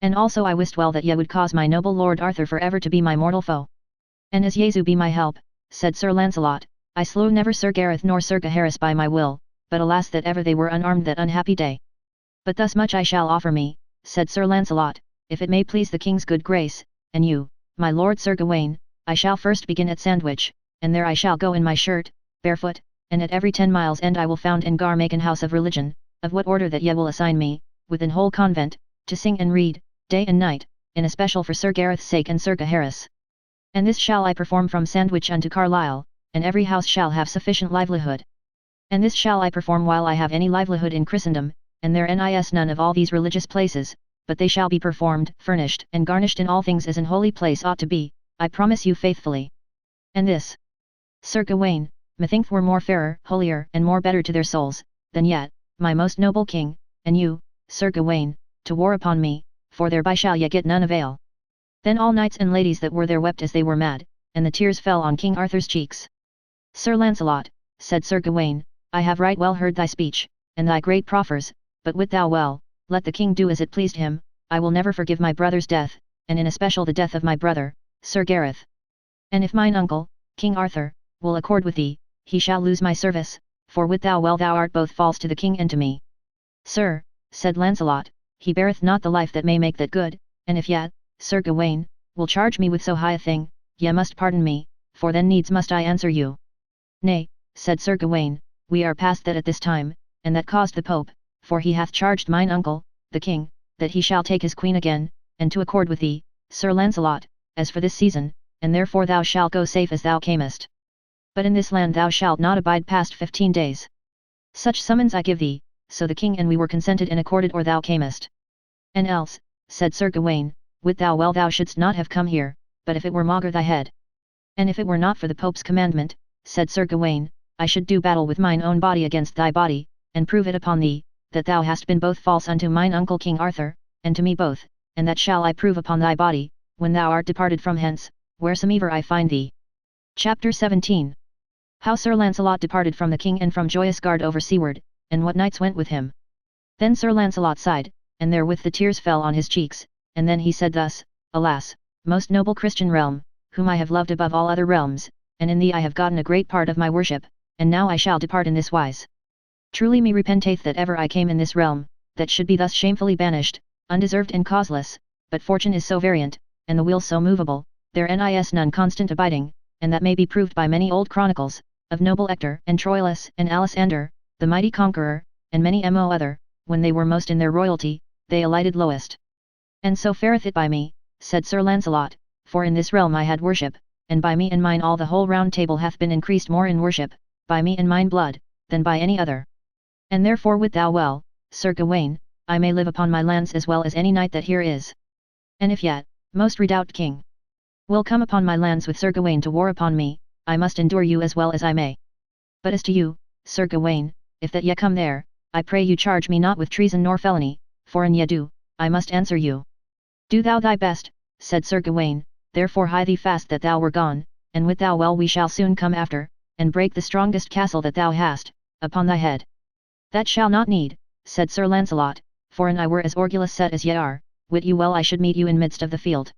And also I wist well that ye would cause my noble lord Arthur for ever to be my mortal foe. And as Jesu be my help, said Sir Lancelot, I slew never Sir Gareth nor Sir Gaheris by my will, but alas that ever they were unarmed that unhappy day. But thus much I shall offer me, said Sir Lancelot, if it may please the king's good grace, and you, my lord Sir Gawain, I shall first begin at Sandwich, and there I shall go in my shirt, barefoot, and at every 10 miles end I will found and gar make an house of religion, of what order that ye will assign me, within whole convent, to sing and read, day and night, in especial for Sir Gareth's sake and Sir Gaheris. And this shall I perform from Sandwich unto Carlisle, and every house shall have sufficient livelihood. And this shall I perform while I have any livelihood in Christendom, and there is none of all these religious places, but they shall be performed, furnished, and garnished in all things as an holy place ought to be, I promise you faithfully. And this, Sir Gawain, methinks were more fairer, holier, and more better to their souls, than yet, my most noble king, and you, Sir Gawain, to war upon me, for thereby shall ye get none avail. Then all knights and ladies that were there wept as they were mad, and the tears fell on King Arthur's cheeks. Sir Lancelot, said Sir Gawain, I have right well heard thy speech, and thy great proffers, but wit thou well, let the king do as it pleased him, I will never forgive my brother's death, and in especial the death of my brother, Sir Gareth. And if mine uncle, King Arthur, will accord with thee, he shall lose my service, for wit thou well thou art both false to the king and to me. Sir, said Lancelot, he beareth not the life that may make that good, and if yet, Sir Gawain, will charge me with so high a thing, ye must pardon me, for then needs must I answer you. Nay, said Sir Gawain, we are past that at this time, and that caused the Pope, for he hath charged mine uncle, the king, that he shall take his queen again, and to accord with thee, Sir Lancelot, as for this season, and therefore thou shalt go safe as thou camest. But in this land thou shalt not abide past 15 days. Such summons I give thee, so the king and we were consented and accorded or thou camest. And else, said Sir Gawain, wit thou well thou shouldst not have come here, but if it were maugre thy head. And if it were not for the Pope's commandment, said Sir Gawain, I should do battle with mine own body against thy body, and prove it upon thee, that thou hast been both false unto mine uncle King Arthur, and to me both, and that shall I prove upon thy body, when thou art departed from hence, wheresoever I find thee. Chapter 17. How Sir Lancelot departed from the king and from Joyous Gard over seaward, and what knights went with him. Then Sir Lancelot sighed, and therewith the tears fell on his cheeks, and then he said thus, Alas, most noble Christian realm, whom I have loved above all other realms, and in thee I have gotten a great part of my worship, and now I shall depart in this wise. Truly me repenteth that ever I came in this realm, that should be thus shamefully banished, undeserved and causeless, but fortune is so variant, and the wheel so movable, there is none constant abiding, and that may be proved by many old chronicles, of noble Hector and Troilus and Alisander, the mighty conqueror, and many mo other, when they were most in their royalty, they alighted lowest. And so fareth it by me, said Sir Lancelot, for in this realm I had worship, and by me and mine all the whole round table hath been increased more in worship, by me and mine blood, than by any other. And therefore wit thou well, Sir Gawain, I may live upon my lands as well as any knight that here is. And if yet, most redoubt king, will come upon my lands with Sir Gawain to war upon me, I must endure you as well as I may. But as to you, Sir Gawain, if that ye come there, I pray you charge me not with treason nor felony, for an ye do, I must answer you. Do thou thy best, said Sir Gawain, therefore hie thee fast that thou were gone, and wit thou well we shall soon come after, and break the strongest castle that thou hast, upon thy head. That shall not need, said Sir Lancelot, for an I were as orgulous set as ye are, wit you well I should meet you in midst of the field.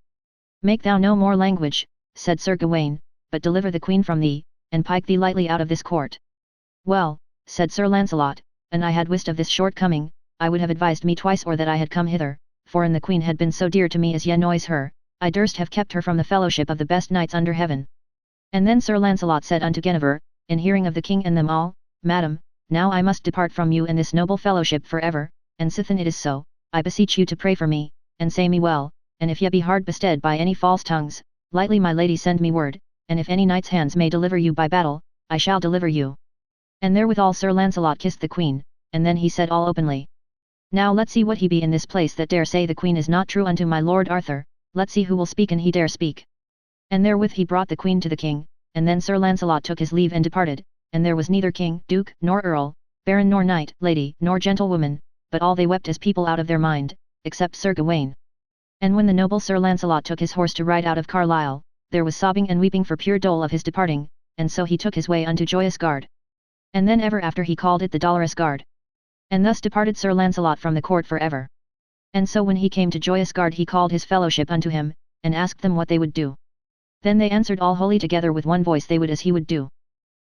Make thou no more language, said Sir Gawain, but deliver the queen from thee, and pike thee lightly out of this court. Well, said Sir Lancelot, an I had wist of this shortcoming, I would have advised me twice or that I had come hither, for an the queen had been so dear to me as ye noise her, I durst have kept her from the fellowship of the best knights under heaven. And then Sir Lancelot said unto Guinevere, in hearing of the king and them all, Madam, now I must depart from you and this noble fellowship for ever, and sithen it is so, I beseech you to pray for me, and say me well, and if ye be hard bestead by any false tongues, lightly my lady send me word, and if any knight's hands may deliver you by battle, I shall deliver you. And therewithal Sir Lancelot kissed the queen, and then he said all openly, Now let's see what he be in this place that dare say the queen is not true unto my lord Arthur, let's see who will speak and he dare speak. And therewith he brought the queen to the king, and then Sir Lancelot took his leave and departed, and there was neither king, duke, nor earl, baron nor knight, lady, nor gentlewoman, but all they wept as people out of their mind, except Sir Gawain. And when the noble Sir Lancelot took his horse to ride out of Carlisle, there was sobbing and weeping for pure dole of his departing, and so he took his way unto Joyous Gard. And then ever after he called it the Dolorous Gard. And thus departed Sir Lancelot from the court for ever. And so when he came to Joyous Gard he called his fellowship unto him, and asked them what they would do. Then they answered all wholly together with one voice they would as he would do.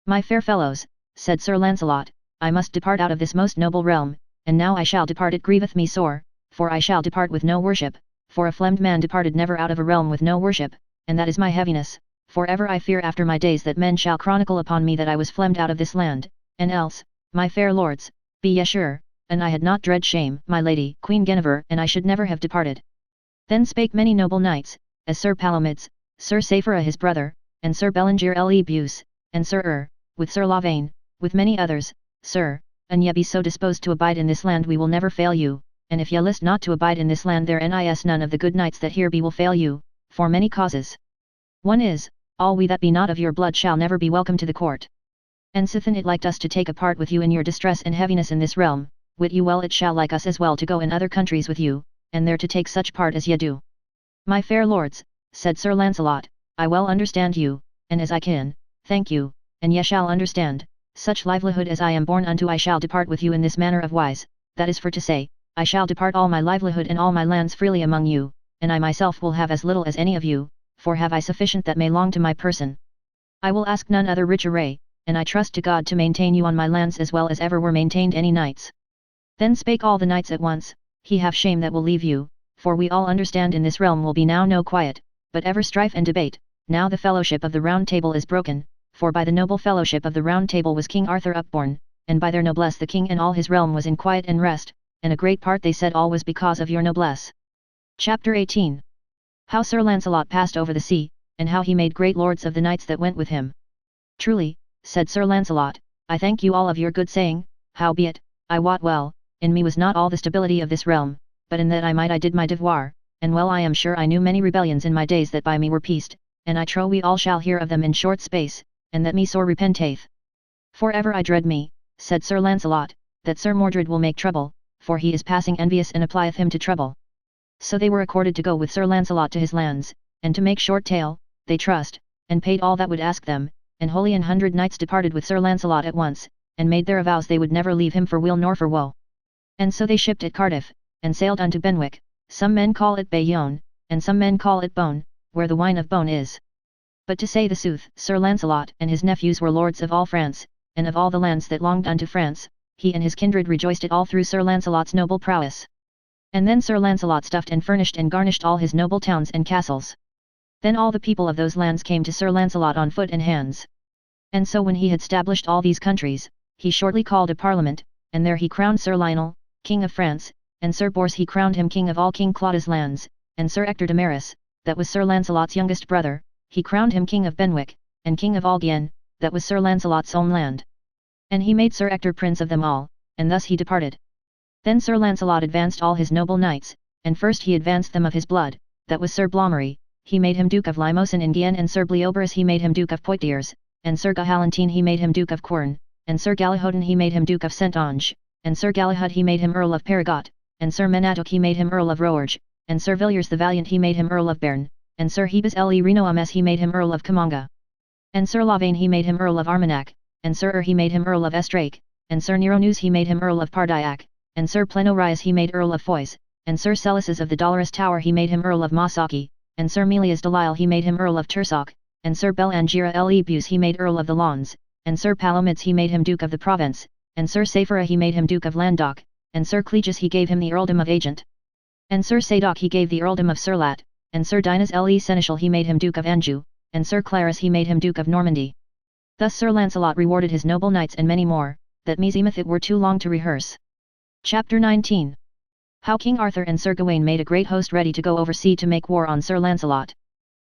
My fair fellows, said Sir Lancelot, I must depart out of this most noble realm, and now I shall depart it grieveth me sore, for I shall depart with no worship, for a flemmed man departed never out of a realm with no worship, and that is my heaviness, for ever I fear after my days that men shall chronicle upon me that I was flemmed out of this land, and else, my fair lords, be ye sure, and I had not dread shame, my lady, Queen Guinevere, and I should never have departed. Then spake many noble knights, as Sir Palomides, Sir Saphira his brother, and Sir Bellangere le Buse, and Sir with Sir Lavaine, with many others, Sir, an ye be so disposed to abide in this land we will never fail you, and if ye list not to abide in this land there is none of the good knights that here be will fail you, for many causes. One is, all we that be not of your blood shall never be welcome to the court. And sithen it liked us to take a part with you in your distress and heaviness in this realm, wit you well it shall like us as well to go in other countries with you, and there to take such part as ye do. My fair lords, said Sir Lancelot, I well understand you, and as I can, thank you, and ye shall understand, such livelihood as I am born unto I shall depart with you in this manner of wise, that is for to say, I shall depart all my livelihood and all my lands freely among you, and I myself will have as little as any of you, for have I sufficient that may long to my person. I will ask none other rich array, and I trust to God to maintain you on my lands as well as ever were maintained any knights. Then spake all the knights at once, he have shame that will leave you, for we all understand in this realm will be now no quiet, but ever strife and debate, now the fellowship of the Round Table is broken, for by the noble fellowship of the Round Table was King Arthur upborn, and by their noblesse the king and all his realm was in quiet and rest, and a great part they said all was because of your noblesse. Chapter 18. How Sir Lancelot passed over the sea, and how he made great lords of the knights that went with him. Truly, said Sir Lancelot, I thank you all of your good saying, howbeit, I wot well, in me was not all the stability of this realm, but in that I did my devoir, and well I am sure I knew many rebellions in my days that by me were peaced, and I trow we all shall hear of them in short space, and that me sore repenteth. For ever I dread me, said Sir Lancelot, that Sir Mordred will make trouble, for he is passing envious and applieth him to trouble. So they were accorded to go with Sir Lancelot to his lands, and to make short tale, they trussed, and paid all that would ask them, and wholly 100 knights departed with Sir Lancelot at once, and made their avows they would never leave him for weal nor for woe. And so they shipped at Cardiff, and sailed unto Benwick, some men call it Bayonne, and some men call it Beaune, where the wine of Beaune is. But to say the sooth, Sir Lancelot and his nephews were lords of all France, and of all the lands that longed unto France, he and his kindred rejoiced it all through Sir Lancelot's noble prowess. And then Sir Lancelot stuffed and furnished and garnished all his noble towns and castles. Then all the people of those lands came to Sir Lancelot on foot and hands. And so when he had stablished all these countries, he shortly called a parliament, and there he crowned Sir Lionel, King of France, and Sir Bors he crowned him King of all King Claudas' lands, and Sir Ector de Maris, that was Sir Lancelot's youngest brother, he crowned him King of Benwick, and King of all Guienne, that was Sir Lancelot's own land. And he made Sir Ector prince of them all, and thus he departed. Then Sir Lancelot advanced all his noble knights, and first he advanced them of his blood, that was Sir Blommery, he made him Duke of Limousin in Guienne, and Sir Bleoberis he made him Duke of Poitiers, and Sir Gahalantine he made him Duke of Quern, and Sir Galihodin he made him Duke of Saintonge, and Sir Galahad he made him Earl of Périgord, and Sir Menatoc he made him Earl of Rouergue, and Sir Villiers the Valiant he made him Earl of Béarn, and Sir Hebes le Renoames he made him Earl of Camonga. And Sir Lavaine he made him Earl of Armagnac, and Sir he made him Earl of Estrake, and Sir Neronews he made him Earl of Pardiac, and Sir Plenorius he made Earl of Foix, and Sir Celices of the Dolorous Tower he made him Earl of Mossaki, and Sir Melias de Lisle he made him Earl of Tursac, and Sir Belangira le Buse he made Earl of the Lons, and Sir Palomides he made him Duke of the Provence, and Sir Saphira he made him Duke of Languedoc, and Sir Cleges he gave him the earldom of Agent. And Sir Sadoc he gave the earldom of Surlat, and Sir Dinas le Seneschal he made him Duke of Anjou, and Sir Clarus he made him Duke of Normandy. Thus Sir Lancelot rewarded his noble knights and many more, that meseemeth it were too long to rehearse. Chapter 19. How King Arthur and Sir Gawain made a great host ready to go over sea to make war on Sir Lancelot.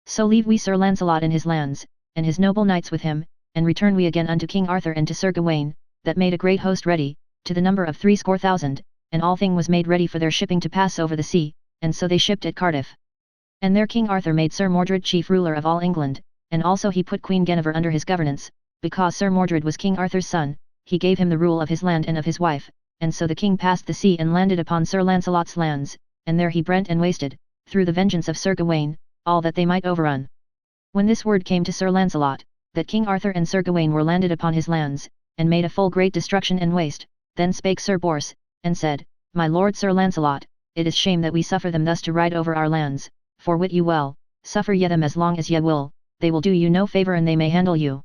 So leave we Sir Lancelot in his lands, and his noble knights with him, and return we again unto King Arthur and to Sir Gawain, that made a great host ready, to the number of 70,000, and all thing was made ready for their shipping to pass over the sea, and so they shipped at Cardiff. And there King Arthur made Sir Mordred chief ruler of all England, and also he put Queen Guinevere under his governance, because Sir Mordred was King Arthur's son, he gave him the rule of his land and of his wife, and so the king passed the sea and landed upon Sir Lancelot's lands, and there he brent and wasted, through the vengeance of Sir Gawain, all that they might overrun. When this word came to Sir Lancelot, that King Arthur and Sir Gawain were landed upon his lands, and made a full great destruction and waste, then spake Sir Bors, and said, My lord Sir Lancelot, it is shame that we suffer them thus to ride over our lands, for wit you well, suffer ye them as long as ye will, they will do you no favour and they may handle you.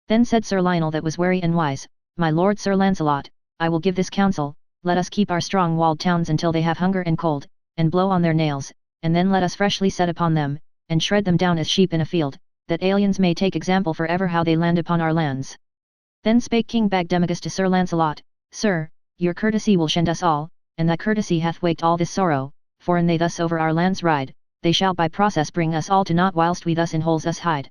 Then said Sir Lionel that was wary and wise, My lord Sir Lancelot, I will give this counsel, let us keep our strong walled towns until they have hunger and cold, and blow on their nails, and then let us freshly set upon them, and shred them down as sheep in a field, that aliens may take example for ever how they land upon our lands. Then spake King Bagdemagus to Sir Lancelot, Sir, your courtesy will shend us all, and that courtesy hath waked all this sorrow, for an they thus over our lands ride, they shall by process bring us all to naught whilst we thus in holes us hide.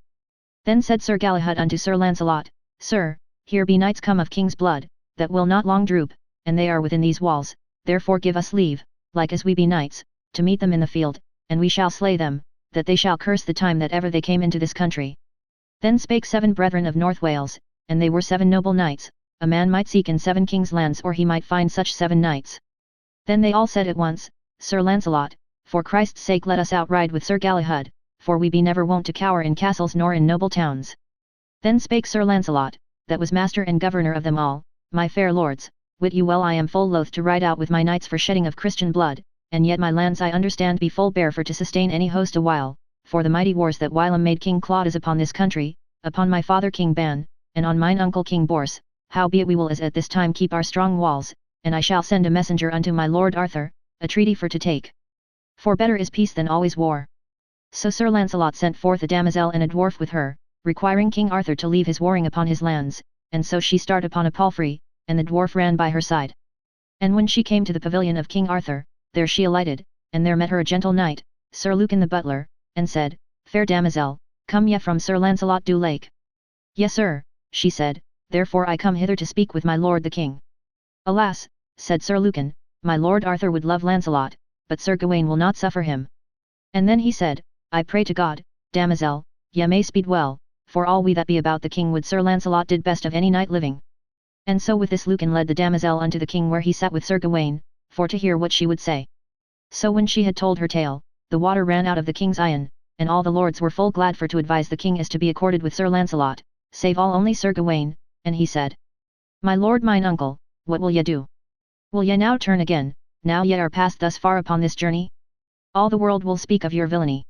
Then said Sir Galahad unto Sir Lancelot, Sir, here be knights come of king's blood, that will not long droop, and they are within these walls, therefore give us leave, like as we be knights, to meet them in the field, and we shall slay them, that they shall curse the time that ever they came into this country. Then spake 7 brethren of North Wales, and they were 7 noble knights, a man might seek in 7 kings' lands or he might find such 7 knights. Then they all said at once, Sir Lancelot, for Christ's sake let us outride with Sir Galahad, for we be never wont to cower in castles nor in noble towns. Then spake Sir Lancelot, that was master and governor of them all, My fair lords, wit you well I am full loath to ride out with my knights for shedding of Christian blood, and yet my lands I understand be full bare for to sustain any host a while, for the mighty wars that whilom made King Claudas upon this country, upon my father King Ban, and on mine uncle King Bors, howbeit we will as at this time keep our strong walls, and I shall send a messenger unto my lord Arthur, a treaty for to take. For better is peace than always war. So Sir Lancelot sent forth a damosel and a dwarf with her, requiring King Arthur to leave his warring upon his lands, and so she start upon a palfrey, and the dwarf ran by her side. And when she came to the pavilion of King Arthur, there she alighted, and there met her a gentle knight, Sir Lucan the butler, and said, Fair damosel, come ye from Sir Lancelot du Lake? Yes sir, she said, therefore I come hither to speak with my lord the king. Alas, said Sir Lucan, my lord Arthur would love Lancelot, but Sir Gawain will not suffer him. And then he said, I pray to God, damosel, ye may speed well, for all we that be about the king would Sir Lancelot did best of any knight living. And so with this Lucan led the damosel unto the king where he sat with Sir Gawain, for to hear what she would say. So when she had told her tale, the water ran out of the king's eyen, and all the lords were full glad for to advise the king as to be accorded with Sir Lancelot, save all only Sir Gawain, and he said, My lord mine uncle, what will ye do? Will ye now turn again, now ye are passed thus far upon this journey? All the world will speak of your villainy.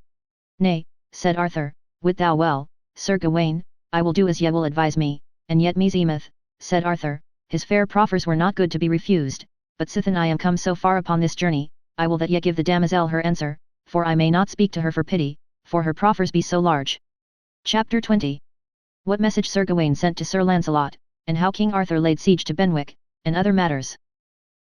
Nay, said Arthur, wit thou well, Sir Gawain, I will do as ye will advise me, and yet meseemeth, said Arthur, his fair proffers were not good to be refused, but sithen I am come so far upon this journey, I will that ye give the damosel her answer, for I may not speak to her for pity, for her proffers be so large. Chapter 20. What message Sir Gawain sent to Sir Lancelot, and how King Arthur laid siege to Benwick, and other matters.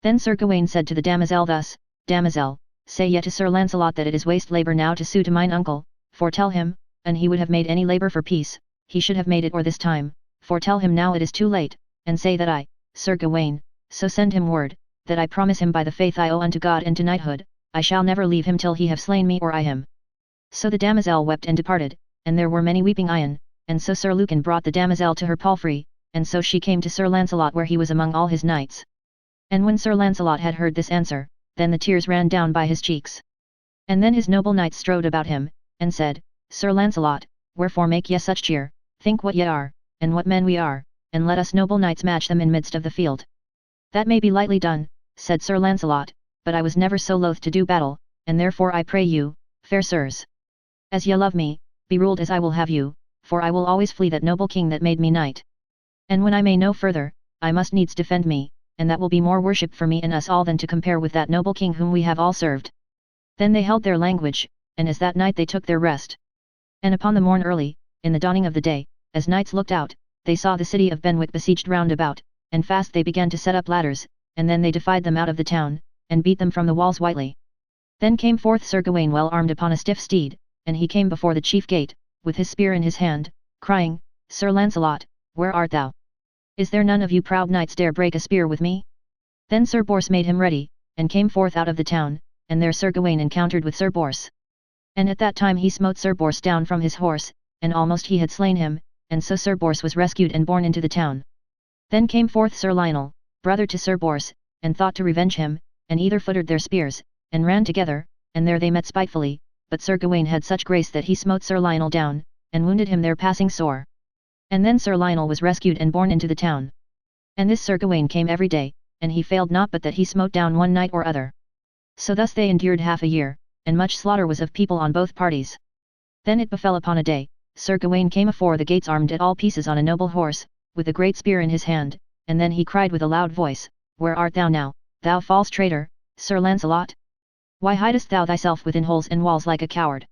Then Sir Gawain said to the damosel thus, Damosel, say ye to Sir Lancelot that it is waste labour now to sue to mine uncle, for tell him, an he would have made any labour for peace, he should have made it or this time, for tell him now it is too late, and say that I, Sir Gawain, so send him word, that I promise him by the faith I owe unto God and to knighthood, I shall never leave him till he have slain me or I him. So the damosel wept and departed, and there were many weeping eyen, and so Sir Lucan brought the damosel to her palfrey, and so she came to Sir Lancelot where he was among all his knights. And when Sir Lancelot had heard this answer, then the tears ran down by his cheeks. And then his noble knights strode about him, and said, Sir Lancelot, wherefore make ye such cheer, think what ye are, and what men we are, and let us noble knights match them in midst of the field. That may be lightly done, said Sir Lancelot, but I was never so loath to do battle, and therefore I pray you, fair sirs, as ye love me, be ruled as I will have you, for I will always flee that noble king that made me knight. And when I may no further, I must needs defend me, and that will be more worship for me and us all than to compare with that noble king whom we have all served. Then they held their language, and as that night they took their rest. And upon the morn early, in the dawning of the day, as knights looked out, they saw the city of Benwick besieged round about, and fast they began to set up ladders, and then they defied them out of the town, and beat them from the walls whitely. Then came forth Sir Gawain well armed upon a stiff steed, and he came before the chief gate, with his spear in his hand, crying, Sir Lancelot, where art thou? Is there none of you proud knights dare break a spear with me? Then Sir Bors made him ready, and came forth out of the town, and there Sir Gawain encountered with Sir Bors. And at that time he smote Sir Bors down from his horse, and almost he had slain him, and so Sir Bors was rescued and borne into the town. Then came forth Sir Lionel, brother to Sir Bors, and thought to revenge him, and either footed their spears, and ran together, and there they met spitefully, but Sir Gawain had such grace that he smote Sir Lionel down, and wounded him there passing sore. And then Sir Lionel was rescued and borne into the town. And this Sir Gawain came every day, and he failed not but that he smote down one knight or other. So thus they endured half a year, and much slaughter was of people on both parties. Then it befell upon a day, Sir Gawain came afore the gates armed at all pieces on a noble horse, with a great spear in his hand, and then he cried with a loud voice, Where art thou now, thou false traitor, Sir Lancelot? Why hidest thou thyself within holes and walls like a coward?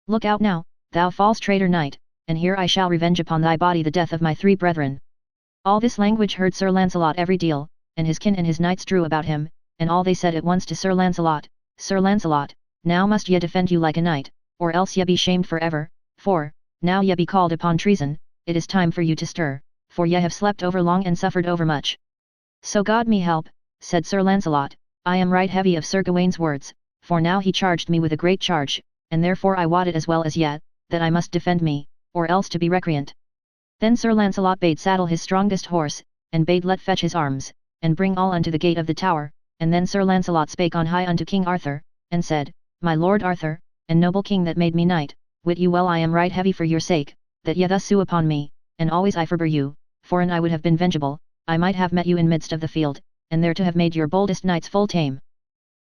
Look out now, thou false traitor knight, and here I shall revenge upon thy body the death of my 3 brethren. All this language heard Sir Lancelot every deal, and his kin and his knights drew about him, and all they said at once to Sir Lancelot, Sir Lancelot, now must ye defend you like a knight, or else ye be shamed for ever, for, now ye be called upon treason, it is time for you to stir, for ye have slept over long and suffered over much. So God me help, said Sir Lancelot, I am right heavy of Sir Gawain's words, for now he charged me with a great charge, and therefore I wot it as well as yet, that I must defend me, or else to be recreant. Then Sir Lancelot bade saddle his strongest horse, and bade let fetch his arms, and bring all unto the gate of the tower, and then Sir Lancelot spake on high unto King Arthur, and said, My lord Arthur, and noble king that made me knight, wit you well I am right heavy for your sake, that ye thus sue upon me, and always I forbear you, for an I would have been vengeable, I might have met you in midst of the field, and there to have made your boldest knights full tame.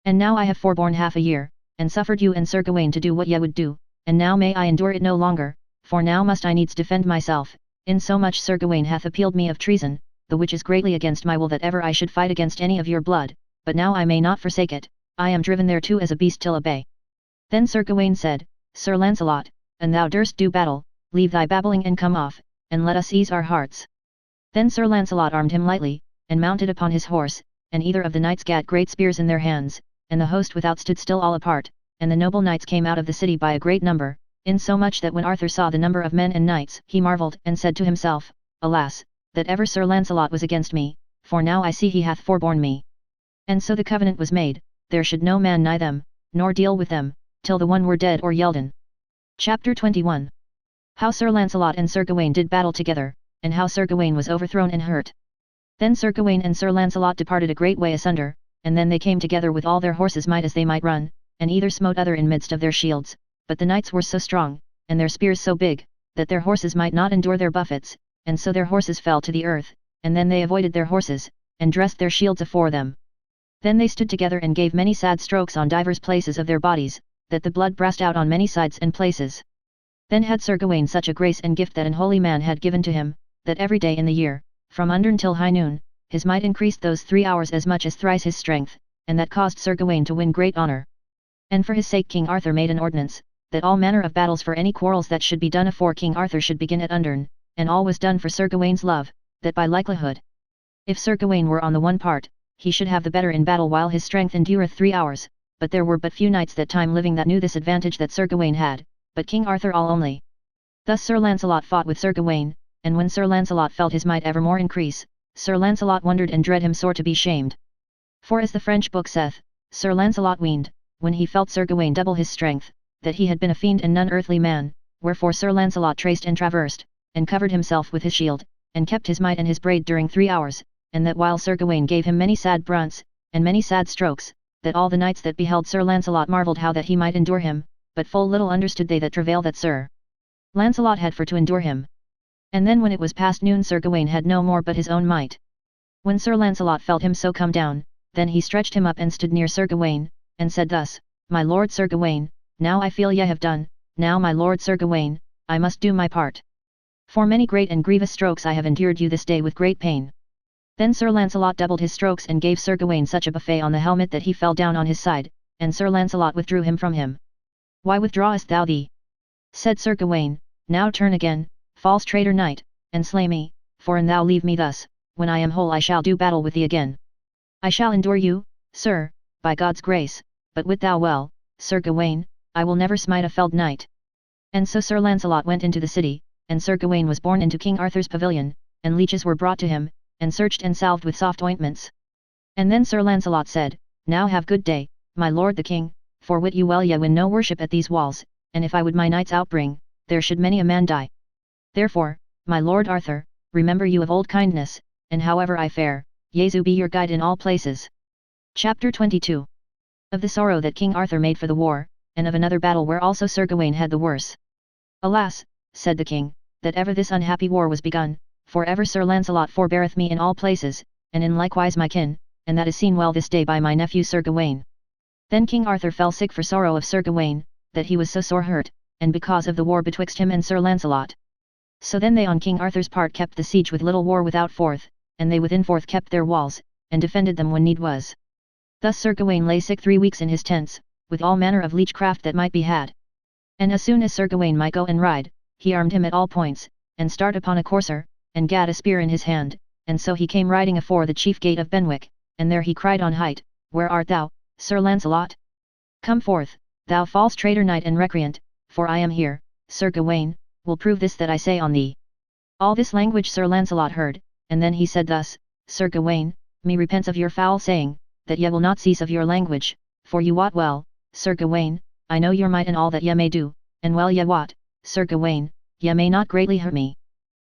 And now I have forborne half a year, and suffered you and Sir Gawain to do what ye would do, and now may I endure it no longer, for now must I needs defend myself, insomuch Sir Gawain hath appealed me of treason, the which is greatly against my will that ever I should fight against any of your blood, but now I may not forsake it, I am driven thereto as a beast till a bay. Then Sir Gawain said, Sir Lancelot, an thou durst do battle, leave thy babbling and come off, and let us ease our hearts. Then Sir Lancelot armed him lightly, and mounted upon his horse, and either of the knights gat great spears in their hands, and the host without stood still all apart, and the noble knights came out of the city by a great number, insomuch that when Arthur saw the number of men and knights he marvelled and said to himself, Alas, that ever Sir Lancelot was against me, for now I see he hath forborne me. And so the covenant was made, there should no man nigh them, nor deal with them, till the one were dead or yelden. Chapter 21. How Sir Lancelot and Sir Gawain did battle together, and how Sir Gawain was overthrown and hurt. Then Sir Gawain and Sir Lancelot departed a great way asunder, and then they came together with all their horses' might as they might run, and either smote other in midst of their shields, but the knights were so strong, and their spears so big, that their horses might not endure their buffets, and so their horses fell to the earth, and then they avoided their horses, and dressed their shields afore them. Then they stood together and gave many sad strokes on divers places of their bodies, that the blood brast out on many sides and places. Then had Sir Gawain such a grace and gift that an holy man had given to him, that every day in the year, from undern till high noon, his might increased those 3 hours as much as thrice his strength, and that caused Sir Gawain to win great honour. And for his sake King Arthur made an ordinance, that all manner of battles for any quarrels that should be done afore King Arthur should begin at undern, and all was done for Sir Gawain's love, that by likelihood, if Sir Gawain were on the one part, he should have the better in battle while his strength endureth 3 hours, but there were but few knights that time living that knew this advantage that Sir Gawain had, but King Arthur all only. Thus Sir Lancelot fought with Sir Gawain, and when Sir Lancelot felt his might evermore increase, Sir Lancelot wondered and dread him sore to be shamed. For as the French book saith, Sir Lancelot weened, when he felt Sir Gawain double his strength, that he had been a fiend and none earthly man, wherefore Sir Lancelot traced and traversed, and covered himself with his shield, and kept his might and his braid during 3 hours, and that while Sir Gawain gave him many sad brunts, and many sad strokes, that all the knights that beheld Sir Lancelot marvelled how that he might endure him, but full little understood they that travail that Sir Lancelot had for to endure him. And then when it was past noon Sir Gawain had no more but his own might. When Sir Lancelot felt him so come down, then he stretched him up and stood near Sir Gawain, and said thus, My lord Sir Gawain, now I feel ye have done, now my lord Sir Gawain, I must do my part. For many great and grievous strokes I have endured you this day with great pain. Then Sir Lancelot doubled his strokes and gave Sir Gawain such a buffet on the helmet that he fell down on his side, and Sir Lancelot withdrew him from him. Why withdrawest thou thee? Said Sir Gawain, Now turn again, false traitor knight, and slay me, for an thou leave me thus, when I am whole I shall do battle with thee again. I shall endure you, sir, by God's grace, but wit thou well, Sir Gawain, I will never smite a felled knight. And so Sir Lancelot went into the city, and Sir Gawain was borne into King Arthur's pavilion, and leeches were brought to him, and searched and salved with soft ointments. And then Sir Lancelot said, Now have good day, my lord the king, for wit you well ye win no worship at these walls, and if I would my knights outbring, there should many a man die. Therefore, my lord Arthur, remember you of old kindness, and however I fare, Jesu be your guide in all places. Chapter 22. Of the sorrow that King Arthur made for the war, and of another battle where also Sir Gawain had the worse. Alas, said the king, that ever this unhappy war was begun, for ever Sir Lancelot forbeareth me in all places, and in likewise my kin, and that is seen well this day by my nephew Sir Gawain. Then King Arthur fell sick for sorrow of Sir Gawain, that he was so sore hurt, and because of the war betwixt him and Sir Lancelot. So then they on King Arthur's part kept the siege with little war without forth, and they within forth kept their walls, and defended them when need was. Thus Sir Gawain lay sick 3 weeks in his tents, with all manner of leechcraft that might be had. And as soon as Sir Gawain might go and ride, he armed him at all points, and start upon a courser, and gat a spear in his hand, and so he came riding afore the chief gate of Benwick, and there he cried on height, Where art thou, Sir Lancelot? Come forth, thou false traitor knight and recreant, for I am here, Sir Gawain, will prove this that I say on thee. All this language Sir Lancelot heard, and then he said thus, Sir Gawain, me repents of your foul saying, that ye will not cease of your language, for you wot well, Sir Gawain, I know your might and all that ye may do, and well ye wot, Sir Gawain, ye may not greatly hurt me.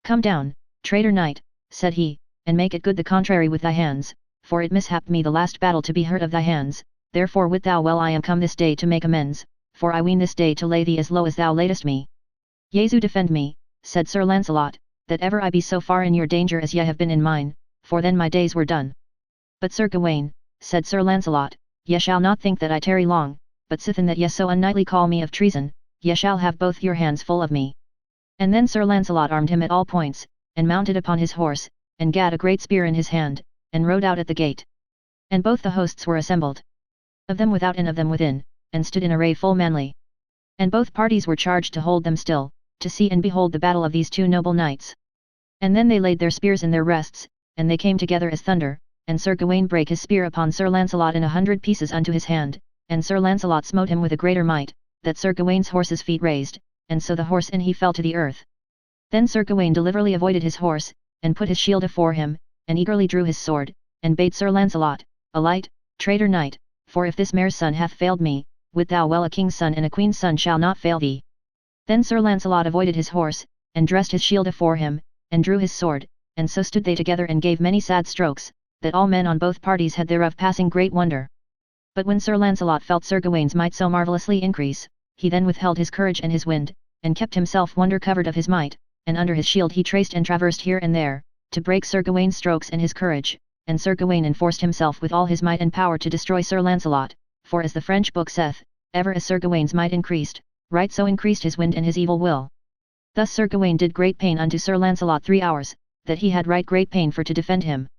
Come down, traitor knight, said he, and make it good the contrary with thy hands, for it mishapped me the last battle to be hurt of thy hands, therefore wit thou well I am come this day to make amends, for I ween this day to lay thee as low as thou laidest me. Jesu defend me, said Sir Lancelot, that ever I be so far in your danger as ye have been in mine, for then my days were done. But Sir Gawain, said Sir Lancelot, ye shall not think that I tarry long, but sithen that ye so unknightly call me of treason, ye shall have both your hands full of me. And then Sir Lancelot armed him at all points, and mounted upon his horse, and gat a great spear in his hand, and rode out at the gate. And both the hosts were assembled, of them without and of them within, and stood in array full manly. And both parties were charged to hold them still, to see and behold the battle of these two noble knights. And then they laid their spears in their rests, and they came together as thunder, and Sir Gawain brake his spear upon Sir Lancelot in 100 pieces unto his hand, and Sir Lancelot smote him with a greater might, that Sir Gawain's horse's feet raised, and so the horse and he fell to the earth. Then Sir Gawain deliberately avoided his horse, and put his shield afore him, and eagerly drew his sword, and bade Sir Lancelot, Alight, traitor knight, for if this mare's son hath failed me, wit thou well a king's son and a queen's son shall not fail thee. Then Sir Lancelot avoided his horse, and dressed his shield afore him, and drew his sword, and so stood they together and gave many sad strokes, that all men on both parties had thereof passing great wonder. But when Sir Lancelot felt Sir Gawaine's might so marvellously increase, he then withheld his courage and his wind, and kept himself wonder covered of his might, and under his shield he traced and traversed here and there, to break Sir Gawaine's strokes and his courage, and Sir Gawaine enforced himself with all his might and power to destroy Sir Lancelot, for as the French book saith, ever as Sir Gawaine's might increased, right so increased his wind and his evil will. Thus Sir Gawaine did great pain unto Sir Lancelot 3 hours, that he had right great pain for to defend him.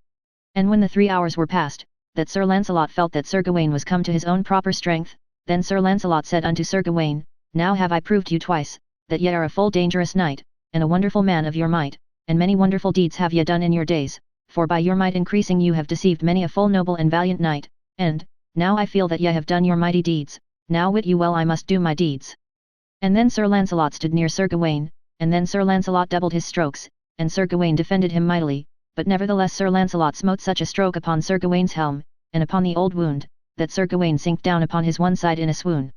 And when the 3 hours were past, that Sir Lancelot felt that Sir Gawaine was come to his own proper strength, then Sir Lancelot said unto Sir Gawaine, Now have I proved you twice, that ye are a full dangerous knight, and a wonderful man of your might, and many wonderful deeds have ye done in your days, for by your might increasing you have deceived many a full noble and valiant knight, and, now I feel that ye have done your mighty deeds, now wit you well I must do my deeds. And then Sir Lancelot stood near Sir Gawaine, and then Sir Lancelot doubled his strokes, and Sir Gawaine defended him mightily, but nevertheless Sir Lancelot smote such a stroke upon Sir Gawaine's helm, and upon the old wound, that Sir Gawaine sinked down upon his one side in a swoon.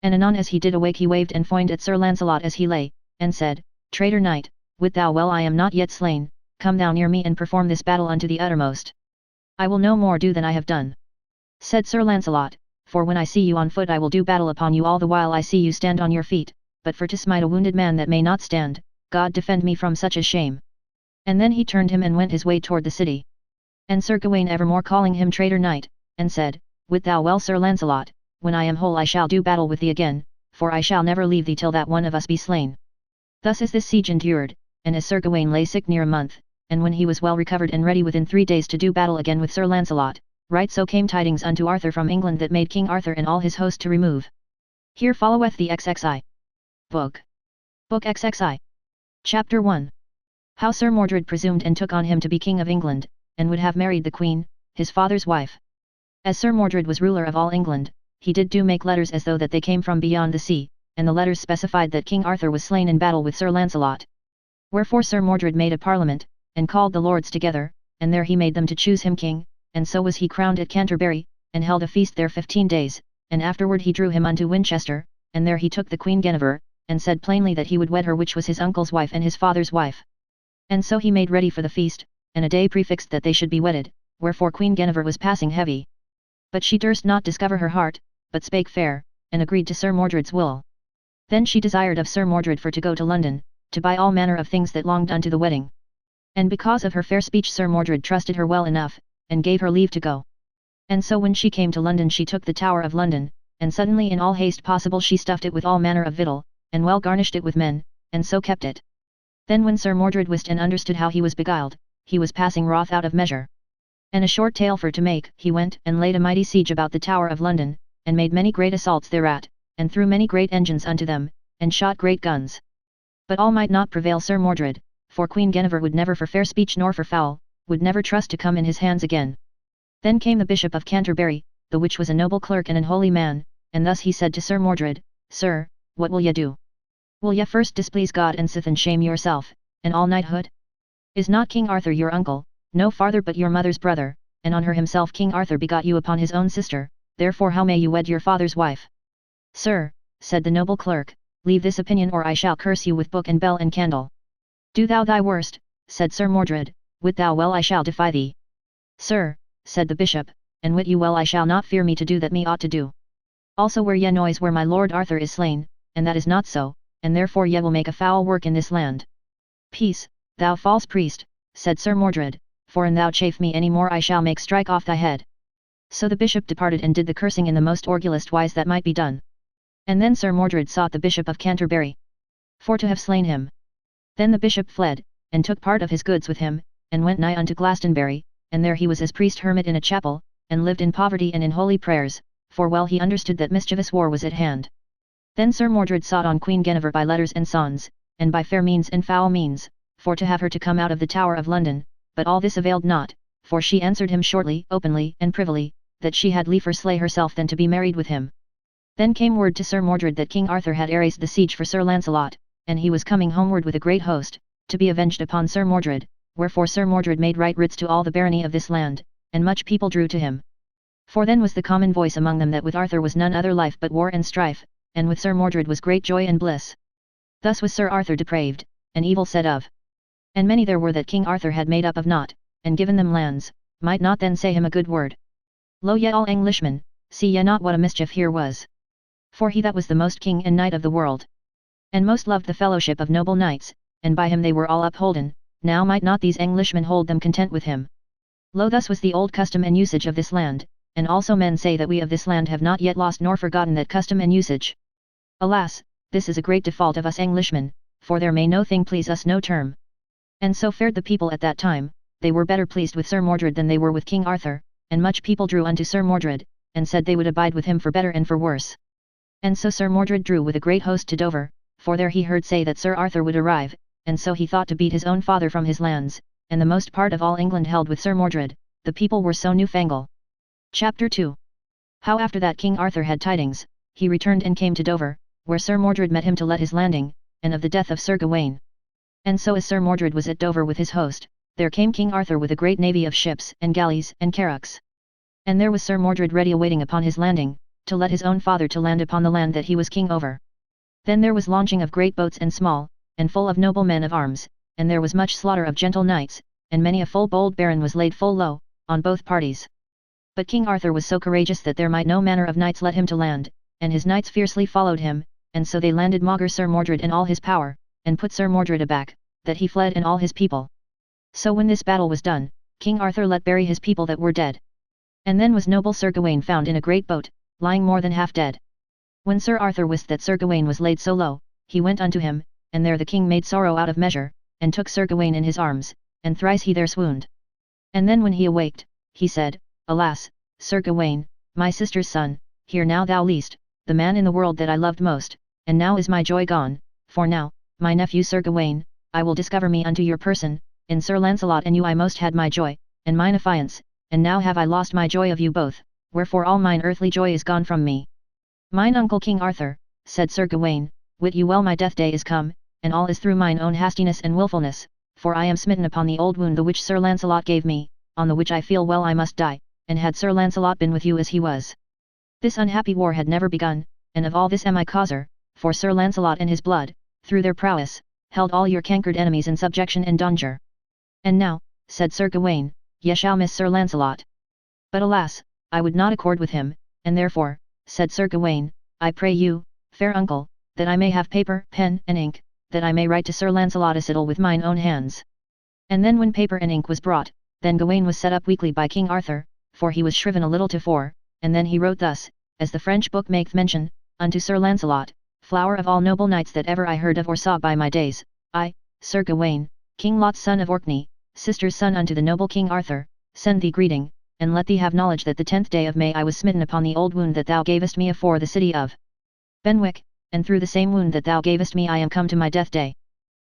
And anon as he did awake he waved and foined at Sir Lancelot as he lay, and said, Traitor knight, wit thou well I am not yet slain, come thou near me and perform this battle unto the uttermost. I will no more do than I have done. Said Sir Lancelot, for when I see you on foot I will do battle upon you all the while I see you stand on your feet, but for to smite a wounded man that may not stand, God defend me from such a shame. And then he turned him and went his way toward the city. And Sir Gawaine evermore calling him traitor knight, and said, Wit thou well Sir Lancelot, when I am whole I shall do battle with thee again, for I shall never leave thee till that one of us be slain. Thus as this siege endured, and as Sir Gawaine lay sick near a month, and when he was well recovered and ready within 3 days to do battle again with Sir Lancelot, right so came tidings unto Arthur from England that made King Arthur and all his host to remove. Here followeth the XXI book. Book XXI. Chapter 1. How Sir Mordred presumed and took on him to be King of England, and would have married the Queen, his father's wife. As Sir Mordred was ruler of all England, he did do make letters as though that they came from beyond the sea, and the letters specified that King Arthur was slain in battle with Sir Lancelot. Wherefore Sir Mordred made a parliament, and called the lords together, and there he made them to choose him king, and so was he crowned at Canterbury, and held a feast there 15 days, and afterward he drew him unto Winchester, and there he took the Queen Guinevere, and said plainly that he would wed her which was his uncle's wife and his father's wife. And so he made ready for the feast, and a day prefixed that they should be wedded, wherefore Queen Guinevere was passing heavy. But she durst not discover her heart, but spake fair, and agreed to Sir Mordred's will. Then she desired of Sir Mordred for to go to London, to buy all manner of things that longed unto the wedding. And because of her fair speech Sir Mordred trusted her well enough, and gave her leave to go. And so when she came to London she took the Tower of London, and suddenly in all haste possible she stuffed it with all manner of victual, and well garnished it with men, and so kept it. Then when Sir Mordred wist and understood how he was beguiled, he was passing wroth out of measure. And a short tale for to make, he went and laid a mighty siege about the Tower of London, and made many great assaults thereat, and threw many great engines unto them, and shot great guns. But all might not prevail Sir Mordred, for Queen Guinevere would never for fair speech nor for foul, would never trust to come in his hands again. Then came the Bishop of Canterbury, the which was a noble clerk and an holy man, and thus he said to Sir Mordred, Sir, what will ye do? Will ye first displease God and sith and shame yourself, and all knighthood? Is not King Arthur your uncle, no farther but your mother's brother, and on her himself King Arthur begot you upon his own sister, therefore how may you wed your father's wife? Sir, said the noble clerk, leave this opinion or I shall curse you with book and bell and candle. Do thou thy worst, said Sir Mordred, wit thou well I shall defy thee. Sir, said the bishop, and wit you well I shall not fear me to do that me ought to do. Also where ye noise where my lord Arthur is slain, and that is not so, and therefore ye will make a foul work in this land. Peace, thou false priest, said Sir Mordred, for an thou chafe me any more I shall make strike off thy head. So the bishop departed and did the cursing in the most orgulous wise that might be done. And then Sir Mordred sought the Bishop of Canterbury for to have slain him. Then the bishop fled, and took part of his goods with him, and went nigh unto Glastonbury, and there he was as priest hermit in a chapel, and lived in poverty and in holy prayers, for well he understood that mischievous war was at hand. Then Sir Mordred sought on Queen Guinevere by letters and songs, and by fair means and foul means, for to have her to come out of the Tower of London, but all this availed not, for she answered him shortly, openly and privily, that she had liefer slay herself than to be married with him. Then came word to Sir Mordred that King Arthur had erased the siege for Sir Lancelot, and he was coming homeward with a great host, to be avenged upon Sir Mordred, wherefore Sir Mordred made right writs to all the barony of this land, and much people drew to him. For then was the common voice among them that with Arthur was none other life but war and strife, and with Sir Mordred was great joy and bliss. Thus was Sir Arthur depraved, and evil said of. And many there were that King Arthur had made up of naught, and given them lands, might not then say him a good word. Lo ye all Englishmen, see ye not what a mischief here was? For he that was the most king and knight of the world, and most loved the fellowship of noble knights, and by him they were all upholden, now might not these Englishmen hold them content with him. Lo thus was the old custom and usage of this land, and also men say that we of this land have not yet lost nor forgotten that custom and usage. Alas, this is a great default of us Englishmen, for there may no thing please us no term. And so fared the people at that time, they were better pleased with Sir Mordred than they were with King Arthur, and much people drew unto Sir Mordred, and said they would abide with him for better and for worse. And so Sir Mordred drew with a great host to Dover, for there he heard say that Sir Arthur would arrive, and so he thought to beat his own father from his lands, and the most part of all England held with Sir Mordred, the people were so newfangle. Chapter 2. How after that King Arthur had tidings, he returned and came to Dover, where Sir Mordred met him to let his landing, and of the death of Sir Gawain. And so as Sir Mordred was at Dover with his host, there came King Arthur with a great navy of ships and galleys and carracks. And there was Sir Mordred ready awaiting upon his landing, to let his own father to land upon the land that he was king over. Then there was launching of great boats and small, and full of noble men of arms, and there was much slaughter of gentle knights, and many a full bold baron was laid full low, on both parties. But King Arthur was so courageous that there might no manner of knights let him to land, and his knights fiercely followed him, and so they landed maugre Sir Mordred in all his power, and put Sir Mordred aback, that he fled and all his people. So when this battle was done, King Arthur let bury his people that were dead. And then was noble Sir Gawain found in a great boat, lying more than half dead. When Sir Arthur wist that Sir Gawain was laid so low, he went unto him, and there the king made sorrow out of measure, and took Sir Gawain in his arms, and thrice he there swooned. And then when he awaked, he said, Alas, Sir Gawain, my sister's son, here now thou liest, the man in the world that I loved most, and now is my joy gone, for now, my nephew Sir Gawain, I will discover me unto your person, in Sir Lancelot and you I most had my joy, and mine affiance, and now have I lost my joy of you both, wherefore all mine earthly joy is gone from me. Mine uncle King Arthur, said Sir Gawain, wit you well my death day is come, and all is through mine own hastiness and wilfulness, for I am smitten upon the old wound the which Sir Lancelot gave me, on the which I feel well I must die, and had Sir Lancelot been with you as he was. This unhappy war had never begun, and of all this am I causer, for Sir Lancelot and his blood, through their prowess, held all your cankered enemies in subjection and danger. And now, said Sir Gawain, ye shall miss Sir Lancelot. But alas, I would not accord with him, and therefore, said Sir Gawain, I pray you, fair uncle, that I may have paper, pen, and ink, that I may write to Sir Lancelot a cittle with mine own hands. And then when paper and ink was brought, then Gawain was set up weakly by King Arthur, for he was shriven a little to fore, and then he wrote thus, as the French book maketh mention, unto Sir Lancelot, flower of all noble knights that ever I heard of or saw by my days, I, Sir Gawain, King Lot's son of Orkney, sister's son unto the noble King Arthur, send thee greeting, and let thee have knowledge that the 10th day of May I was smitten upon the old wound that thou gavest me afore the city of Benwick, and through the same wound that thou gavest me I am come to my death day.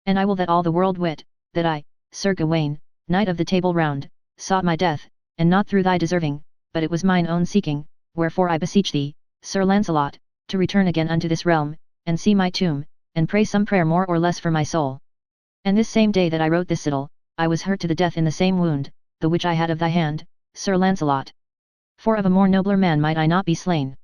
And I will that all the world wit, that I, Sir Gawain, knight of the Table Round, sought my death, and not through thy deserving, but it was mine own seeking, wherefore I beseech thee, Sir Lancelot, to return again unto this realm, and see my tomb, and pray some prayer more or less for my soul. And this same day that I wrote this cittle, I was hurt to the death in the same wound, the which I had of thy hand, Sir Lancelot. For of a more nobler man might I not be slain.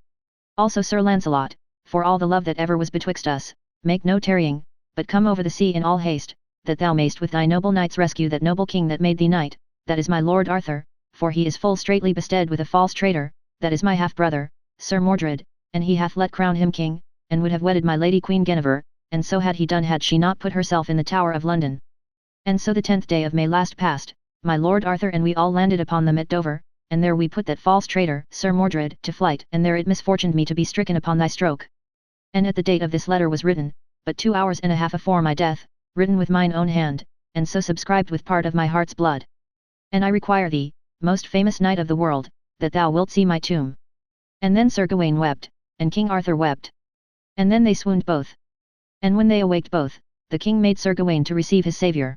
Also Sir Lancelot, for all the love that ever was betwixt us, make no tarrying, but come over the sea in all haste, that thou mayst with thy noble knights rescue that noble king that made thee knight, that is my lord Arthur, for he is full straitly bestead with a false traitor, that is my half-brother, Sir Mordred, and he hath let crown him king, and would have wedded my lady Queen Guinevere, and so had he done had she not put herself in the Tower of London. And so the 10th day of May last past, my lord Arthur and we all landed upon them at Dover, and there we put that false traitor, Sir Mordred, to flight, and there it misfortuned me to be stricken upon thy stroke. And at the date of this letter was written, but 2 hours and a half afore my death, written with mine own hand, and so subscribed with part of my heart's blood. And I require thee, most famous knight of the world, that thou wilt see my tomb. And then Sir Gawain wept, and King Arthur wept. And then they swooned both. And when they awaked both, the king made Sir Gawain to receive his saviour.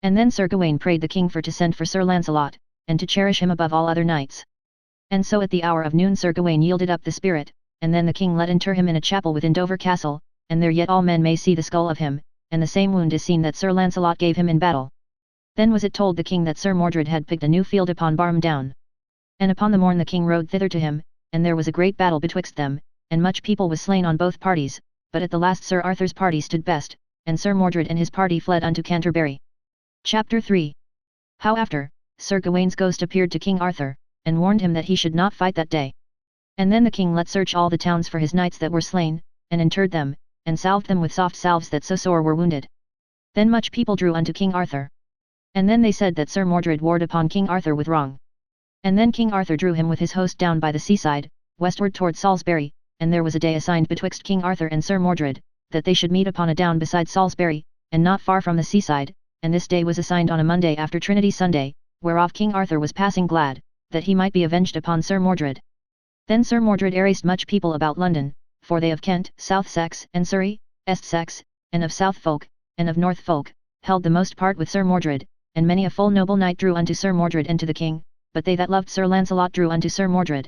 And then Sir Gawain prayed the king for to send for Sir Lancelot, and to cherish him above all other knights. And so at the hour of noon Sir Gawain yielded up the spirit, and then the king let inter him in a chapel within Dover Castle, and there yet all men may see the skull of him, and the same wound is seen that Sir Lancelot gave him in battle. Then was it told the king that Sir Mordred had picked a new field upon Barham Down. And upon the morn the king rode thither to him, and there was a great battle betwixt them, and much people was slain on both parties, but at the last Sir Arthur's party stood best, and Sir Mordred and his party fled unto Canterbury. Chapter 3. How after, Sir Gawaine's ghost appeared to King Arthur, and warned him that he should not fight that day. And then the king let search all the towns for his knights that were slain, and interred them, and salved them with soft salves that so sore were wounded. Then much people drew unto King Arthur. And then they said that Sir Mordred warred upon King Arthur with wrong. And then King Arthur drew him with his host down by the seaside, westward toward Salisbury, and there was a day assigned betwixt King Arthur and Sir Mordred, that they should meet upon a down beside Salisbury, and not far from the seaside, and this day was assigned on a Monday after Trinity Sunday, whereof King Arthur was passing glad, that he might be avenged upon Sir Mordred. Then Sir Mordred erased much people about London, for they of Kent, South Sex, and Surrey, Est Sex, and of South folk, and of North folk, held the most part with Sir Mordred, and many a full noble knight drew unto Sir Mordred and to the king, but they that loved Sir Lancelot drew unto Sir Mordred.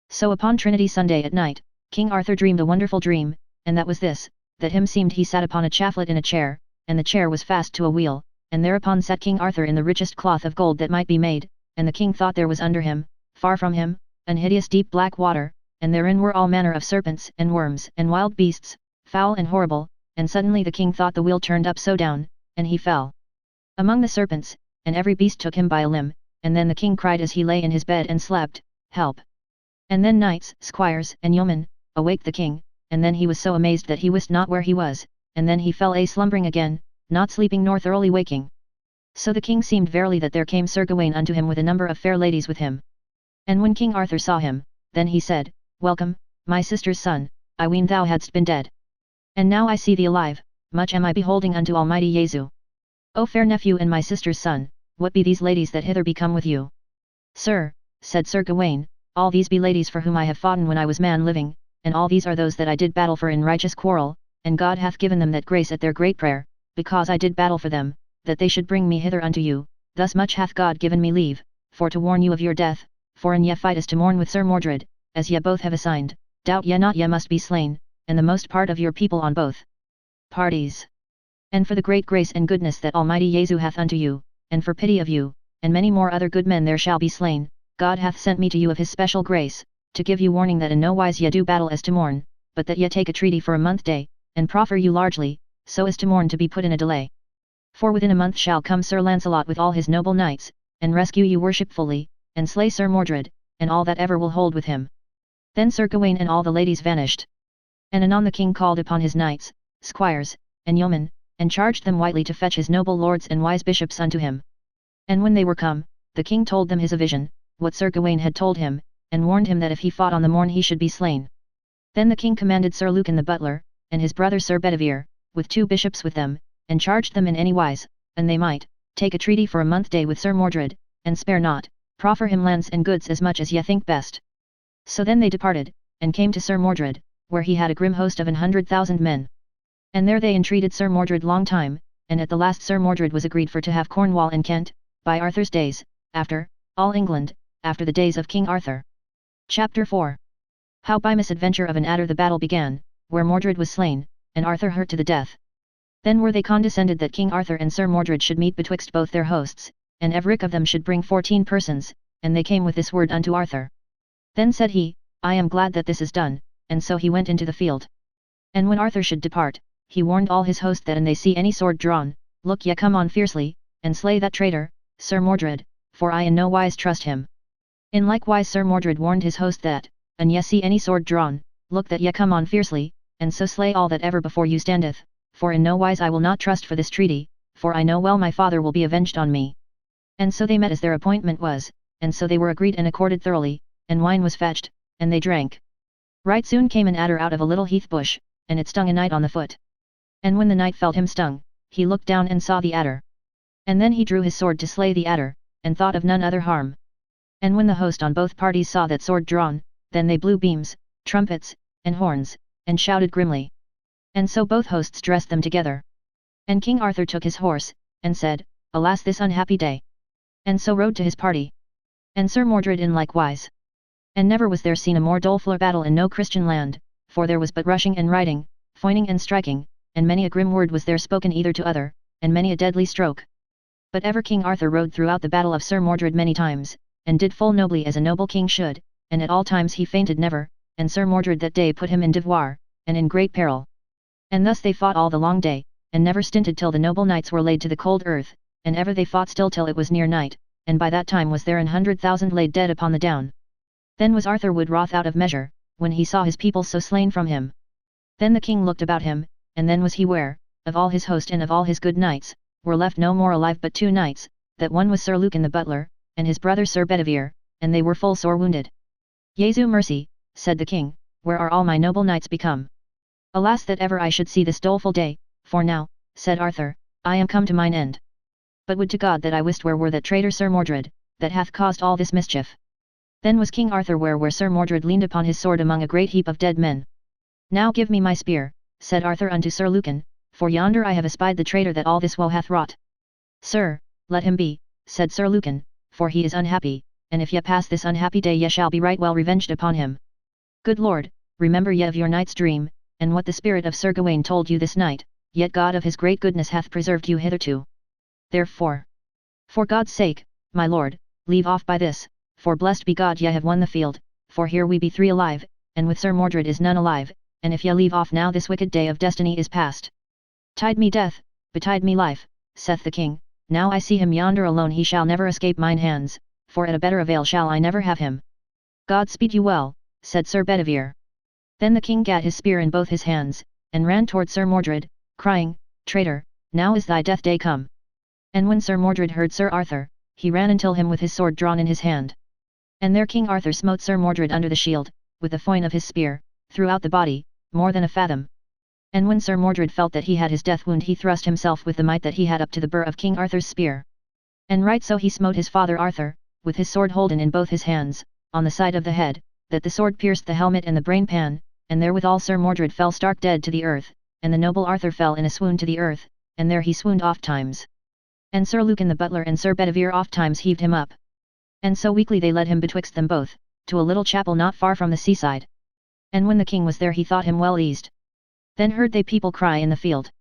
So upon Trinity Sunday at night, King Arthur dreamed a wonderful dream, and that was this, that him seemed he sat upon a chaflet in a chair, and the chair was fast to a wheel, and thereupon sat King Arthur in the richest cloth of gold that might be made, and the king thought there was under him, far from him, an hideous deep black water, and therein were all manner of serpents and worms and wild beasts, foul and horrible, and suddenly the king thought the wheel turned up so down, and he fell among the serpents, and every beast took him by a limb, and then the king cried as he lay in his bed and slept, Help! And then knights, squires, and yeomen, awaked the king, and then he was so amazed that he wist not where he was, and then he fell a slumbering again, not sleeping nor thoroughly waking. So the king seemed verily that there came Sir Gawaine unto him with a number of fair ladies with him. And when King Arthur saw him, then he said, Welcome, my sister's son, I ween thou hadst been dead. And now I see thee alive, much am I beholding unto Almighty Jesu. O fair nephew and my sister's son, what be these ladies that hither be come with you? Sir, said Sir Gawaine, all these be ladies for whom I have foughten when I was man living, and all these are those that I did battle for in righteous quarrel, and God hath given them that grace at their great prayer, because I did battle for them, that they should bring me hither unto you, thus much hath God given me leave, for to warn you of your death, for in ye fight is to mourn with Sir Mordred, as ye both have assigned, doubt ye not ye must be slain, and the most part of your people on both parties. And for the great grace and goodness that Almighty Jesu hath unto you, and for pity of you, and many more other good men there shall be slain, God hath sent me to you of his special grace, to give you warning that in no wise ye do battle as to mourn, but that ye take a treaty for a month day, and proffer you largely, so as to mourn to be put in a delay. For within a month shall come Sir Lancelot with all his noble knights, and rescue you worshipfully, and slay Sir Mordred, and all that ever will hold with him. Then Sir Gawaine and all the ladies vanished. And anon the king called upon his knights, squires, and yeomen, and charged them whitely to fetch his noble lords and wise bishops unto him. And when they were come, the king told them his vision, what Sir Gawaine had told him, and warned him that if he fought on the morn he should be slain. Then the king commanded Sir Lucan the butler, and his brother Sir Bedivere, with 2 bishops with them, and charged them in any wise, and they might, take a treaty for a month day with Sir Mordred, and spare not, proffer him lands and goods as much as ye think best. So then they departed, and came to Sir Mordred, where he had a grim host of 100,000 men. And there they entreated Sir Mordred long time, and at the last Sir Mordred was agreed for to have Cornwall and Kent, by Arthur's days, after, all England, after the days of King Arthur. Chapter 4. How by misadventure of an adder the battle began, where Mordred was slain, and Arthur hurt to the death. Then were they condescended that King Arthur and Sir Mordred should meet betwixt both their hosts, and everych of them should bring 14 persons, and they came with this word unto Arthur. Then said he, I am glad that this is done, and so he went into the field. And when Arthur should depart, he warned all his host that an they see any sword drawn, look ye come on fiercely, and slay that traitor, Sir Mordred, for I in no wise trust him. In likewise Sir Mordred warned his host that, an ye see any sword drawn, look that ye come on fiercely, and so slay all that ever before you standeth, for in no wise I will not trust for this treaty, for I know well my father will be avenged on me. And so they met as their appointment was, and so they were agreed and accorded thoroughly, and wine was fetched, and they drank. Right soon came an adder out of a little heath bush, and it stung a knight on the foot. And when the knight felt him stung, he looked down and saw the adder. And then he drew his sword to slay the adder, and thought of none other harm. And when the host on both parties saw that sword drawn, then they blew beams, trumpets, and horns, and shouted grimly. And so both hosts dressed them together. And King Arthur took his horse, and said, Alas this unhappy day! And so rode to his party. And Sir Mordred in likewise. And never was there seen a more doleful battle in no Christian land, for there was but rushing and riding, foining and striking, and many a grim word was there spoken either to other, and many a deadly stroke. But ever King Arthur rode throughout the battle of Sir Mordred many times, and did full nobly as a noble king should, and at all times he fainted never, and Sir Mordred that day put him in devoir, and in great peril. And thus they fought all the long day, and never stinted till the noble knights were laid to the cold earth, and ever they fought still till it was near night, and by that time was there 100,000 laid dead upon the down. Then was Arthur wood wroth out of measure, when he saw his people so slain from him. Then the king looked about him, and then was he ware, of all his host and of all his good knights, were left no more alive but 2 knights, that one was Sir Lucan the butler, and his brother Sir Bedivere, and they were full sore wounded. Jesu mercy, said the king, where are all my noble knights become? Alas that ever I should see this doleful day, for now, said Arthur, I am come to mine end. But would to God that I wist where were that traitor Sir Mordred, that hath caused all this mischief. Then was King Arthur where Sir Mordred leaned upon his sword among a great heap of dead men. Now give me my spear, said Arthur unto Sir Lucan, for yonder I have espied the traitor that all this woe hath wrought. Sir, let him be, said Sir Lucan, for he is unhappy, and if ye pass this unhappy day ye shall be right well revenged upon him. Good Lord, remember ye of your night's dream, and what the spirit of Sir Gawain told you this night, yet God of his great goodness hath preserved you hitherto. Therefore, for God's sake, my lord, leave off by this, for blessed be God ye have won the field, for here we be 3 alive, and with Sir Mordred is none alive, and if ye leave off now this wicked day of destiny is past. Tide me death, betide me life, saith the king, now I see him yonder alone he shall never escape mine hands, for at a better avail shall I never have him. God speed you well, said Sir Bedivere. Then the king gat his spear in both his hands, and ran toward Sir Mordred, crying, Traitor, now is thy death day come. And when Sir Mordred heard Sir Arthur, he ran until him with his sword drawn in his hand. And there King Arthur smote Sir Mordred under the shield, with the foin of his spear, throughout the body, more than a fathom. And when Sir Mordred felt that he had his death wound he thrust himself with the might that he had up to the burr of King Arthur's spear. And right so he smote his father Arthur, with his sword holden in both his hands, on the side of the head, that the sword pierced the helmet and the brain pan, and therewithal Sir Mordred fell stark dead to the earth, and the noble Arthur fell in a swoon to the earth, and there he swooned oft times. And Sir Lucan the butler and Sir Bedivere oft times heaved him up. And so weakly they led him betwixt them both, to a little chapel not far from the seaside. And when the king was there he thought him well eased. Then heard they people cry in the field.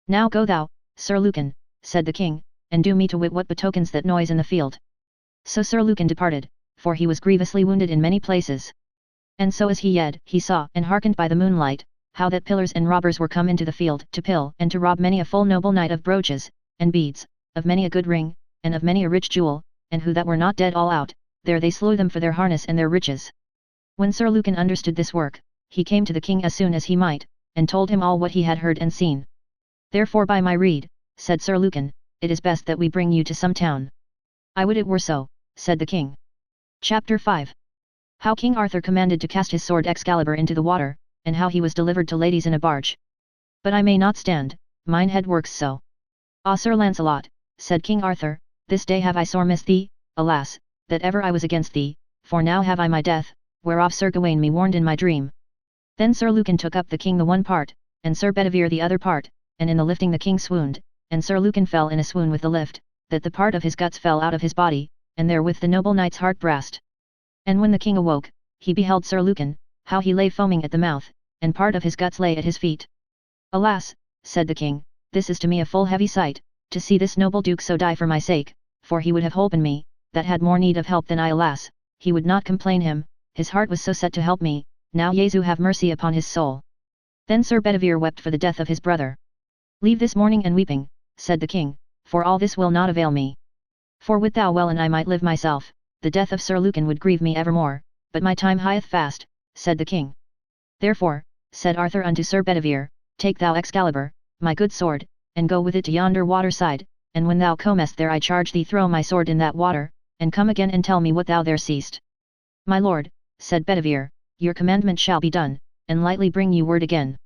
Now go thou, Sir Lucan, said the king, and do me to wit what betokens that noise in the field. So Sir Lucan departed, for he was grievously wounded in many places. And so as he yed, he saw and hearkened by the moonlight, how that pillars and robbers were come into the field to pill and to rob many a full noble knight of brooches, and beads, of many a good ring, and of many a rich jewel, and who that were not dead all out, there they slew them for their harness and their riches. When Sir Lucan understood this work, he came to the king as soon as he might, and told him all what he had heard and seen. Therefore by my rede, said Sir Lucan, it is best that we bring you to some town. I would it were so, said the king. Chapter 5. How King Arthur commanded to cast his sword Excalibur into the water, and how he was delivered to ladies in a barge. But I may not stand, mine head works so. Ah Sir Lancelot, said King Arthur, this day have I sore missed thee, alas, that ever I was against thee, for now have I my death, whereof Sir Gawain me warned in my dream. Then Sir Lucan took up the king the one part, and Sir Bedivere the other part, and in the lifting the king swooned, and Sir Lucan fell in a swoon with the lift, that the part of his guts fell out of his body, and therewith the noble knight's heart brast. And when the king awoke, he beheld Sir Lucan, how he lay foaming at the mouth, and part of his guts lay at his feet. Alas, said the king, this is to me a full heavy sight, to see this noble duke so die for my sake, for he would have holpen me, that had more need of help than I. Alas, he would not complain him, his heart was so set to help me, now Jesu have mercy upon his soul. Then Sir Bedivere wept for the death of his brother. Leave this mourning and weeping, said the king, for all this will not avail me. For wit thou well and I might live myself, the death of Sir Lucan would grieve me evermore, but my time hieth fast, said the king. Therefore, said Arthur unto Sir Bedivere, take thou Excalibur, my good sword, and go with it to yonder water side, and when thou comest there I charge thee throw my sword in that water, and come again and tell me what thou there seest. My lord, said Bedivere, your commandment shall be done, and lightly bring you word again.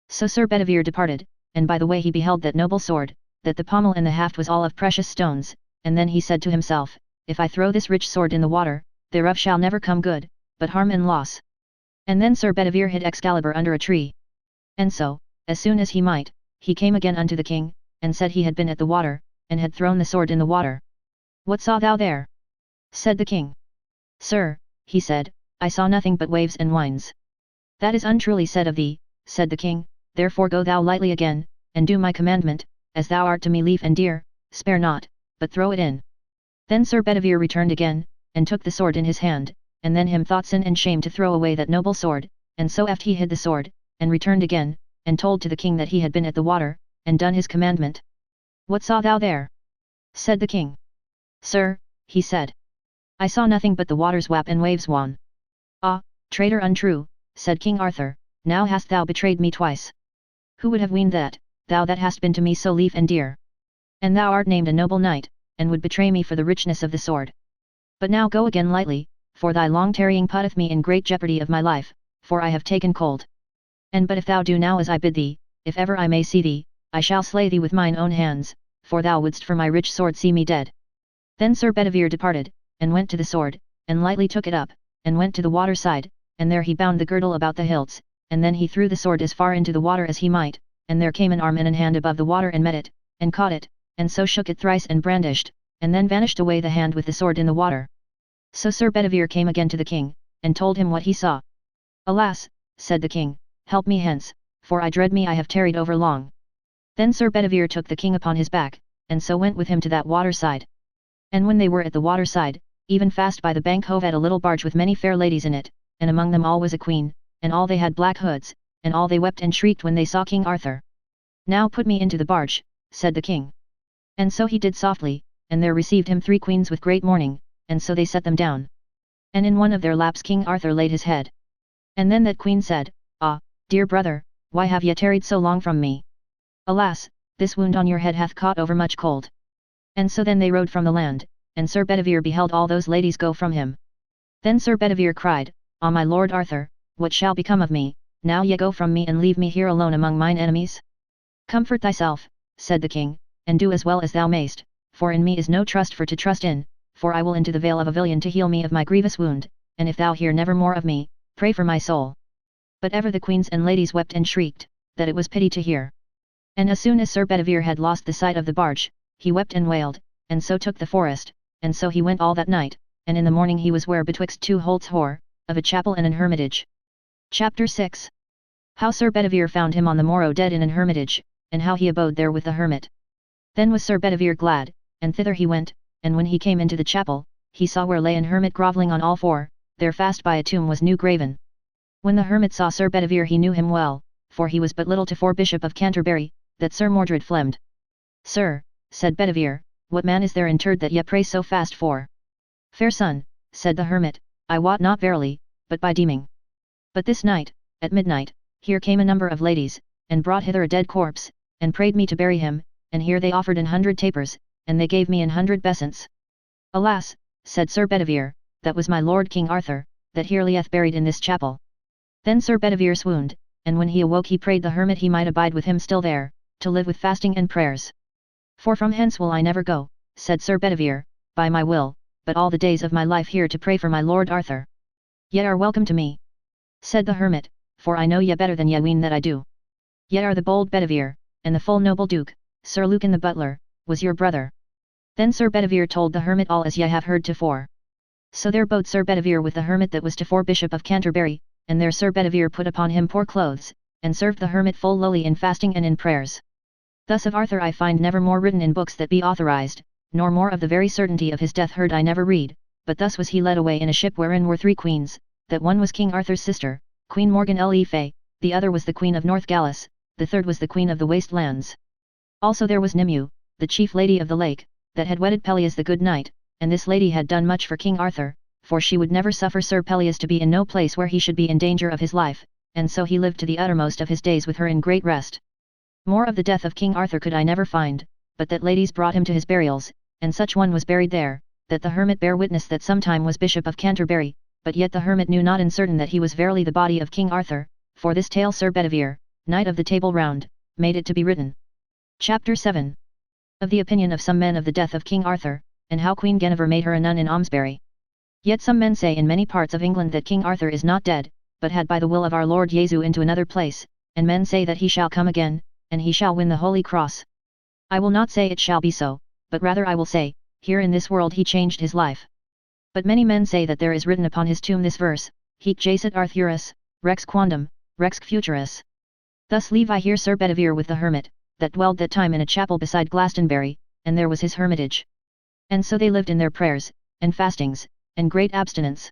So Sir Bedivere departed, and by the way he beheld that noble sword, that the pommel and the haft was all of precious stones, and then he said to himself, if I throw this rich sword in the water, thereof shall never come good, but harm and loss. And then Sir Bedivere hid Excalibur under a tree. And so, as soon as he might, he came again unto the king, and said he had been at the water, and had thrown the sword in the water. What saw thou there? Said the king. Sir, he said, I saw nothing but waves and winds. That is untruly said of thee, said the king, therefore go thou lightly again, and do my commandment, as thou art to me lief and dear, spare not, but throw it in. Then Sir Bedivere returned again, and took the sword in his hand, and then him thought sin and shame to throw away that noble sword, and so oft he hid the sword, and returned again, and told to the king that he had been at the water, and done his commandment. What saw thou there? Said the king. Sir, he said. I saw nothing but the waters wap and waves wan. Ah, traitor untrue, said King Arthur, now hast thou betrayed me twice. Who would have weened that, thou that hast been to me so lief and dear? And thou art named a noble knight, and would betray me for the richness of the sword. But now go again lightly, for thy long tarrying putteth me in great jeopardy of my life, for I have taken cold. And but if thou do now as I bid thee, if ever I may see thee, I shall slay thee with mine own hands, for thou wouldst for my rich sword see me dead. Then Sir Bedivere departed, and went to the sword, and lightly took it up, and went to the water side, and there he bound the girdle about the hilts, and then he threw the sword as far into the water as he might, and there came an arm and an hand above the water and met it, and caught it, and so shook it thrice and brandished, and then vanished away the hand with the sword in the water. So Sir Bedivere came again to the king, and told him what he saw. Alas, said the king, help me hence, for I dread me I have tarried over long. Then Sir Bedivere took the king upon his back, and so went with him to that water side. And when they were at the water side, even fast by the bank hove at a little barge with many fair ladies in it, and among them all was a queen, and all they had black hoods, and all they wept and shrieked when they saw King Arthur. Now put me into the barge, said the king. And so he did softly, and there received him 3 queens with great mourning, and so they set them down. And in one of their laps King Arthur laid his head. And then that queen said, Ah, dear brother, why have ye tarried so long from me? Alas, this wound on your head hath caught over much cold. And so then they rode from the land, and Sir Bedivere beheld all those ladies go from him. Then Sir Bedivere cried, Ah, my lord Arthur, what shall become of me, now ye go from me and leave me here alone among mine enemies? Comfort thyself, said the king, and do as well as thou mayst, for in me is no trust for to trust in, for I will into the vale of Avilion to heal me of my grievous wound, and if thou hear never more of me, pray for my soul. But ever the queens and ladies wept and shrieked, that it was pity to hear. And as soon as Sir Bedivere had lost the sight of the barge, he wept and wailed, and so took the forest, and so he went all that night, and in the morning he was ware betwixt 2 holts hoar, of a chapel and an hermitage. Chapter 6. How Sir Bedivere found him on the morrow dead in an hermitage, and how he abode there with the hermit. Then was Sir Bedivere glad, and thither he went, and when he came into the chapel, he saw where lay an hermit grovelling on all four, there fast by a tomb was new graven. When the hermit saw Sir Bedivere he knew him well, for he was but little to fore Bishop of Canterbury, that Sir Mordred flemmed. Sir, said Bedivere, what man is there interred that ye pray so fast for? Fair son, said the hermit, I wot not verily, but by deeming. But this night, at midnight, here came a number of ladies, and brought hither a dead corpse, and prayed me to bury him, and here they offered 100 tapers, and they gave me 100 besants. Alas, said Sir Bedivere, that was my lord King Arthur, that here lieth buried in this chapel. Then Sir Bedivere swooned, and when he awoke he prayed the hermit he might abide with him still there, to live with fasting and prayers. For from hence will I never go, said Sir Bedivere, by my will, but all the days of my life here to pray for my lord Arthur. Ye are welcome to me, said the hermit, for I know ye better than ye ween that I do. Ye are the bold Bedivere, and the full noble Duke, Sir Lucan the butler, was your brother. Then Sir Bedivere told the hermit all as ye have heard tofore. So there bode Sir Bedivere with the hermit that was tofore Bishop of Canterbury, and there Sir Bedivere put upon him poor clothes, and served the hermit full lowly in fasting and in prayers. Thus of Arthur I find never more written in books that be authorized, nor more of the very certainty of his death heard I never read, but thus was he led away in a ship wherein were 3 queens, that one was King Arthur's sister, Queen Morgan le Fay, the other was the Queen of North Gallis, the third was the Queen of the Waste Lands. Also there was Nimue, the chief lady of the lake, that had wedded Peleus the good knight, and this lady had done much for King Arthur, for she would never suffer Sir Peleus to be in no place where he should be in danger of his life, and so he lived to the uttermost of his days with her in great rest. More of the death of King Arthur could I never find, but that ladies brought him to his burials, and such one was buried there, that the hermit bare witness that sometime was Bishop of Canterbury, but yet the hermit knew not in certain that he was verily the body of King Arthur, for this tale Sir Bedivere, Knight of the Table Round, made it to be written. Chapter 7. Of the opinion of some men of the death of King Arthur, and how Queen Guinevere made her a nun in Almesbury. Yet some men say in many parts of England that King Arthur is not dead, but had by the will of our Lord Jesu into another place, and men say that he shall come again, and he shall win the Holy Cross. I will not say it shall be so, but rather I will say, here in this world he changed his life. But many men say that there is written upon his tomb this verse, Hic jacet Arthurus, Rex quondam, Rex futurus. Thus leave I here Sir Bedivere with the hermit, that dwelled that time in a chapel beside Glastonbury, and there was his hermitage. And so they lived in their prayers, and fastings, and great abstinence.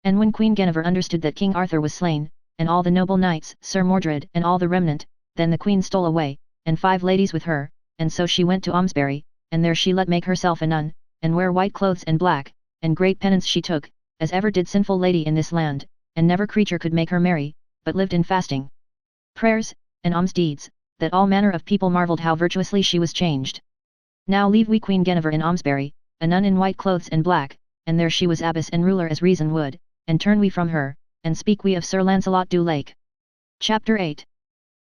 And when Queen Guinevere understood that King Arthur was slain, and all the noble knights, Sir Mordred and all the remnant, then the queen stole away, and 5 ladies with her, and so she went to Almesbury, and there she let make herself a nun, and wear white clothes and black, and great penance she took, as ever did sinful lady in this land, and never creature could make her merry, but lived in fasting, prayers, and alms deeds, that all manner of people marvelled how virtuously she was changed. Now leave we Queen Guinevere in Almesbury, a nun in white clothes and black, and there she was abbess and ruler as reason would, and turn we from her, and speak we of Sir Lancelot du Lake. Chapter 8.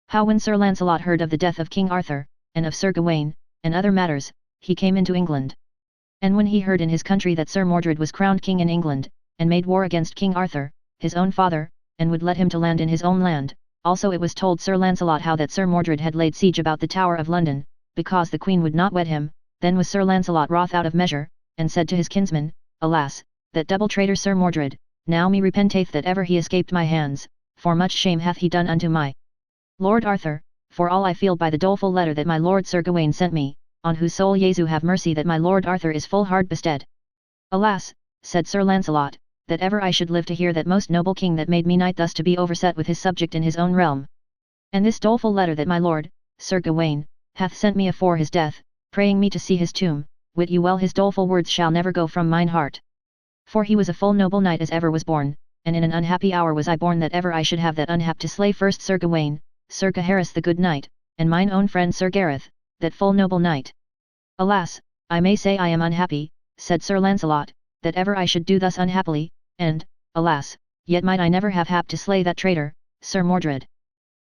How when Sir Lancelot heard of the death of King Arthur, and of Sir Gawain, and other matters, he came into England. And when he heard in his country that Sir Mordred was crowned king in England, and made war against King Arthur, his own father, and would let him to land in his own land, also it was told Sir Lancelot how that Sir Mordred had laid siege about the Tower of London, because the Queen would not wed him. Then was Sir Lancelot wroth out of measure, and said to his kinsman, Alas, that double traitor Sir Mordred, now me repenteth that ever he escaped my hands, for much shame hath he done unto my Lord Arthur, for all I feel by the doleful letter that my Lord Sir Gawain sent me, on whose soul Jesu have mercy that my Lord Arthur is full hard bestead. Alas, said Sir Lancelot, that ever I should live to hear that most noble king that made me knight thus to be overset with his subject in his own realm. And this doleful letter that my Lord, Sir Gawain, hath sent me afore his death, praying me to see his tomb, wit you well his doleful words shall never go from mine heart. For he was a full noble knight as ever was born, and in an unhappy hour was I born that ever I should have that unhap to slay first Sir Gawain, Sir Gaheris the good knight, and mine own friend Sir Gareth, that full noble knight. Alas, I may say I am unhappy, said Sir Lancelot, that ever I should do thus unhappily, and, alas, yet might I never have hap to slay that traitor, Sir Mordred.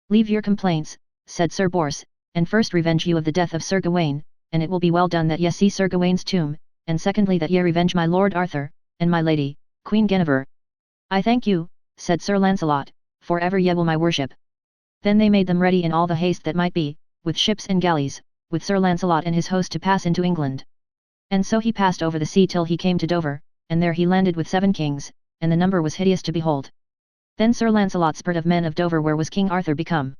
Leave your complaints, said Sir Bors, and first revenge you of the death of Sir Gawain, and it will be well done that ye see Sir Gawain's tomb, and secondly that ye revenge my Lord Arthur, and my lady, Queen Guinevere. I thank you, said Sir Lancelot, for ever ye will my worship. Then they made them ready in all the haste that might be, with ships and galleys, with Sir Lancelot and his host to pass into England. And so he passed over the sea till he came to Dover, and there he landed with 7 kings, and the number was hideous to behold. Then Sir Lancelot spurred of men of Dover where was King Arthur become.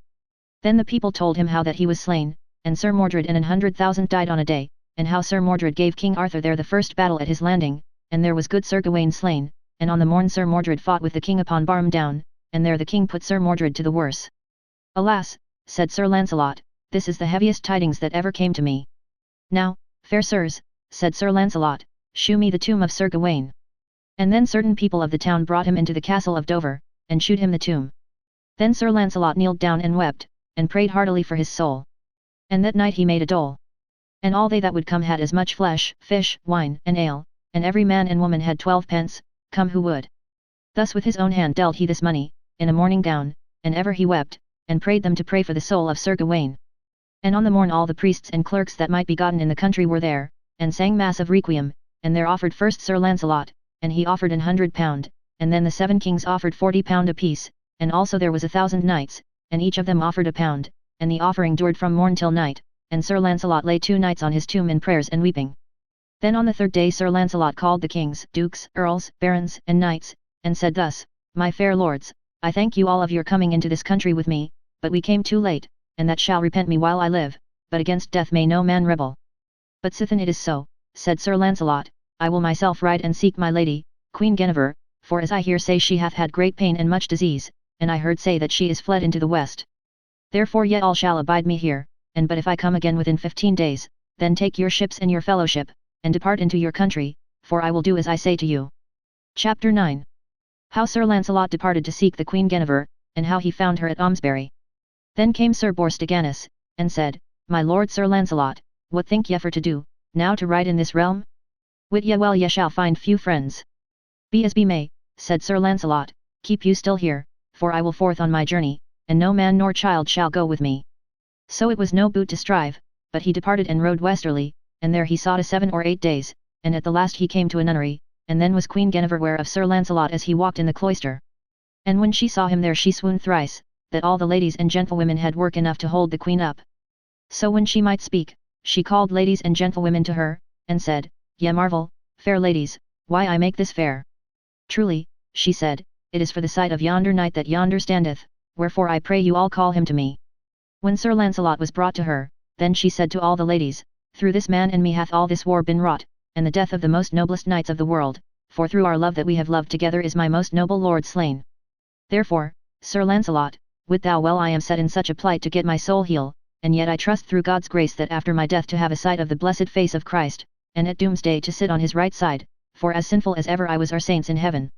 Then the people told him how that he was slain, and Sir Mordred and 100,000 died on a day, and how Sir Mordred gave King Arthur there the first battle at his landing, and there was good Sir Gawain slain, and on the morn Sir Mordred fought with the king upon Barham Down, and there the king put Sir Mordred to the worse. Alas, said Sir Lancelot, this is the heaviest tidings that ever came to me. Now, fair sirs, said Sir Lancelot, shew me the tomb of Sir Gawain. And then certain people of the town brought him into the castle of Dover, and shewed him the tomb. Then Sir Lancelot kneeled down and wept, and prayed heartily for his soul. And that night he made a dole. And all they that would come had as much flesh, fish, wine, and ale, and every man and woman had 12 pence, come who would. Thus with his own hand dealt he this money, in a mourning gown, and ever he wept, and prayed them to pray for the soul of Sir Gawain. And on the morn all the priests and clerks that might be gotten in the country were there, and sang mass of requiem, and there offered first Sir Lancelot, and he offered £100, and then the 7 kings offered £40 apiece, and also there was 1,000 knights, and each of them offered £1, and the offering dured from morn till night, and Sir Lancelot lay 2 nights on his tomb in prayers and weeping. Then on the 3rd day Sir Lancelot called the kings, dukes, earls, barons, and knights, and said thus, My fair lords, I thank you all of your coming into this country with me, but we came too late, and that shall repent me while I live, but against death may no man rebel. But sithen it is so, said Sir Lancelot, I will myself ride and seek my lady, Queen Guinevere, for as I hear say she hath had great pain and much disease, and I heard say that she is fled into the west. Therefore yet all shall abide me here, and but if I come again within 15 days, then take your ships and your fellowship, and depart into your country, for I will do as I say to you. Chapter 9. How Sir Lancelot departed to seek the Queen Guinevere, and how he found her at Almesbury. Then came Sir Bors de Ganis, and said, My lord Sir Lancelot, what think ye for to do, now to ride in this realm? Wit ye well ye shall find few friends. Be as be may, said Sir Lancelot, keep you still here, for I will forth on my journey, and no man nor child shall go with me. So it was no boot to strive, but he departed and rode westerly, and there he sought 7 or 8 days, and at the last he came to a nunnery, and then was Queen Guinevere ware of Sir Lancelot as he walked in the cloister. And when she saw him there she swooned thrice, that all the ladies and gentlewomen had work enough to hold the queen up. So when she might speak, she called ladies and gentlewomen to her, and said, Ye marvel, fair ladies, why I make this fair. Truly, she said, it is for the sight of yonder knight that yonder standeth, wherefore I pray you all call him to me. When Sir Lancelot was brought to her, then she said to all the ladies, Through this man and me hath all this war been wrought, and the death of the most noblest knights of the world, for through our love that we have loved together is my most noble lord slain. Therefore, Sir Lancelot, wit thou well I am set in such a plight to get my soul heal, and yet I trust through God's grace that after my death to have a sight of the blessed face of Christ, and at doomsday to sit on his right side, for as sinful as ever I was are saints in heaven.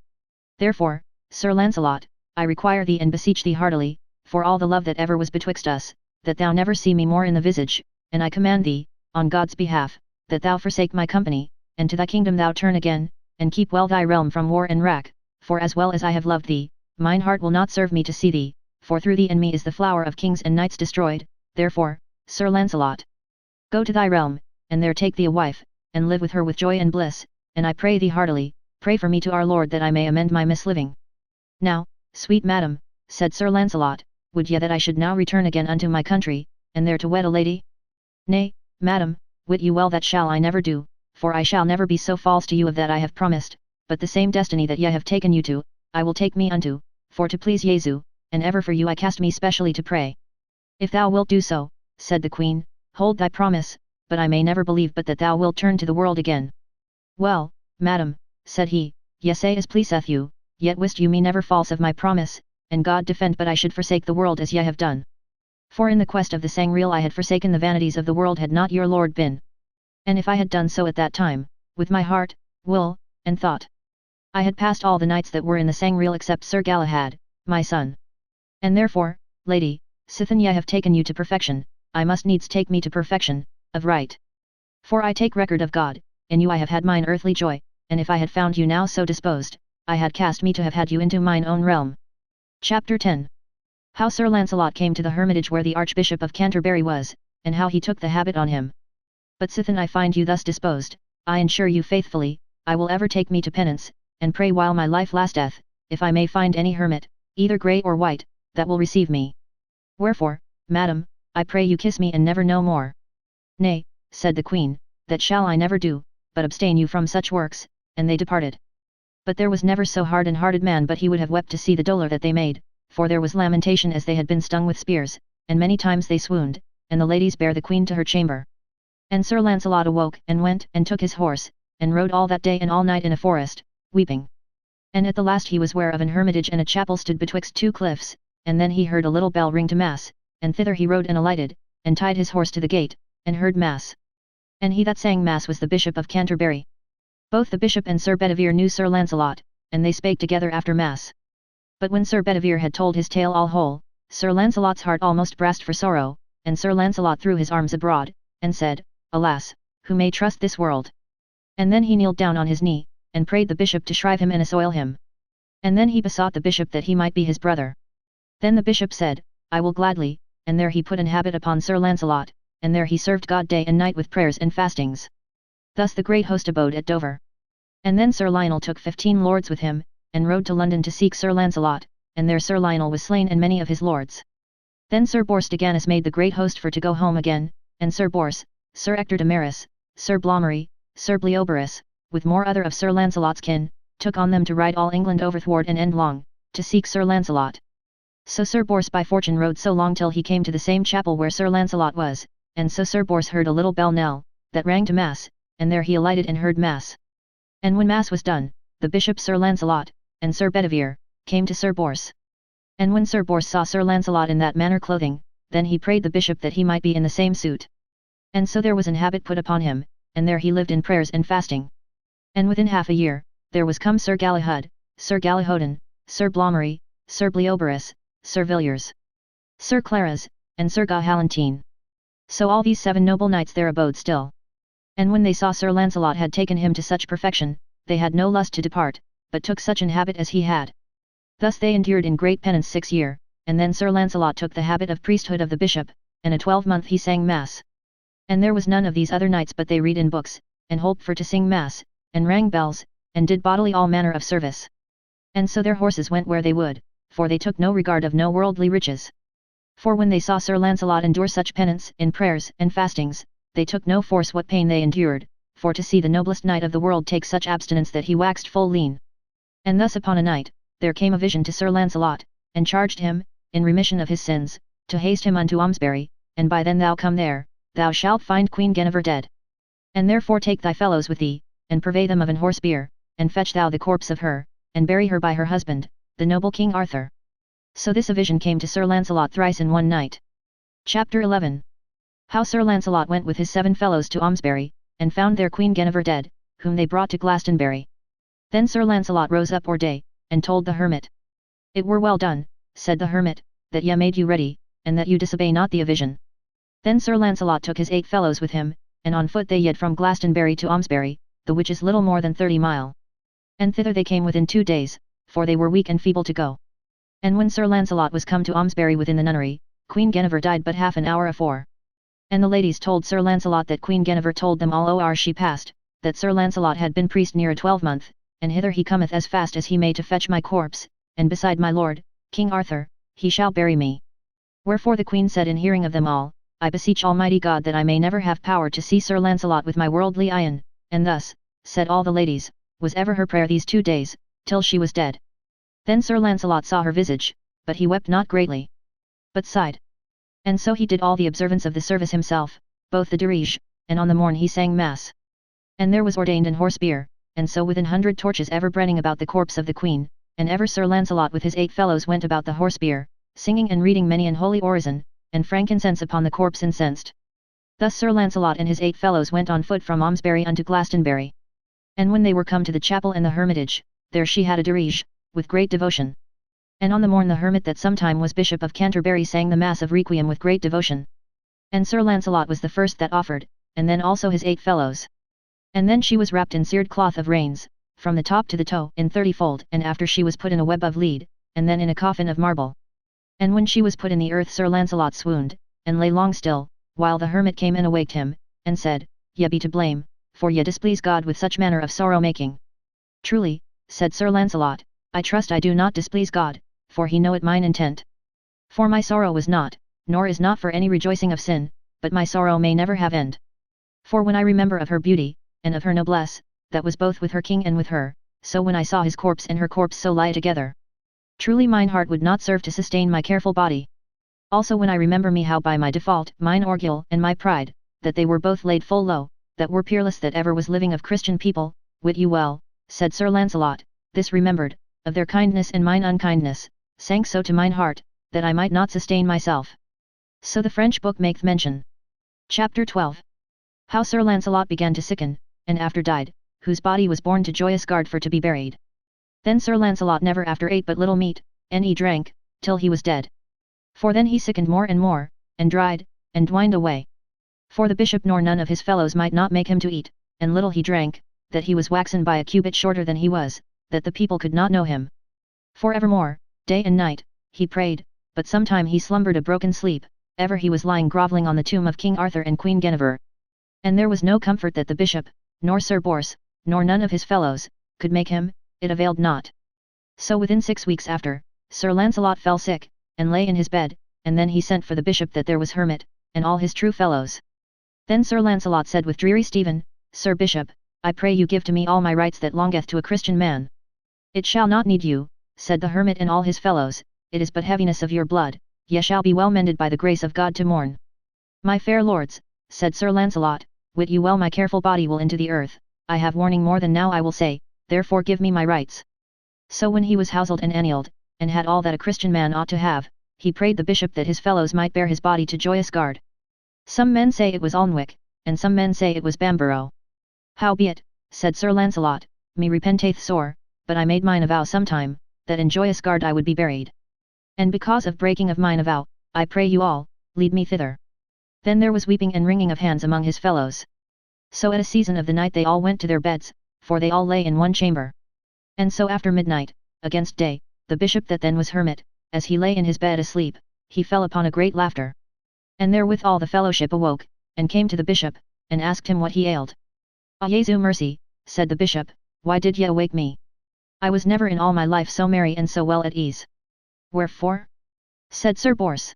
Therefore, Sir Lancelot, I require thee and beseech thee heartily, for all the love that ever was betwixt us, that thou never see me more in the visage, and I command thee, on God's behalf, that thou forsake my company, and to thy kingdom thou turn again, and keep well thy realm from war and wrack, for as well as I have loved thee, mine heart will not serve me to see thee, for through thee and me is the flower of kings and knights destroyed. Therefore, Sir Lancelot, go to thy realm, and there take thee a wife, and live with her with joy and bliss, and I pray thee heartily, pray for me to our Lord that I may amend my misliving. Now, sweet madam, said Sir Lancelot, would ye that I should now return again unto my country, and there to wed a lady? Nay, madam, wit you well that shall I never do, for I shall never be so false to you of that I have promised, but the same destiny that ye have taken you to, I will take me unto, for to please Jesu, and ever for you I cast me specially to pray. If thou wilt do so, said the queen, hold thy promise, but I may never believe but that thou wilt turn to the world again. Well, madam, said he, ye say as pleaseth you, yet wist you me never false of my promise, and God defend but I should forsake the world as ye have done. For in the quest of the Sangreal I had forsaken the vanities of the world had not your lord been. And if I had done so at that time, with my heart, will, and thought, I had passed all the knights that were in the Sangreal except Sir Galahad, my son. And therefore, lady, sithen ye have taken you to perfection, I must needs take me to perfection, of right. For I take record of God, in you I have had mine earthly joy, and if I had found you now so disposed, I had cast me to have had you into mine own realm. Chapter 10. How Sir Lancelot came to the hermitage where the Archbishop of Canterbury was, and how he took the habit on him. But sithen I find you thus disposed, I ensure you faithfully, I will ever take me to penance, and pray while my life lasteth, if I may find any hermit, either grey or white, that will receive me. Wherefore, madam, I pray you kiss me and never no more. Nay, said the queen, that shall I never do, but abstain you from such works, and they departed. But there was never so hard-and-hearted man but he would have wept to see the dolour that they made, for there was lamentation as they had been stung with spears, and many times they swooned, and the ladies bare the queen to her chamber. And Sir Lancelot awoke and went and took his horse, and rode all that day and all night in a forest, weeping. And at the last he was ware of an hermitage and a chapel stood betwixt two cliffs, and then he heard a little bell ring to mass, and thither he rode and alighted, and tied his horse to the gate, and heard mass. And he that sang mass was the Bishop of Canterbury. Both the bishop and Sir Bedivere knew Sir Lancelot, and they spake together after mass. But when Sir Bedivere had told his tale all whole, Sir Lancelot's heart almost brast for sorrow, and Sir Lancelot threw his arms abroad, and said, Alas, who may trust this world? And then he kneeled down on his knee, and prayed the bishop to shrive him and assoil him. And then he besought the bishop that he might be his brother. Then the bishop said, I will gladly, and there he put an habit upon Sir Lancelot, and there he served God day and night with prayers and fastings. Thus the great host abode at Dover. And then Sir Lionel took 15 lords with him, and rode to London to seek Sir Lancelot, and there Sir Lionel was slain and many of his lords. Then Sir Bors de Ganis made the great host for to go home again, and Sir Bors, Sir Ector de Maris, Sir Blommery, Sir Bleoberis, with more other of Sir Lancelot's kin, took on them to ride all England overthwart and endlong, to seek Sir Lancelot. So Sir Bors by fortune rode so long till he came to the same chapel where Sir Lancelot was, and so Sir Bors heard a little bell knell, that rang to mass, and there he alighted and heard mass. And when mass was done, the bishop Sir Lancelot, and Sir Bedivere, came to Sir Bors. And when Sir Bors saw Sir Lancelot in that manner clothing, then he prayed the bishop that he might be in the same suit. And so there was an habit put upon him, and there he lived in prayers and fasting. And within half a year, there was come Sir Galahad, Sir Galihodin, Sir Blommery, Sir Bleoberis, Sir Villiers, Sir Claras, and Sir Gahalantine. So all these 7 noble knights there abode still. And when they saw Sir Lancelot had taken him to such perfection, they had no lust to depart, but took such an habit as he had. Thus they endured in great penance 6 years, and then Sir Lancelot took the habit of priesthood of the bishop, and a 12-month he sang mass. And there was none of these other knights but they read in books, and holp for to sing mass, and rang bells, and did bodily all manner of service. And so their horses went where they would, for they took no regard of no worldly riches. For when they saw Sir Lancelot endure such penance in prayers and fastings, they took no force what pain they endured, for to see the noblest knight of the world take such abstinence that he waxed full lean. And thus upon a night, there came a vision to Sir Lancelot, and charged him, in remission of his sins, to haste him unto Almesbury, and by then thou come there, thou shalt find Queen Guinevere dead. And therefore take thy fellows with thee, and purvey them of an horse bier, and fetch thou the corpse of her, and bury her by her husband, the noble King Arthur. So this a vision came to Sir Lancelot thrice in one night. Chapter 11. How Sir Lancelot went with his 7 fellows to Almesbury, and found their Queen Guinevere dead, whom they brought to Glastonbury. Then Sir Lancelot rose up or day, and told the hermit. It were well done, said the hermit, that ye made you ready, and that you disobey not the vision. Then Sir Lancelot took his 8 fellows with him, and on foot they yede from Glastonbury to Almesbury, the which is little more than 30 mile. And thither they came within 2 days, for they were weak and feeble to go. And when Sir Lancelot was come to Almesbury within the nunnery, Queen Guinevere died but half an hour afore. And the ladies told Sir Lancelot that Queen Guinevere told them all o'er she passed, that Sir Lancelot had been priest near a 12-month, and hither he cometh as fast as he may to fetch my corpse, and beside my lord, King Arthur, he shall bury me. Wherefore the queen said in hearing of them all, I beseech Almighty God that I may never have power to see Sir Lancelot with my worldly eyen, and thus, said all the ladies, was ever her prayer these 2 days, till she was dead. Then Sir Lancelot saw her visage, but he wept not greatly, but sighed. And so he did all the observance of the service himself, both the dirige, and on the morn he sang mass. And there was ordained an horse bier, and so with 100 torches ever burning about the corpse of the queen, and ever Sir Lancelot with his 8 fellows went about the horse bier, singing and reading many an holy orison, and frankincense upon the corpse incensed. Thus Sir Lancelot and his 8 fellows went on foot from Almesbury unto Glastonbury. And when they were come to the chapel and the hermitage, there she had a dirige, with great devotion. And on the morn the hermit that sometime was Bishop of Canterbury sang the mass of requiem with great devotion. And Sir Lancelot was the first that offered, and then also his 8 fellows. And then she was wrapped in seared cloth of reins, from the top to the toe in 30-fold, and after she was put in a web of lead, and then in a coffin of marble. And when she was put in the earth Sir Lancelot swooned, and lay long still, while the hermit came and awaked him, and said, Ye be to blame, for ye displease God with such manner of sorrow making. Truly, said Sir Lancelot, I trust I do not displease God, for he knoweth mine intent. For my sorrow was not, nor is not for any rejoicing of sin, but my sorrow may never have end. For when I remember of her beauty, and of her noblesse, that was both with her king and with her, so when I saw his corpse and her corpse so lie together, truly mine heart would not serve to sustain my careful body. Also when I remember me how by my default, mine orgueil and my pride, that they were both laid full low, that were peerless that ever was living of Christian people, wit you well, said Sir Lancelot, this remembered, of their kindness and mine unkindness, sank so to mine heart, that I might not sustain myself. So the French book maketh mention. Chapter 12. How Sir Lancelot began to sicken, and after died, whose body was borne to Joyous Gard for to be buried. Then Sir Lancelot never after ate but little meat, and he drank, till he was dead. For then he sickened more and more, and dried, and dwined away. For the bishop nor none of his fellows might not make him to eat, and little he drank, that he was waxen by a cubit shorter than he was, that the people could not know him. For evermore, day and night, he prayed, but sometime he slumbered a broken sleep, ever he was lying grovelling on the tomb of King Arthur and Queen Guinevere. And there was no comfort that the bishop, nor Sir Bors, nor none of his fellows, could make him, it availed not. So within 6 weeks after, Sir Lancelot fell sick, and lay in his bed, and then he sent for the bishop that there was hermit, and all his true fellows. Then Sir Lancelot said with dreary Stephen, Sir Bishop, I pray you give to me all my rights that longeth to a Christian man. It shall not need you, said the hermit and all his fellows, it is but heaviness of your blood, ye shall be well mended by the grace of God to morn. My fair lords, said Sir Lancelot, wit you well my careful body will into the earth, I have warning more than now I will say, therefore give me my rights. So when he was houselled and annealed, and had all that a Christian man ought to have, he prayed the bishop that his fellows might bear his body to Joyous Gard. Some men say it was Alnwick, and some men say it was Bamborough. Howbeit, said Sir Lancelot, me repenteth sore, but I made mine avow sometime, that in Joyous Gard I would be buried. And because of breaking of mine avow, I pray you all, lead me thither. Then there was weeping and wringing of hands among his fellows. So at a season of the night they all went to their beds, for they all lay in one chamber. And so after midnight, against day, the bishop that then was hermit, as he lay in his bed asleep, he fell upon a great laughter. And therewith all the fellowship awoke, and came to the bishop, and asked him what he ailed. Ah Jesu mercy, said the bishop, why did ye awake me? I was never in all my life so merry and so well at ease. Wherefore? Said Sir Bors.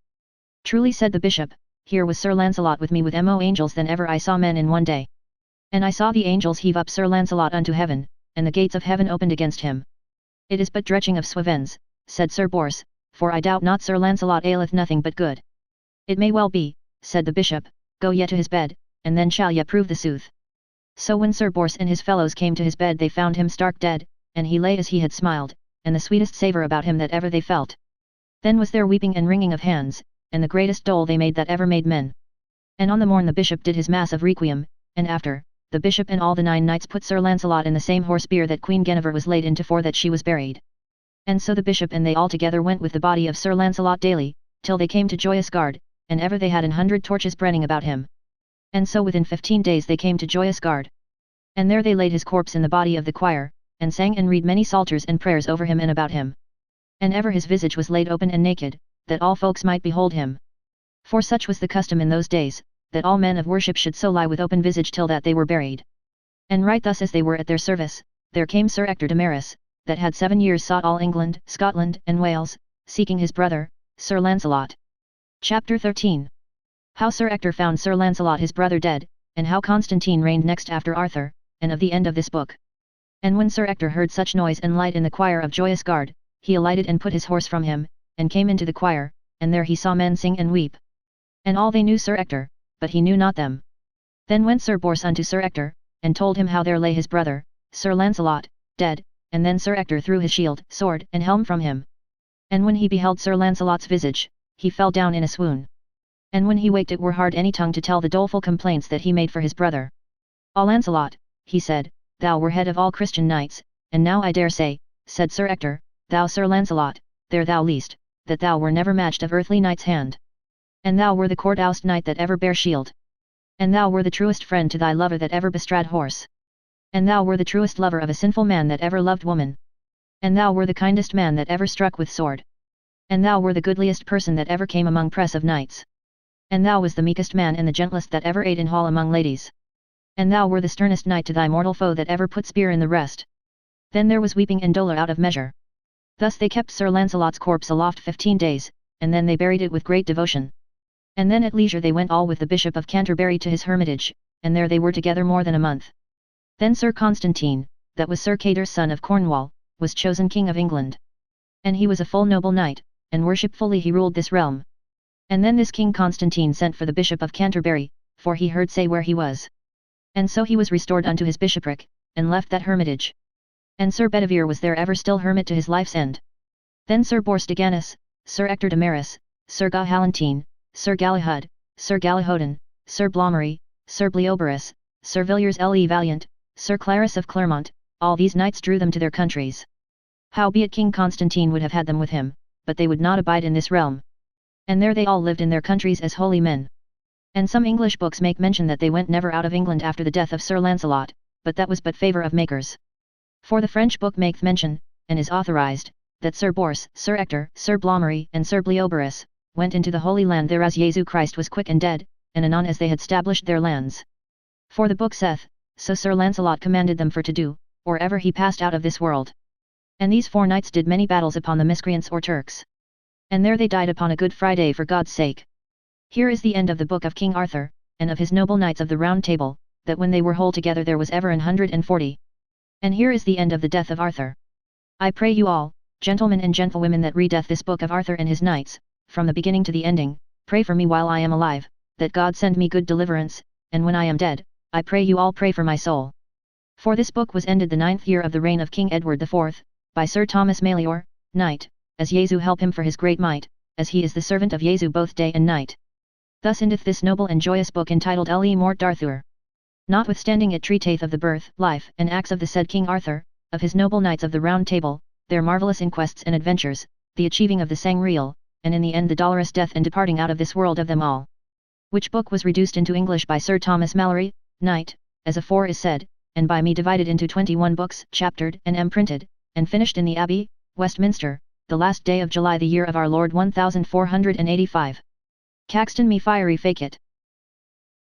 Truly said the bishop, here was Sir Lancelot with me with more angels than ever I saw men in one day. And I saw the angels heave up Sir Lancelot unto heaven, and the gates of heaven opened against him. It is but dretching of swavens, said Sir Bors, for I doubt not Sir Lancelot aileth nothing but good. It may well be, said the bishop, go ye to his bed, and then shall ye prove the sooth. So when Sir Bors and his fellows came to his bed they found him stark dead, and he lay as he had smiled, and the sweetest savour about him that ever they felt. Then was there weeping and wringing of hands, and the greatest dole they made that ever made men. And on the morn the bishop did his mass of requiem, and after, the bishop and all the 9 knights put Sir Lancelot in the same horse bier that Queen Guinevere was laid into, for that she was buried. And so the bishop and they all together went with the body of Sir Lancelot daily, till they came to Joyous Gard, and ever they had 100 torches burning about him. And so within 15 days they came to Joyous Gard. And there they laid his corpse in the body of the choir, and sang and read many psalters and prayers over him and about him. And ever his visage was laid open and naked, that all folks might behold him. For such was the custom in those days, that all men of worship should so lie with open visage till that they were buried. And right thus as they were at their service, there came Sir Ector de Maris, that had 7 years sought all England, Scotland, and Wales, seeking his brother, Sir Lancelot. Chapter 13. How Sir Ector found Sir Lancelot his brother dead, and how Constantine reigned next after Arthur, and of the end of this book. And when Sir Ector heard such noise and light in the choir of Joyous Gard, he alighted and put his horse from him, and came into the choir, and there he saw men sing and weep. And all they knew Sir Ector, but he knew not them. Then went Sir Bors unto Sir Ector, and told him how there lay his brother, Sir Lancelot, dead, and then Sir Ector threw his shield, sword, and helm from him. And when he beheld Sir Lancelot's visage, he fell down in a swoon. And when he waked it were hard any tongue to tell the doleful complaints that he made for his brother. "Ah Lancelot," he said, "thou were head of all Christian knights, and now I dare say," said Sir Ector, "thou Sir Lancelot, there thou least, that thou were never matched of earthly knight's hand. And thou were the court-oust knight that ever bare shield. And thou were the truest friend to thy lover that ever bestrad horse. And thou were the truest lover of a sinful man that ever loved woman. And thou were the kindest man that ever struck with sword. And thou were the goodliest person that ever came among press of knights. And thou was the meekest man and the gentlest that ever ate in hall among ladies. And thou were the sternest knight to thy mortal foe that ever put spear in the rest." Then there was weeping and dolour out of measure. Thus they kept Sir Lancelot's corpse aloft 15 days, and then they buried it with great devotion. And then at leisure they went all with the Bishop of Canterbury to his hermitage, and there they were together more than a month. Then Sir Constantine, that was Sir Cador's son of Cornwall, was chosen King of England. And he was a full noble knight, and worshipfully he ruled this realm. And then this King Constantine sent for the Bishop of Canterbury, for he heard say where he was. And so he was restored unto his bishopric, and left that hermitage. And Sir Bedivere was there ever still hermit to his life's end. Then Sir Bors de Ganis, Sir Ector de Maris, Sir Gahalantine, Sir Galahad, Sir Galahodin, Sir Blommery, Sir Bleoberis, Sir Villiers le Valiant, Sir Clarus of Clermont, all these knights drew them to their countries. Howbeit King Constantine would have had them with him, but they would not abide in this realm. And there they all lived in their countries as holy men. And some English books make mention that they went never out of England after the death of Sir Lancelot, but that was but favour of makers. For the French book maketh mention, and is authorized, that Sir Bors, Sir Ector, Sir Blommery, and Sir Bleoberis, went into the Holy Land thereas Jesu Christ was quick and dead, and anon as they had stablished their lands. For the book saith, so Sir Lancelot commanded them for to do, or ever he passed out of this world. And these 4 knights did many battles upon the miscreants or Turks. And there they died upon a Good Friday for God's sake. Here is the end of the book of King Arthur, and of his noble knights of the Round Table, that when they were whole together there was ever 140. And here is the end of the death of Arthur. I pray you all, gentlemen and gentlewomen that readeth this book of Arthur and his knights, from the beginning to the ending, pray for me while I am alive, that God send me good deliverance, and when I am dead, I pray you all pray for my soul. For this book was ended the 9th year of the reign of King Edward IV, by Sir Thomas Malory, knight, as Jesu help him for his great might, as he is the servant of Jesu both day and night. Thus endeth this noble and joyous book entitled Le Morte d'Arthur. Notwithstanding it treateth of the birth, life, and acts of the said King Arthur, of his noble knights of the Round Table, their marvellous inquests and adventures, the achieving of the sangreal, and in the end the dolorous death and departing out of this world of them all. Which book was reduced into English by Sir Thomas Malory, knight, as afore is said, and by me divided into 21 books, chaptered and imprinted, and finished in the Abbey, Westminster, the last day of July the year of our Lord 1485. Caxton me fiery fake it.